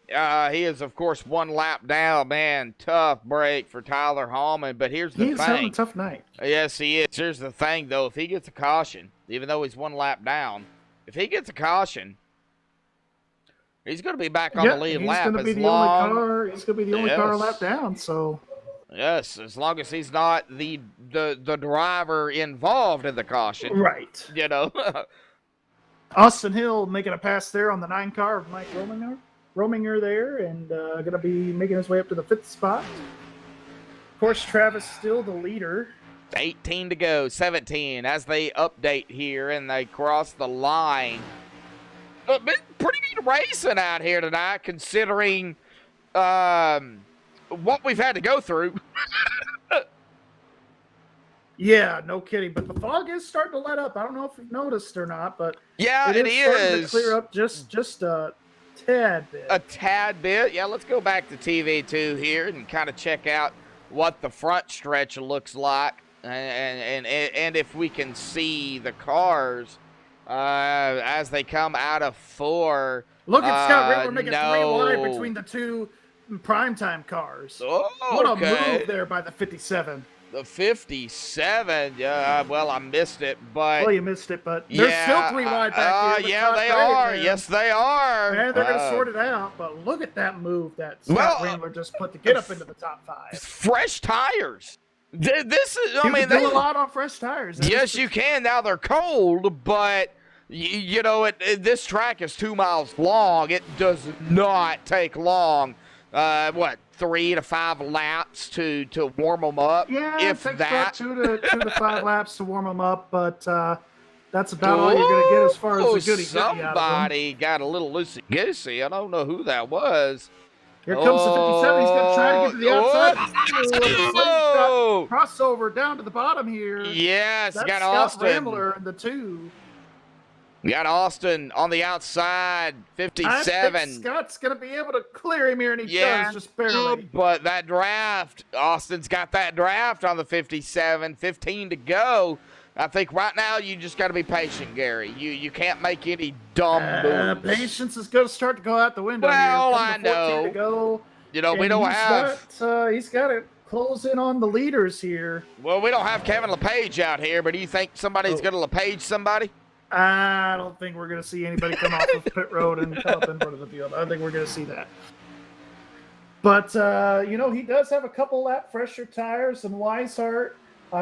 He is, of course, 1 lap down. Man, tough break for Tyler Hallman. But here's the thing. He's having a tough night. Yes, he is. Here's the thing, though. If he gets a caution, even though he's 1 lap down, if he gets a caution, he's going to be back on the lead lap. He's going to be the only car a lap down. So yes, as long as he's not the driver involved in the caution. Right. Austin Hill making a pass there on the 9 car of Mike Rominger there, and going to be making his way up to the 5th spot. Of course, Travis still the leader. 18 to go, 17 as they update here and they cross the line. But been pretty good racing out here tonight, considering what we've had to go through. Yeah, no kidding. But the fog is starting to let up. I don't know if you've noticed or not, but yeah, it starting is. to clear up just a tad bit. A tad bit. Yeah, let's go back to TV2 here and kind of check out what the front stretch looks like, and if we can see the cars as they come out of 4. Look at Scott Riddler making 3 no. wide between the 2 primetime cars. Oh, what a okay. move there by the 57. The 57, well, I missed it, but... Well, you missed it, but there's still 3 wide back here. Yeah, they are. Yes, they are. And they're going to sort it out, but look at that move that Scott Rambler just put to get up into the top 5. Fresh tires. This is, I You mean, can do a lot on fresh tires. That is yes, for you can. Now they're cold, but you know, this track is 2 miles long. It does not take long. What, 3 to 5 laps to warm them up? Yeah, if it takes that. about 2 to 5 laps to warm them up, but that's about all you're going to get as far as the goody out of them. Somebody got a little loosey-goosey. I don't know who that was. Here comes the 57. He's going to try to get to the outside. Oh! Crossover down to the bottom here. Yes, That's got Scott Austin. Rambler in the 2. Got Austin on the outside, 57. I think Scott's going to be able to clear him here, and he Yeah, does, just barely. but that draft, Austin's got that draft on the 57, 15 to go. I think right now you just got to be patient, Gary. You can't make any dumb moves. Patience is going to start to go out the window Well, here. I know. To go. You know, we And don't have. he's got to close in on the leaders here. Well, we don't have Kevin LePage out here, but do you think somebody's going to LePage somebody? I don't think we're going to see anybody come off of pit road and come up in front of the field. I don't think we're going to see that. But, you know, he does have a couple lap fresher tires and Weishart.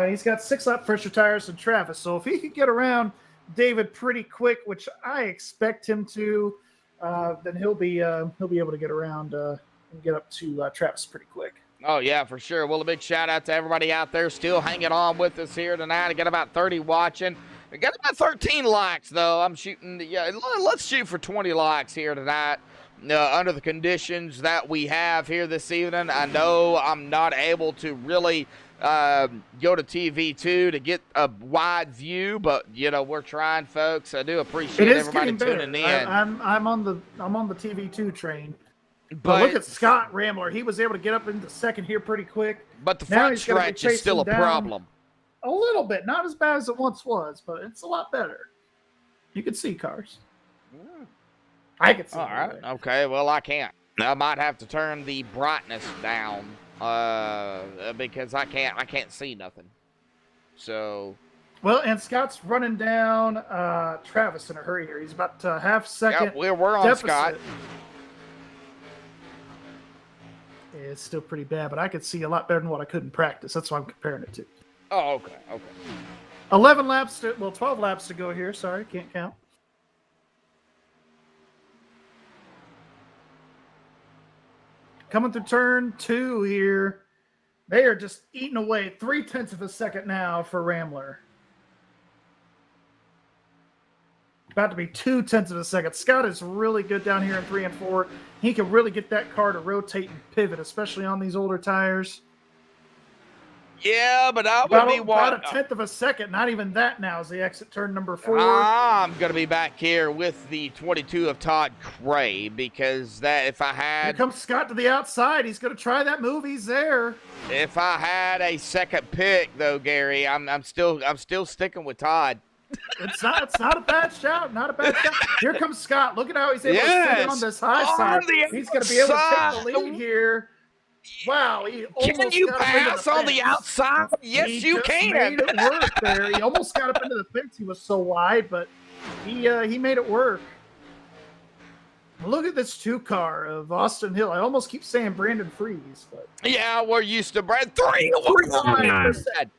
He's got 6 lap fresher tires and Travis. So if he could get around David pretty quick, which I expect him to, then he'll be able to get around and get up to Travis pretty quick. Oh, yeah, for sure. Well, a big shout-out to everybody out there still hanging on with us here tonight. I got about 30 watching. I got about 13 likes, though. I'm shooting, yeah, let's shoot for 20 likes here tonight under the conditions that we have here this evening. I know I'm not able to really go to TV2 to get a wide view, but, you know, we're trying, folks. I do appreciate everybody tuning in. I'm on the TV2 train. But look at Scott Rambler. He was able to get up into second here pretty quick. But the front stretch is still a problem. A little bit. Not as bad as it once was, but it's a lot better. You can see cars. I can see. All right. Okay. Well, I can't. I might have to turn the brightness down because I can't see nothing. So. Well, and Scott's running down Travis in a hurry here. He's about half second. Yep, we're on deficit. Scott. It's still pretty bad, but I could see a lot better than what I could in practice. That's why I'm comparing it to. Oh, okay. 12 laps to go here. Sorry, can't count. Coming through turn 2 here. They are just eating away 0.3 of a second now for Rambler. About to be 0.2 of a second. Scott is really good down here in 3 and 4. He can really get that car to rotate and pivot, especially on these older tires. Yeah, but I would be about 1/10 of a second. Not even that now as they exit turn number 4. I'm going to be back here with the 22 of Todd Cray because that if I had. Here comes Scott to the outside. He's going to try that move. He's there. If I had a second pick, though, Gary, I'm still sticking with Todd. It's not a bad shout. Not a bad shout. Here comes Scott. Look at how he's able to sit on this high side. He's going to be able to take the lead here. Wow, he almost can you got pass on the outside? Yes, you can. Made it work there. He almost got up into the fence. He was so wide, but he made it work. Look at this 2-car of Austin Hill. I almost keep saying Brandon Freeze, but yeah, we're used to Brad 3-1%.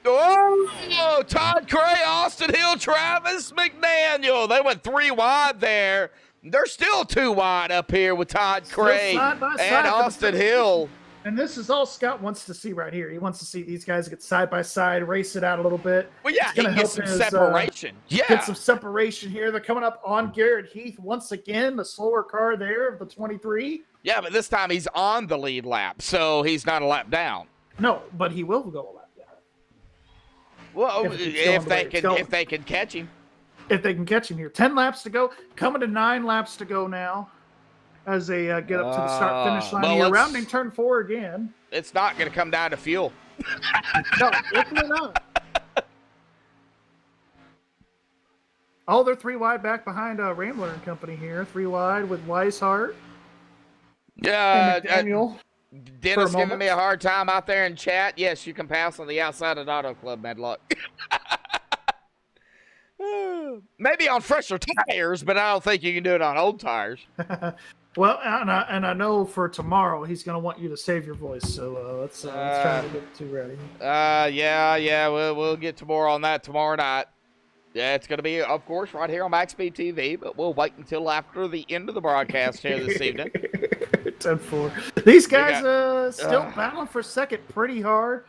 Oh, Todd Cray, Austin Hill, Travis McDaniel. They went 3 wide there. They're still 2 wide up here with Todd Cray and Austin Hill. And this is all Scott wants to see right here. He wants to see these guys get side by side, race it out a little bit. Well, yeah, he can get some separation. Get some separation here. They're coming up on Garrett Heath once again, the slower car there of the 23. Yeah, but this time he's on the lead lap, so he's not a lap down. No, but he will go a lap down. Well, if they can catch him. If they can catch him here. 10 laps to go. Coming to 9 laps to go now as they get up to the start-finish line here. Rounding turn 4 again. It's not going to come down to fuel. No, definitely not. Oh, they're 3 wide back behind Rambler and company here. 3 wide with Weishart. Yeah, Daniel. Dennis giving me a hard time out there in chat. Yes, you can pass on the outside of the Auto Club, Medlock. Maybe on fresher tires, but I don't think you can do it on old tires. Well, and I know for tomorrow he's going to want you to save your voice. So let's try not to get too ready. Yeah. We'll get to more on that tomorrow night. Yeah, it's going to be, of course, right here on MaxSpeedTV, but we'll wait until after the end of the broadcast here this evening. 10-4. These guys still battling for second pretty hard,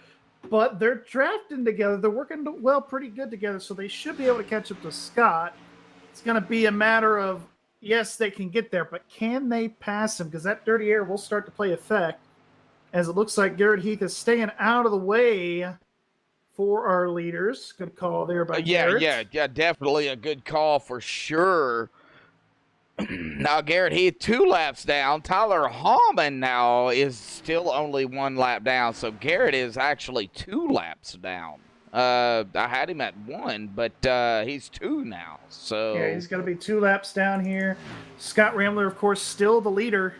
but they're drafting together. They're working pretty good together, so they should be able to catch up to Scott. It's going to be a matter of, yes, they can get there, but can they pass him? Because that dirty air will start to play effect, as it looks like Garrett Heath is staying out of the way for our leaders. Good call there by Garrett. Yeah, definitely a good call for sure. Now Garrett Heath 2 laps down. Tyler Hallman now is still only 1 lap down, so Garrett is actually 2 laps down. I had him at 1, but he's 2 now. So yeah, he's going to be 2 laps down here. Scott Rambler, of course, still the leader.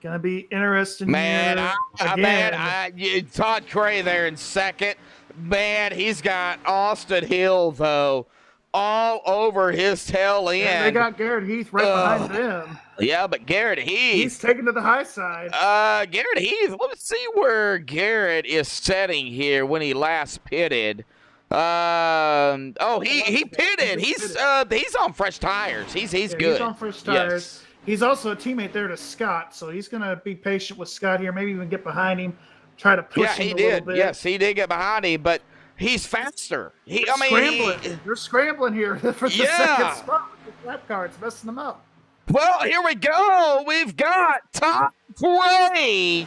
Gonna be interesting. Todd Cray there in second. Man, he's got Austin Hill though all over his tail end. And they got Garrett Heath right behind them. Yeah, but Garrett Heath, he's taken to the high side. Garrett Heath. Let's see where Garrett is setting here when he last pitted. He pitted. He's on fresh tires. He's good. He's on fresh tires. Yes. He's also a teammate there to Scott, so he's going to be patient with Scott here. Maybe even get behind him, try to push him a little bit. Yes, he did get behind him, but he's faster. They're scrambling here for the second spot with the lap cards, messing them up. Well, here we go. We've got Top Gray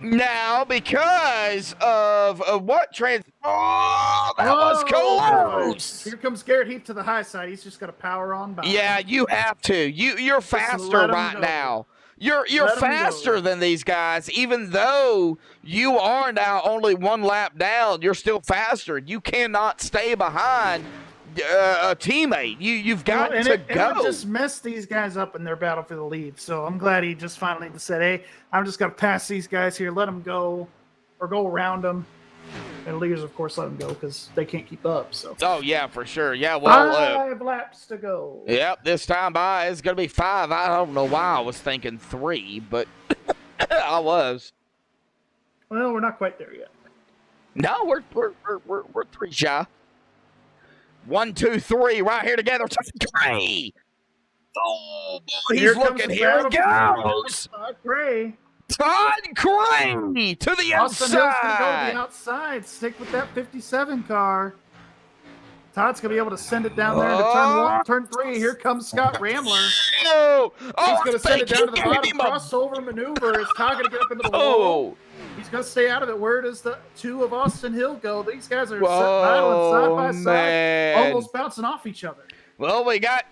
now because of what trans. Oh, that was close. Here comes Garrett Heath to the high side. He's just got to power on by. Yeah, you have to. You're faster right now. You're faster than these guys, even though you are now only 1 lap down. You're still faster. You cannot stay behind a teammate. You've got to go. It just messed these guys up in their battle for the lead. So I'm glad he just finally said, "Hey, I'm just gonna pass these guys here. Let them go, or go around them." And leaders, of course, let them go because they can't keep up. So. Oh yeah, for sure. Yeah, well, 5 laps to go. Yep, this time by it's gonna be 5. I don't know why I was thinking 3, but I was. Well, we're not quite there yet. No, we're 3 shy. 1, 2, 3, right here together. Gray. Oh, boy, he's looking. Here he goes. Gray. Todd Gray to the Austin Hill's gonna go outside. to the outside. Stick with that 57 car. Todd's gonna be able to send it down there to turn 3. Here comes Scott Rambler. He's gonna send it down to the bottom. Crossover maneuver. Is Todd gonna get up into the wall? He's gonna stay out of it. Where does the 2 of Austin Hill go? These guys are battling side by side, almost bouncing off each other. Well, we got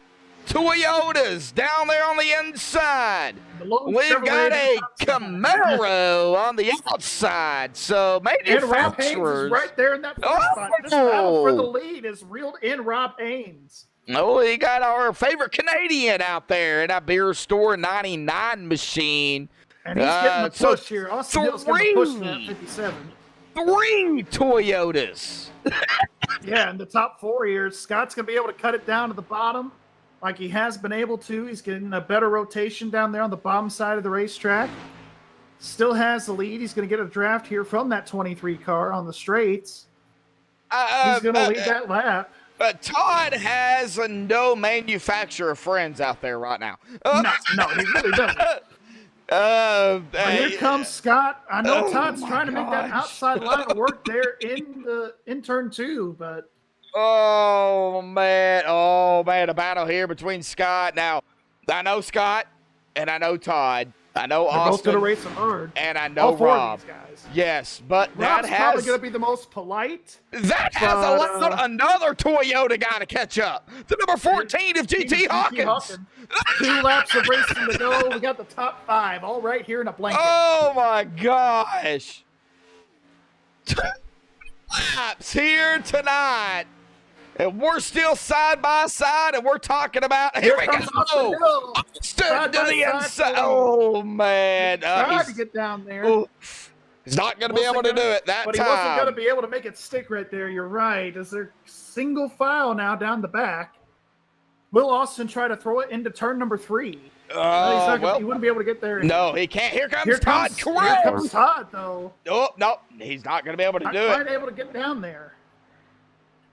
Toyotas down there on the inside. We've got a Camaro on the outside. So and Rob Haynes is right there in that first spot. This battle for the lead is reeled in Rob Haynes. Oh, we got our favorite Canadian out there in a beer store 99 machine. And he's getting the push here. Austin Hill's getting the push for that 57. 3 Toyotas. Yeah, in the top 4 here, Scott's going to be able to cut it down to the bottom like he has been able to. He's getting a better rotation down there on the bottom side of the racetrack. Still has the lead. He's going to get a draft here from that 23 car on the straights. He's going to lead that lap. Todd has no manufacturer friends out there right now. No, he really doesn't. Here comes Scott. I know Todd's trying to make that outside line work there in turn 2, but oh man, a battle here between Scott. Now, I know Scott and I know Todd. I know they're Austin. both going to race them hard. And I know all 4 Rob. of these guys. Yes, but Rob's probably going to be the most polite. That has allowed another Toyota guy to catch up. The number 14 of GT Hawkins. 2 laps of racing to go. We got the top 5 all right here in a blanket. Oh my gosh. 2 laps here tonight. And we're still side by side, and we're talking about here we go. Stood to the inside. Oh man, tried to get down there. He's not going to be able to do it that time. But he wasn't going to be able to make it stick right there. You're right. Is there single file now down the back? Will Austin try to throw it into turn number 3? He wouldn't be able to get there. No, he can't. Here comes Todd Crow. Here comes Todd, though. No, he's not going to be able to Not do quite it. able to get down there.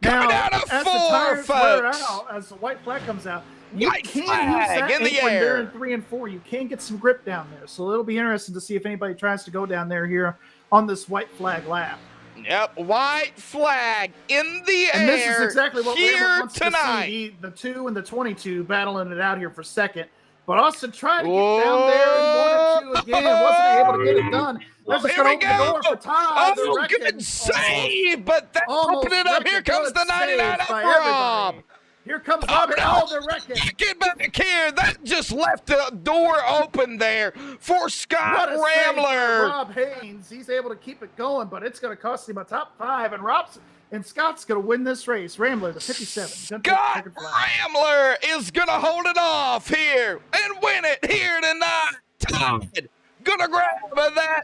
Coming Now, down to as the 4, tires wear folks. out, as the white flag comes out, you White can flag use that in the apron air. there in 3 and 4. You can get some grip down there. So it'll be interesting to see if anybody tries to go down there here on this white flag lap. Yep, white flag in the air. And this is exactly what here Rambler wants tonight. to see. The 2 and the 22 battling it out here for second. But Austin tried to get down there and 1 and 2 again. Wasn't able to get it done. That's just Here going we to open the door go. for Todd. the Oh, Wrecking. good save, but that Almost opened it up. wrecked Here it. comes Good the 99 save by up Rob. everybody. Here comes Oh, Robert. no. Oh, they're wrecking. Get back here. That just left the door open there for Scott What a save by Rambler. Rob Haynes. He's able to keep it going, but it's going to cost him a top 5. And Scott's going to win this race. Rambler to 57. Scott Rambler is going to hold it off here and win it here tonight. Todd going to grab that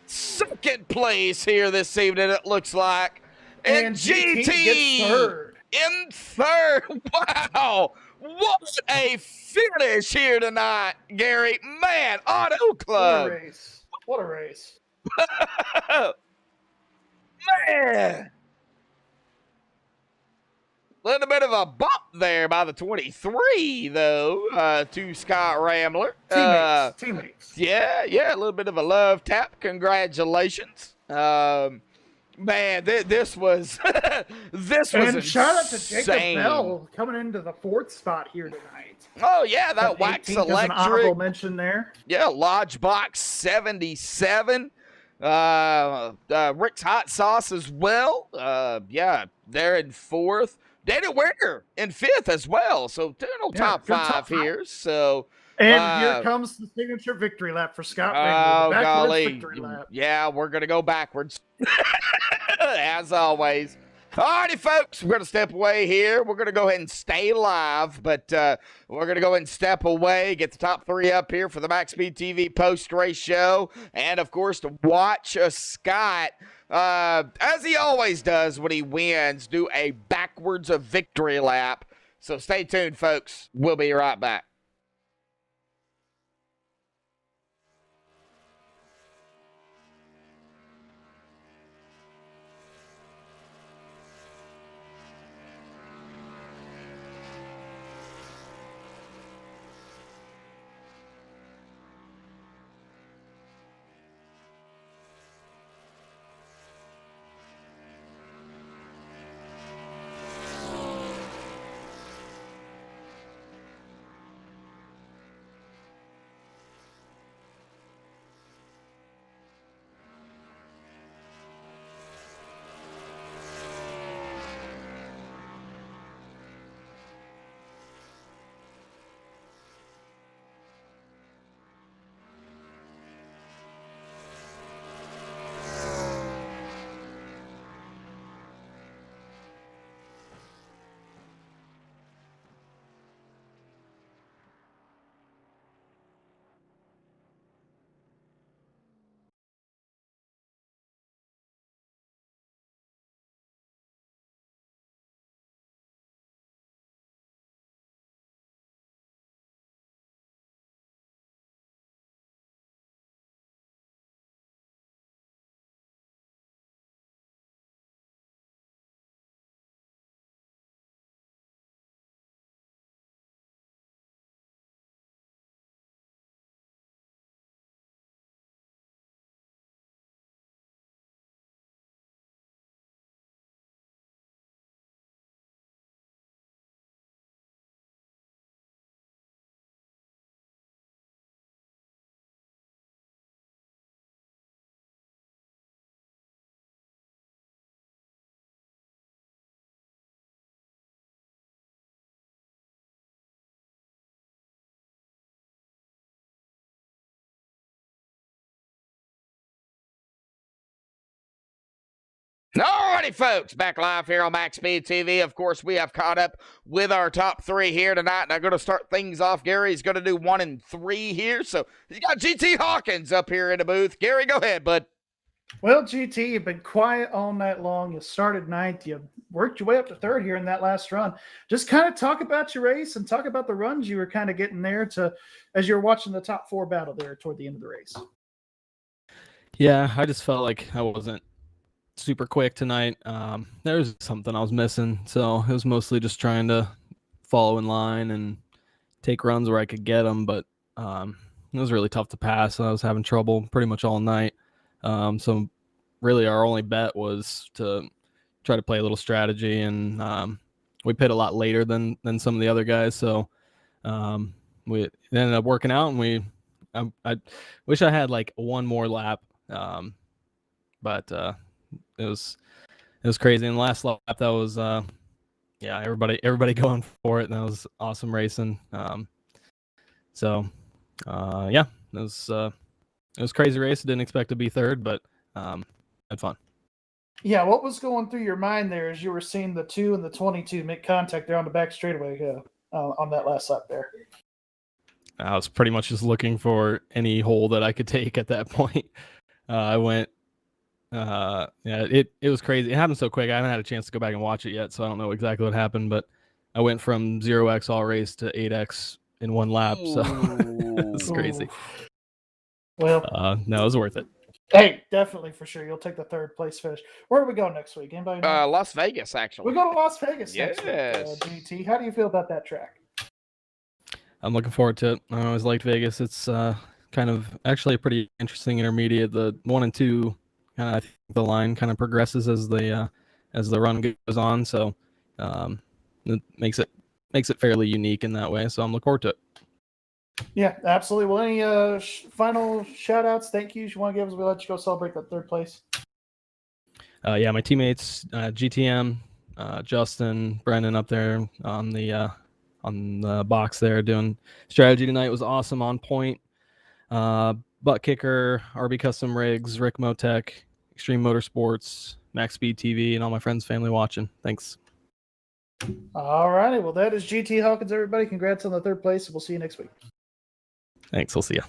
second place here this evening, it looks like. And GT gets third. in third. Wow. What a finish here tonight, Gary. Man, Auto What a Club. race. What a race. Man. Little bit of a bump there by the 23, though, to Scott Rambler. Teammates. Yeah, a little bit of a love tap. Congratulations. Man, this was this was And shout out to Jacob insane. Bell coming into the 4th spot here tonight. Oh yeah, that Wax 18th is an honorable Electric. mention there. Yeah, Lodge Box 77. Rick's Hot Sauce as well. Yeah, they're in 4th. Dana Ware in 5th as well. So top good 5 top five. here. So And here comes the signature victory lap for Scott Rambler. oh The backwards golly, victory lap. yeah, we're gonna go backwards as always. Alrighty, folks, we're gonna step away here. We're gonna go ahead and stay live, but we're gonna go ahead and step away, get the top 3 up here for the MaxSpeedTV post-race show, and of course to watch Scott, as he always does when he wins, do a backwards of victory lap. So stay tuned, folks. We'll be right back. Alrighty, folks, back live here on MaxSpeedTV. Of course, we have caught up with our top 3 here tonight. And I'm going to start things off. Gary's going to do 1 and 3 here. So he's got GT Hawkins up here in the booth. Gary, go ahead, bud. Well, GT, you've been quiet all night long. You started ninth. You worked your way up to third here in that last run. Just kind of talk about your race and talk about the runs you were kind of getting there to as you were watching the top four battle there toward the end of the race. Yeah, I just felt like I wasn't super quick tonight. There was something I was missing, so it was mostly just trying to follow in line and take runs where I could get them. But it was really tough to pass. I was having trouble pretty much all night. So really, our only bet was to try to play a little strategy, and we pit a lot later than some of the other guys. So we ended up working out, and I wish I had like one more lap. But it was crazy. In the last lap, that was yeah, everybody going for it, and that was awesome racing. So yeah, it was crazy race. Didn't expect to be third, but had fun. Yeah, what was going through your mind there as you were seeing the 2 and the 22 make contact there on the back straightaway on that last lap there? I was pretty much just looking for any hole that I could take at that point. I went. Yeah, it was crazy. It happened so quick. I haven't had a chance to go back and watch it yet, so I don't know exactly what happened. But I went from 0x all race to 8x in one lap, so it's crazy. Well, no, it was worth it. Hey, definitely for sure. You'll take the third place finish. Where do we go next week? Anybody know? Las Vegas, actually. We go to Las Vegas next week, Yes. GT. How do you feel about that track? I'm looking forward to it. I always liked Vegas. It's kind of actually a pretty interesting intermediate. The 1 and 2, kind of I think the line kind of progresses as the run goes on. So it makes it fairly unique in that way. So I'm looking forward to it. Yeah, absolutely. Well, any final shout outs, thank yous you want to give us? We'll let you go celebrate that third place. Yeah, my teammates, GTM, Justin, Brendan up there on the box there doing strategy tonight was awesome, on point. Butt Kicker, RB Custom Rigs, Rick Motec, Extreme Motorsports, MaxSpeedTV, and all my friends, family watching. Thanks. All righty. Well, that is GT Hawkins, everybody. Congrats on the third place. We'll see you next week. Thanks. We'll see you.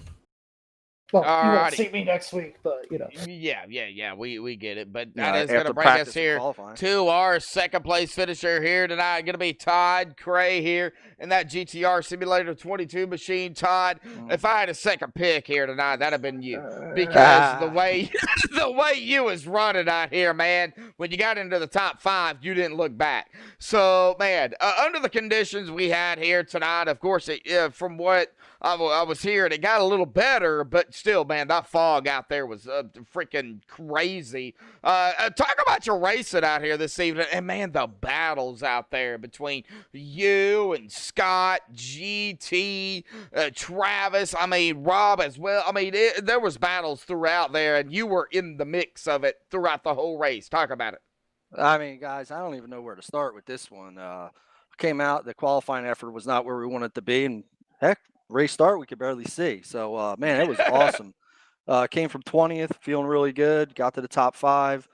Well, you won't Alrighty. see me next week, but you know. Yeah. We get it. But Yeah, that is going after to bring us practice and here qualifying. to our second place finisher here tonight. Going to be Todd Cray here in that GTR Simulator 22 machine. Todd, if I had a second pick here tonight, that'd have been you, because the way you was running out here, man. When you got into the top 5, you didn't look back. So, man, under the conditions we had here tonight, of course, from what I was hearing, it got a little better, but still, man, that fog out there was freaking crazy. Talk about your racing out here this evening, and man, the battles out there between you and Scott, GT, Travis, I mean, Rob as well. I mean, there was battles throughout there, and you were in the mix of it throughout the whole race. Talk about it. I mean, guys, I don't even know where to start with this one. Came out, the qualifying effort was not where we wanted it to be, and heck, race start we could barely see. So, man, it was awesome. Came from 20th, feeling really good. Got to the top 5.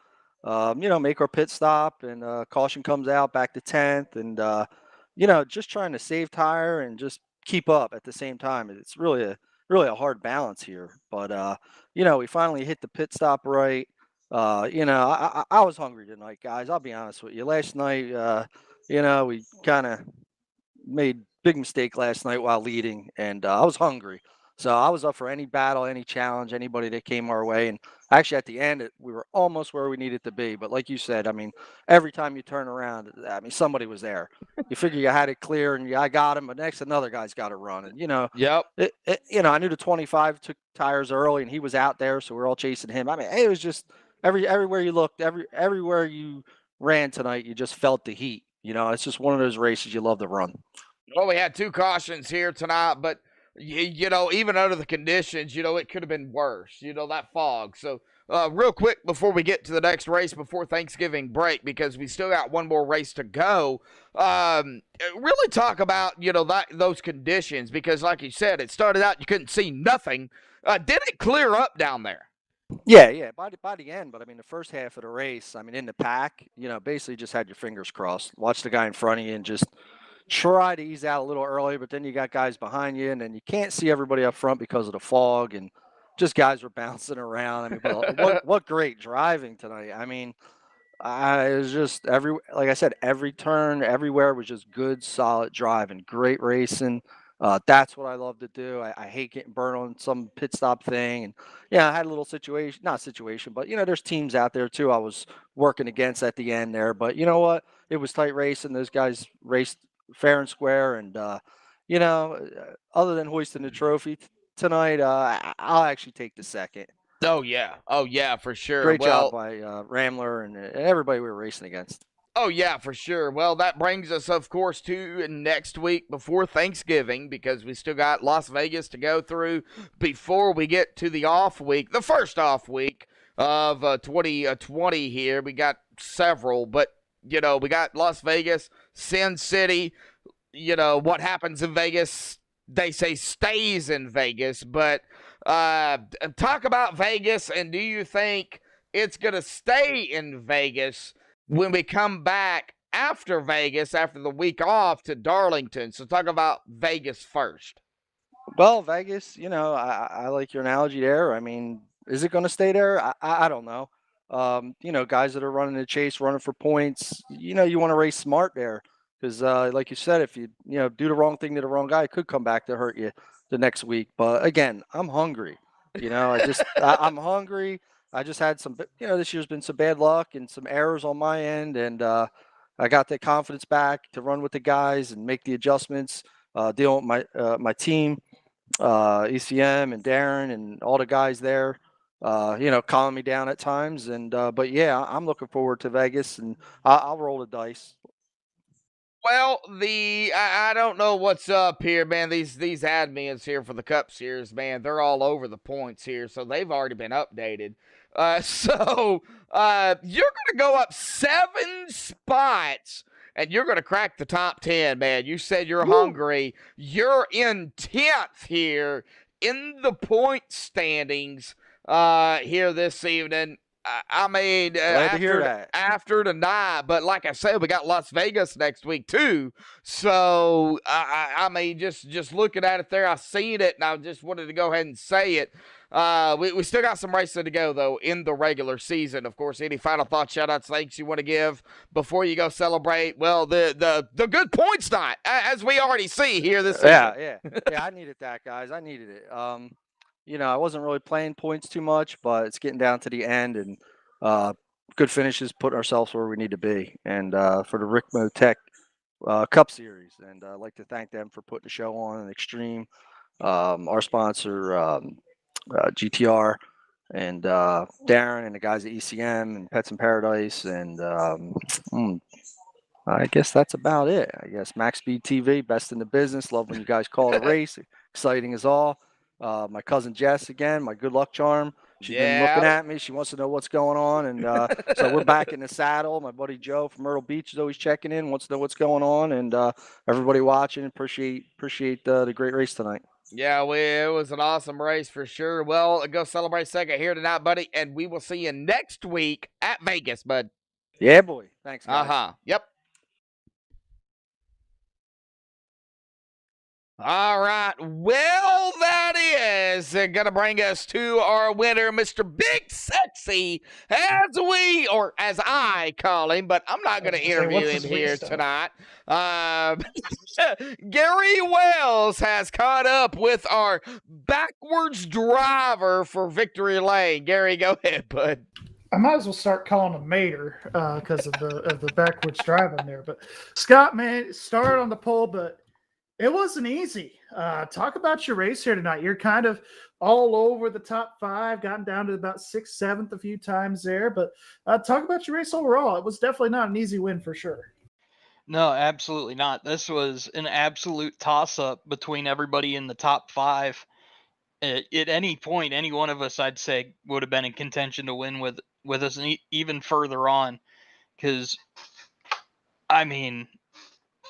Make our pit stop, and caution comes out back to 10th, and just trying to save tire and just keep up at the same time. It's really a hard balance here, but we finally hit the pit stop right. I was hungry tonight, guys. I'll be honest with you. Last night, we kind of made big mistake last night while leading, and I was hungry. So I was up for any battle, any challenge, anybody that came our way. And actually, at the end, we were almost where we needed to be. But like you said, I mean, every time you turn around, I mean, somebody was there. You figure you had it clear, and I got him, but next another guy's got to run. And Yep. I knew the 25 took tires early, and he was out there, so we're all chasing him. I mean, it was just everywhere you looked, everywhere you ran tonight, you just felt the heat. It's just one of those races you love to run. Well, we had 2 cautions here tonight, but even under the conditions, it could have been worse. That fog. So, real quick before we get to the next race before Thanksgiving break, because we still got one more race to go. Really talk about those conditions, because like you said, it started out you couldn't see nothing. Did it clear up down there? Yeah. By the end, but I mean the first half of the race, I mean in the pack, basically just had your fingers crossed. Watch the guy in front of you and just try to ease out a little early, but then you got guys behind you, and then you can't see everybody up front because of the fog. And just guys were bouncing around. I mean, but what great driving tonight. I mean, it was just like I said, every turn, everywhere was just good, solid driving, great racing. That's what I love to do. I hate getting burned on some pit stop thing. And yeah, I had a little situation, not situation, but there's teams out there too I was working against at the end there. But you know what? It was tight racing. Those guys raced fair and square. And, other than hoisting the trophy tonight, I'll actually take the second. Oh yeah, for sure. Great Well, job by Ramler and everybody we were racing against. oh, yeah, for sure. Well, that brings us, of course, to next week before Thanksgiving, because we still got Las Vegas to go through before we get to the off week, the first off week of 2020 here. We got several, but, we got Las Vegas, Sin City. What happens in Vegas, they say stays in Vegas, but talk about Vegas, and do you think it's going to stay in Vegas when we come back after Vegas, after the week off to Darlington? So talk about Vegas first. Well, Vegas, I like your analogy there. I mean, is it going to stay there? I don't know. Guys that are running the chase, running for points, you want to race smart there because, like you said, if you do the wrong thing to the wrong guy, it could come back to hurt you the next week. But again, I'm hungry. I'm hungry. I just had some, this year's been some bad luck and some errors on my end, and I got the confidence back to run with the guys and make the adjustments. Dealing with my team, ECM and Darren and all the guys there, calming me down at times. And but yeah, I'm looking forward to Vegas, and I'll roll the dice. Well, I don't know what's up here, man. These admins here for the Cup Series, man, they're all over the points here, so they've already been updated. So you're going to go up 7 spots, and you're going to crack the top 10, man. You said you're hungry. You're in 10th here in the point standings here this evening. I mean, Glad to hear that. After tonight, but like I said, we got Las Vegas next week too. So I mean, just looking at it there, I seen it, and I just wanted to go ahead and say it. We still got some racing to go though in the regular season. Of course, any final thoughts, shout outs, thanks you want to give before you go celebrate? Well, the good points night, as we already see here this season. Yeah. I needed that, guys. I needed it. I wasn't really playing points too much, but it's getting down to the end, and good finishes, putting ourselves where we need to be. And for the Rick Motec Cup Series, and I'd like to thank them for putting the show on an Extreme, our sponsor, GTR, and Darren and the guys at ECM and Pets in Paradise, and I guess that's about it. I guess MaxSpeedTV, best in the business. Love when you guys call it a race. Exciting as all. My cousin Jess again, my good luck charm. She's been looking at me. She wants to know what's going on, and so we're back in the saddle. My buddy Joe from Myrtle Beach is always checking in, wants to know what's going on, and everybody watching. Appreciate the great race tonight. Yeah, it was an awesome race for sure. Well, go celebrate second here tonight, buddy, and we will see you next week at Vegas, bud. Yeah, boy. Thanks, guys. Yep. All right. Well, that is going to bring us to our winner, Mr. Big Sexy, as I call him, but I'm not going to interview him here tonight. Gary Wells has caught up with our backwards driver for Victory Lane. Gary, go ahead, bud. I might as well start calling him Mater because of the backwards driving there. But Scott, man, started on the pole, but it wasn't easy. Talk about your race here tonight. You're kind of all over the top 5, gotten down to about 6th, 7th a few times there. But talk about your race overall. It was definitely not an easy win for sure. No, absolutely not. This was an absolute toss-up between everybody in the top 5. At any point, any one of us, I'd say, would have been in contention to win with us even further on. Because, I mean,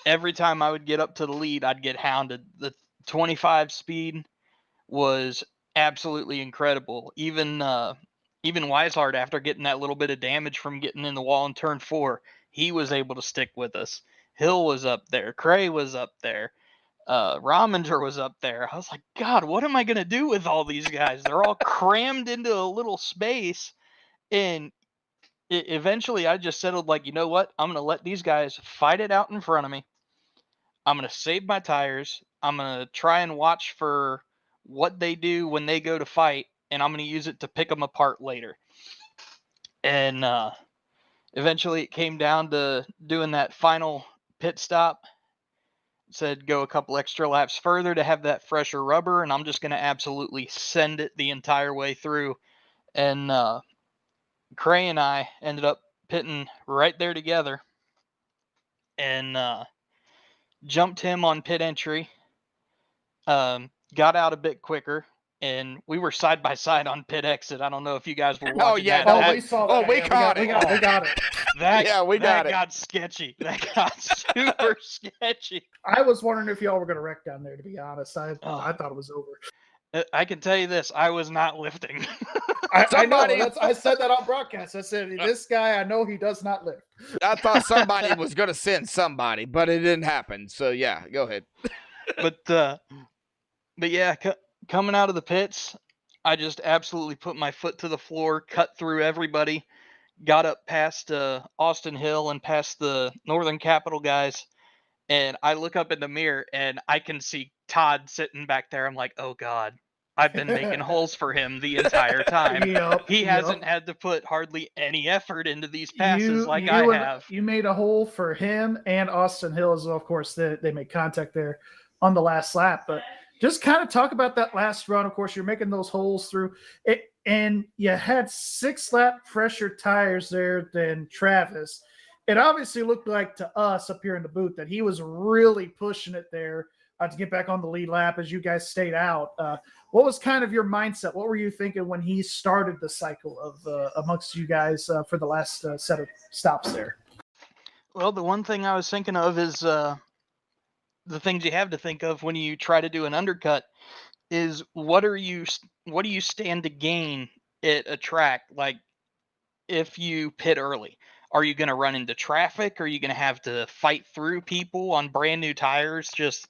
every time I would get up to the lead, I'd get hounded. The 25 speed was absolutely incredible. Even Weishart, after getting that little bit of damage from getting in the wall in turn 4, he was able to stick with us. Hill was up there. Cray was up there. Rominger was up there. I was like, God, what am I gonna do with all these guys? They're all crammed into a little space, and eventually I just settled like, you know what? I'm gonna let these guys fight it out in front of me. I'm gonna save my tires. I'm gonna try and watch for what they do when they go to fight, and I'm gonna use it to pick them apart later. And eventually it came down to doing that final pit stop. Said go a couple extra laps further to have that fresher rubber, and I'm just gonna absolutely send it the entire way through. And Cray and I ended up pitting right there together, and jumped him on pit entry. Got out a bit quicker, and we were side by side on pit exit. I don't know if you guys were watching yeah, that. no, That- we saw oh, that. we Yeah, caught we it. got it. that Yeah, we got it. got sketchy. That got super sketchy. I was wondering if y'all were going to wreck down there, to be honest. I Oh. thought it was over. I can tell you this: I was not lifting. I know. Somebody- I said that on broadcast. I said, this guy, I know he does not lift. I thought somebody was going to send somebody, but it didn't happen. So, yeah, go ahead. But yeah, coming out of the pits, I just absolutely put my foot to the floor, cut through everybody, got up past Austin Hill and past the Northern Capital guys, and I look up in the mirror and I can see Todd sitting back there. I'm like, oh God, I've been making holes for him the entire time. Yep, He yep. hasn't had to put hardly any effort into these passes like I have. You made a hole for him and Austin Hill as well. Of course, they made contact there on the last lap. But just kind of talk about that last run. Of course, you're making those holes through it, and you had 6-lap fresher tires there than Travis. It obviously looked like to us up here in the booth that he was really pushing it there to get back on the lead lap as you guys stayed out. What was kind of your mindset? What were you thinking when he started the cycle of amongst you guys for the last set of stops there? Well, the one thing I was thinking of is the things you have to think of when you try to do an undercut is what do you stand to gain at a track like if you pit early? Are you going to run into traffic? Are you going to have to fight through people on brand new tires just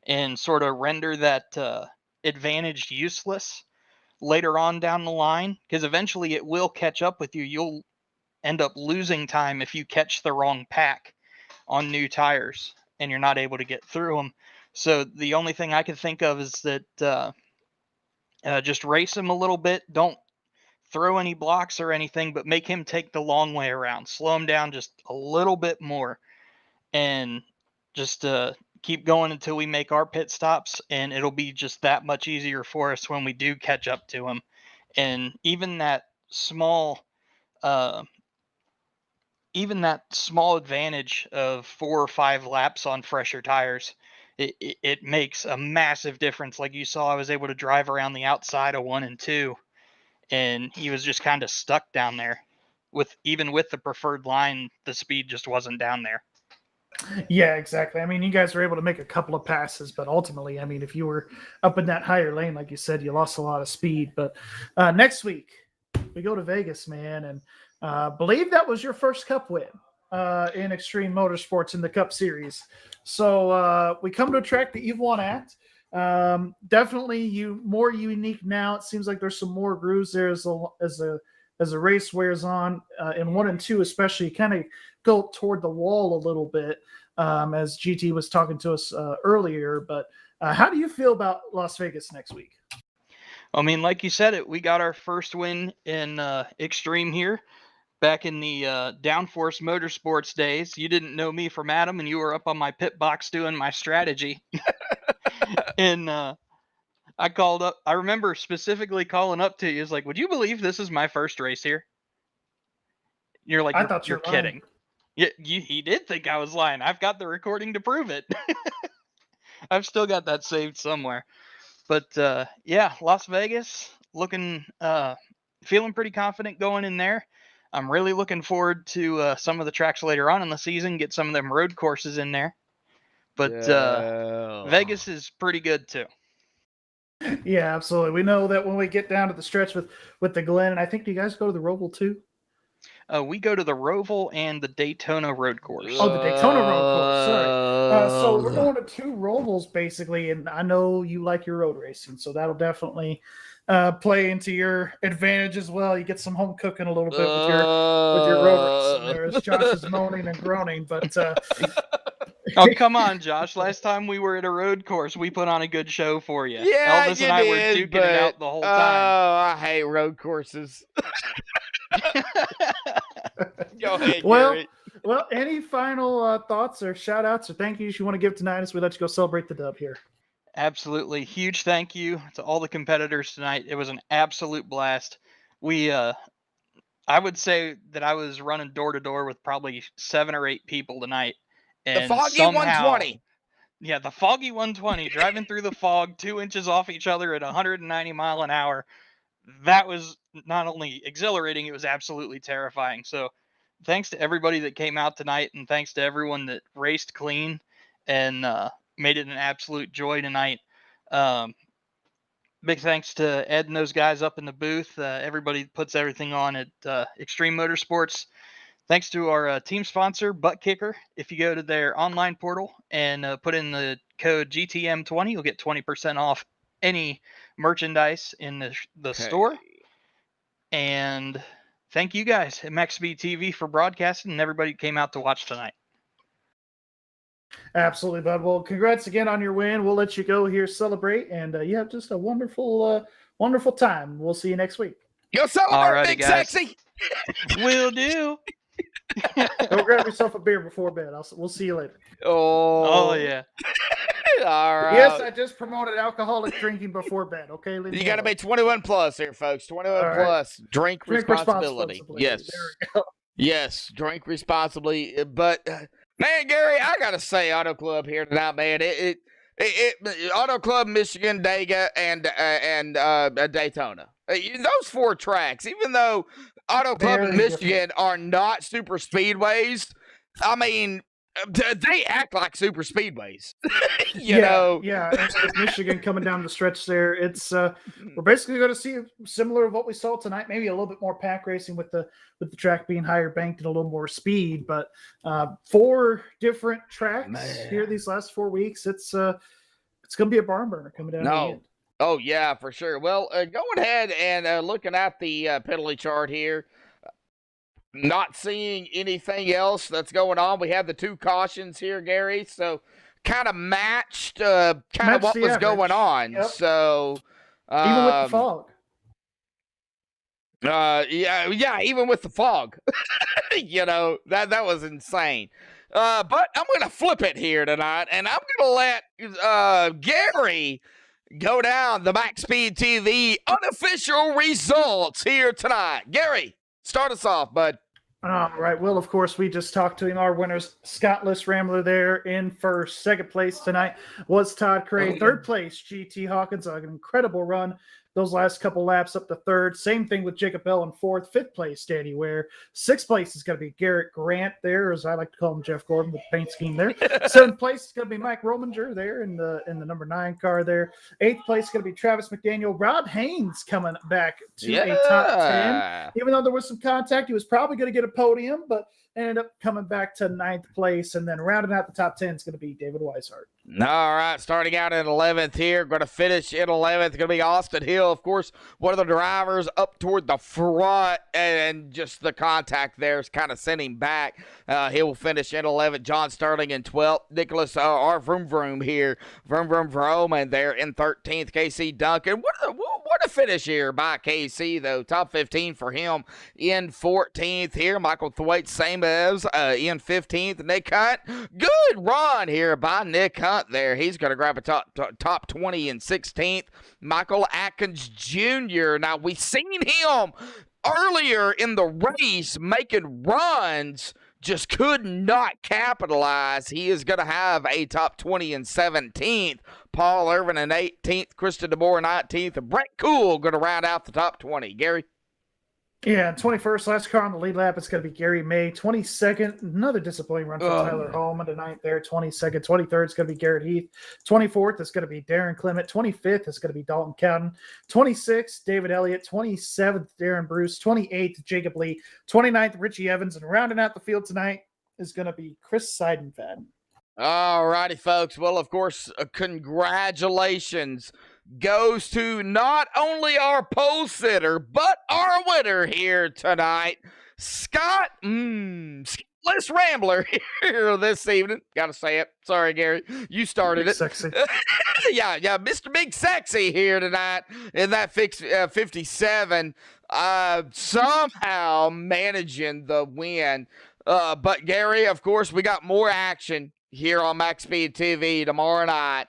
and sort of render that advantage useless later on down the line? Because eventually it will catch up with you. You'll end up losing time if you catch the wrong pack on new tires and you're not able to get through them. So the only thing I can think of is that just race him a little bit. Don't throw any blocks or anything, but make him take the long way around. Slow him down just a little bit more, and just keep going until we make our pit stops, and it'll be just that much easier for us when we do catch up to him. And even that small advantage of 4 or 5 laps on fresher tires, it makes a massive difference. Like you saw, I was able to drive around the outside of 1 and 2, and he was just kind of stuck down there. Even with the preferred line, the speed just wasn't down there. Yeah, exactly. I mean, you guys were able to make a couple of passes, but ultimately, I mean, if you were up in that higher lane, like you said, you lost a lot of speed. But next week, we go to Vegas, man, and believe that was your first Cup win in Extreme Motorsports in the Cup Series. So we come to a track that you've won at. Definitely more unique now. It seems like there's some more grooves there as the race wears on. In 1 and 2 especially, you kind of go toward the wall a little bit, as GT was talking to us earlier. But how do you feel about Las Vegas next week? I mean, like you said, we got our first win in Extreme here. Back in the Downforce Motorsports days, you didn't know me from Adam, and you were up on my pit box doing my strategy. And I called up. I remember specifically calling up to you. It's like, would you believe this is my first race here? You're like, I thought you're you were kidding. Yeah, he did think I was lying. I've got the recording to prove it. I've still got that saved somewhere. But yeah, Las Vegas, feeling pretty confident going in there. I'm really looking forward to some of the tracks later on in the season, get some of them road courses in there. But Vegas is pretty good too. Yeah, absolutely. We know that when we get down to the stretch with the Glen, and I think, do you guys go to the Roval too? We go to the Roval and the Daytona road course. Oh, the Daytona road course. Sorry. So we're going to 2 Rovals basically, and I know you like your road racing, so that'll definitely play into your advantage as well. You get some home cooking a little bit with your road racing. There, as Josh is moaning and groaning, but. Oh, come on, Josh. Last time we were at a road course, we put on a good show for you. Yeah, Elvis you and I were did, duking it out the whole time. Oh, I hate road courses. Go ahead, Gary. Well, any final thoughts or shout outs or thank yous you want to give tonight as we let you go celebrate the dub here? Absolutely. Huge thank you to all the competitors tonight. It was an absolute blast. I would say that I was running door to door with probably 7 or 8 people tonight. And The Foggy somehow, 120. Yeah, the Foggy 120, driving through the fog 2 inches off each other at 190 mile an hour. That was not only exhilarating, it was absolutely terrifying. So thanks to everybody that came out tonight, and thanks to everyone that raced clean and made it an absolute joy tonight. Big thanks to Ed and those guys up in the booth. Everybody puts everything on at Extreme Motorsports. Thanks to our team sponsor, Butt Kicker. If you go to their online portal and put in the code GTM20, you'll get 20% off any merchandise in the store. And thank you guys at MaxSpeedTV for broadcasting and everybody who came out to watch tonight. Absolutely, bud. Well, congrats again on your win. We'll let you go here, celebrate, and just a wonderful, wonderful time. We'll see you next week. Go celebrate, Alrighty, Big guys. Sexy. Will do. Go grab yourself a beer before bed. We'll see you later. Oh yeah. All right. Yes, I just promoted alcoholic drinking before bed. Okay, You got to be 21 plus here, folks. 21 All plus. Drink Drink responsibility. responsibly. Yes. There we go. Yes, drink responsibly. But man, Gary, I gotta say, Auto Club here tonight, man. It Auto Club, Michigan, Dega, and Daytona. Those 4 tracks, even though Auto Club and Very Michigan are not super speedways, I mean, they act like super speedways. you know. Yeah. And with Michigan coming down the stretch there, it's we're basically going to see similar to what we saw tonight. Maybe a little bit more pack racing with the track being higher banked and a little more speed. But 4 different tracks here these last 4 weeks. It's going to be a barn burner coming down. To the end. Oh yeah, for sure. Well, going ahead and looking at the penalty chart here. Not seeing anything else that's going on. We have the 2 cautions here, Gary. So kind of matched what was going on. Yep. So Even with the fog. Yeah, even with the fog. that was insane. But I'm going to flip it here tonight, and I'm going to let Gary go down the MaxSpeedTV unofficial results here tonight. Gary, start us off, bud. All right. Well, of course, we just talked to him. Our winners, Scott List Rambler there in first. Second place tonight was Todd Cray. Third place, GT Hawkins. An incredible run those last couple laps up to third. Same thing with Jacob Bell in fourth. Fifth place, Danny Ware. Sixth place is going to be Garrett Grant there, as I like to call him, Jeff Gordon with the paint scheme there. Seventh place is going to be Mike Rominger there in the number 9 car there. Eighth place is going to be Travis McDaniel. Rob Haynes coming back to a top 10. Even though there was some contact, he was probably going to get a podium, but ended up coming back to 9th place. And then rounding out the top 10 is going to be David Weishart. All right, starting out in 11th here, going to finish in 11th. Going to be Austin Hill, of course, one of the drivers up toward the front, and just the contact there is kind of sent him back. He will finish in 11th. John Sterling in 12th. Nicholas R. Vroom Vroom here. Vroom Vroom Vroom there in 13th. KC Duncan. What a finish here by KC, though. Top 15 for him in 14th here. Michael Thwaite, same as in 15th. Nick Hunt, good run here by Nick Hunt there. He's going to grab a top 20 in 16th. Michael Atkins Jr. Now, we've seen him earlier in the race making runs, just could not capitalize. He is going to have a top 20 in 17th. Paul Irvin in 18th. Kristen DeBoer 19th. And Brett Cool going to round out the top 20. Gary? Yeah, 21st, last car on the lead lap, it's going to be Gary May. 22nd, another disappointing run for Tyler Hallman tonight there. 22nd, 23rd is going to be Garrett Heath. 24th is going to be Darren Clement. 25th is going to be Dalton Cowden. 26th, David Elliott. 27th, Darren Bruce. 28th, Jacob Lee. 29th, Richie Evans. And rounding out the field tonight is going to be Chris Seidenfeld. All righty, folks. Well, of course, congratulations goes to not only our pole sitter, but our winner here tonight, Scott, Scotless Rambler here this evening. Gotta say it. Sorry, Gary. You started it. Sexy. yeah, Mr. Big Sexy here tonight in that 57. Somehow managing the win. But, Gary, of course, we got more action here on MaxSpeedTV tomorrow night.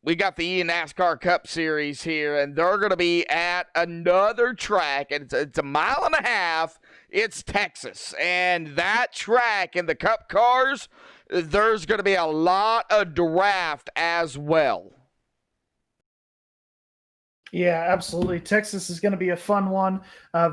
We got the NASCAR Cup Series here, and they're going to be at another track, and it's a mile and a half. It's Texas, and that track in the Cup cars, there's going to be a lot of draft as well. Yeah, absolutely. Texas is going to be a fun one.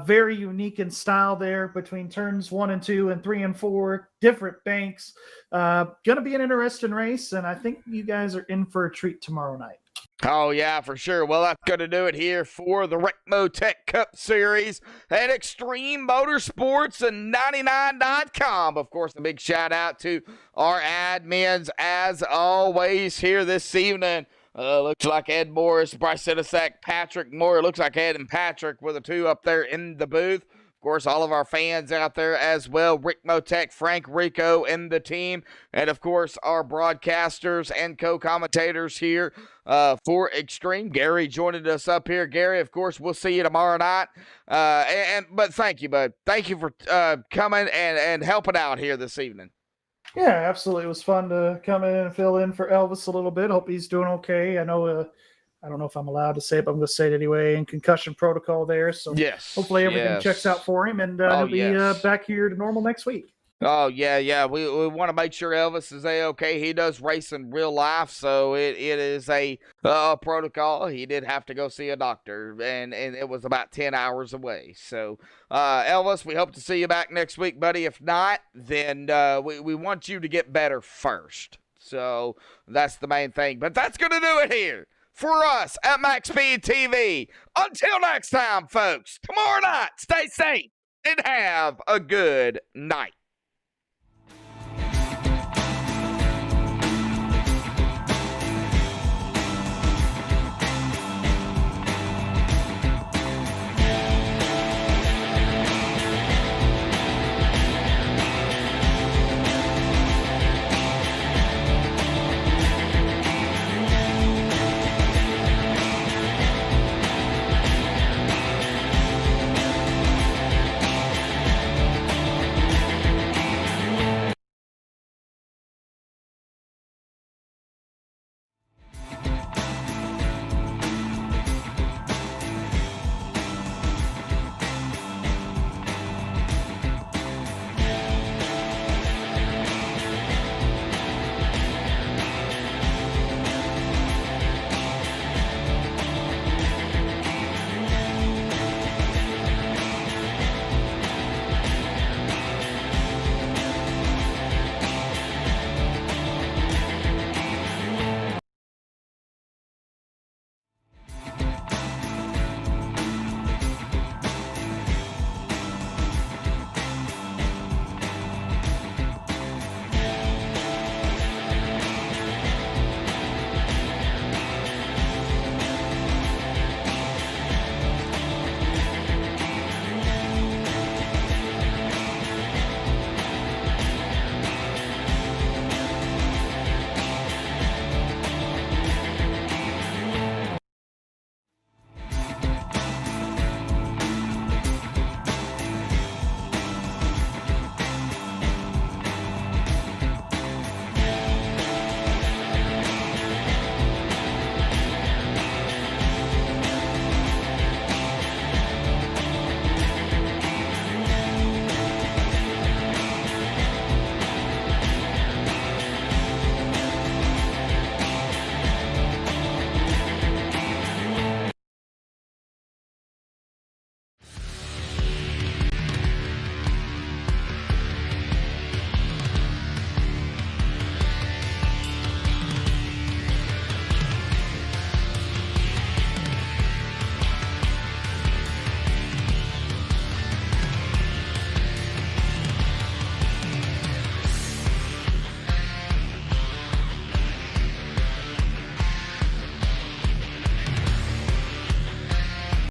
Very unique in style there between turns 1 and 2 and 3 and 4. Different banks. Going to be an interesting race, and I think you guys are in for a treat tomorrow night. Oh, yeah, for sure. Well, that's going to do it here for the Rickmotech Cup Series at Extreme Motorsports and 99.com. Of course, a big shout out to our admins, as always, here this evening. Looks like Ed Morris, Bryce Sidisak, Patrick Moore. Looks like Ed and Patrick were the two up there in the booth. Of course, all of our fans out there as well. Rick Motech, Frank Rico, and the team. And, of course, our broadcasters and co-commentators here for Extreme. Gary joining us up here. Gary, of course, we'll see you tomorrow night. But thank you, bud. Thank you for coming and helping out here this evening. Yeah, absolutely. It was fun to come in and fill in for Elvis a little bit. Hope he's doing okay. I know, I don't know if I'm allowed to say it, but I'm going to say it anyway. In concussion protocol there, so yes, hopefully everything checks out for him, and he'll be back here to normal next week. Oh, yeah. We want to make sure Elvis is okay. He does race in real life, so it is a protocol. He did have to go see a doctor, and it was about 10 hours away. So, Elvis, we hope to see you back next week, buddy. If not, then we want you to get better first. So, that's the main thing. But that's going to do it here for us at MaxSpeedTV. Until next time, folks, tomorrow night, stay safe and have a good night.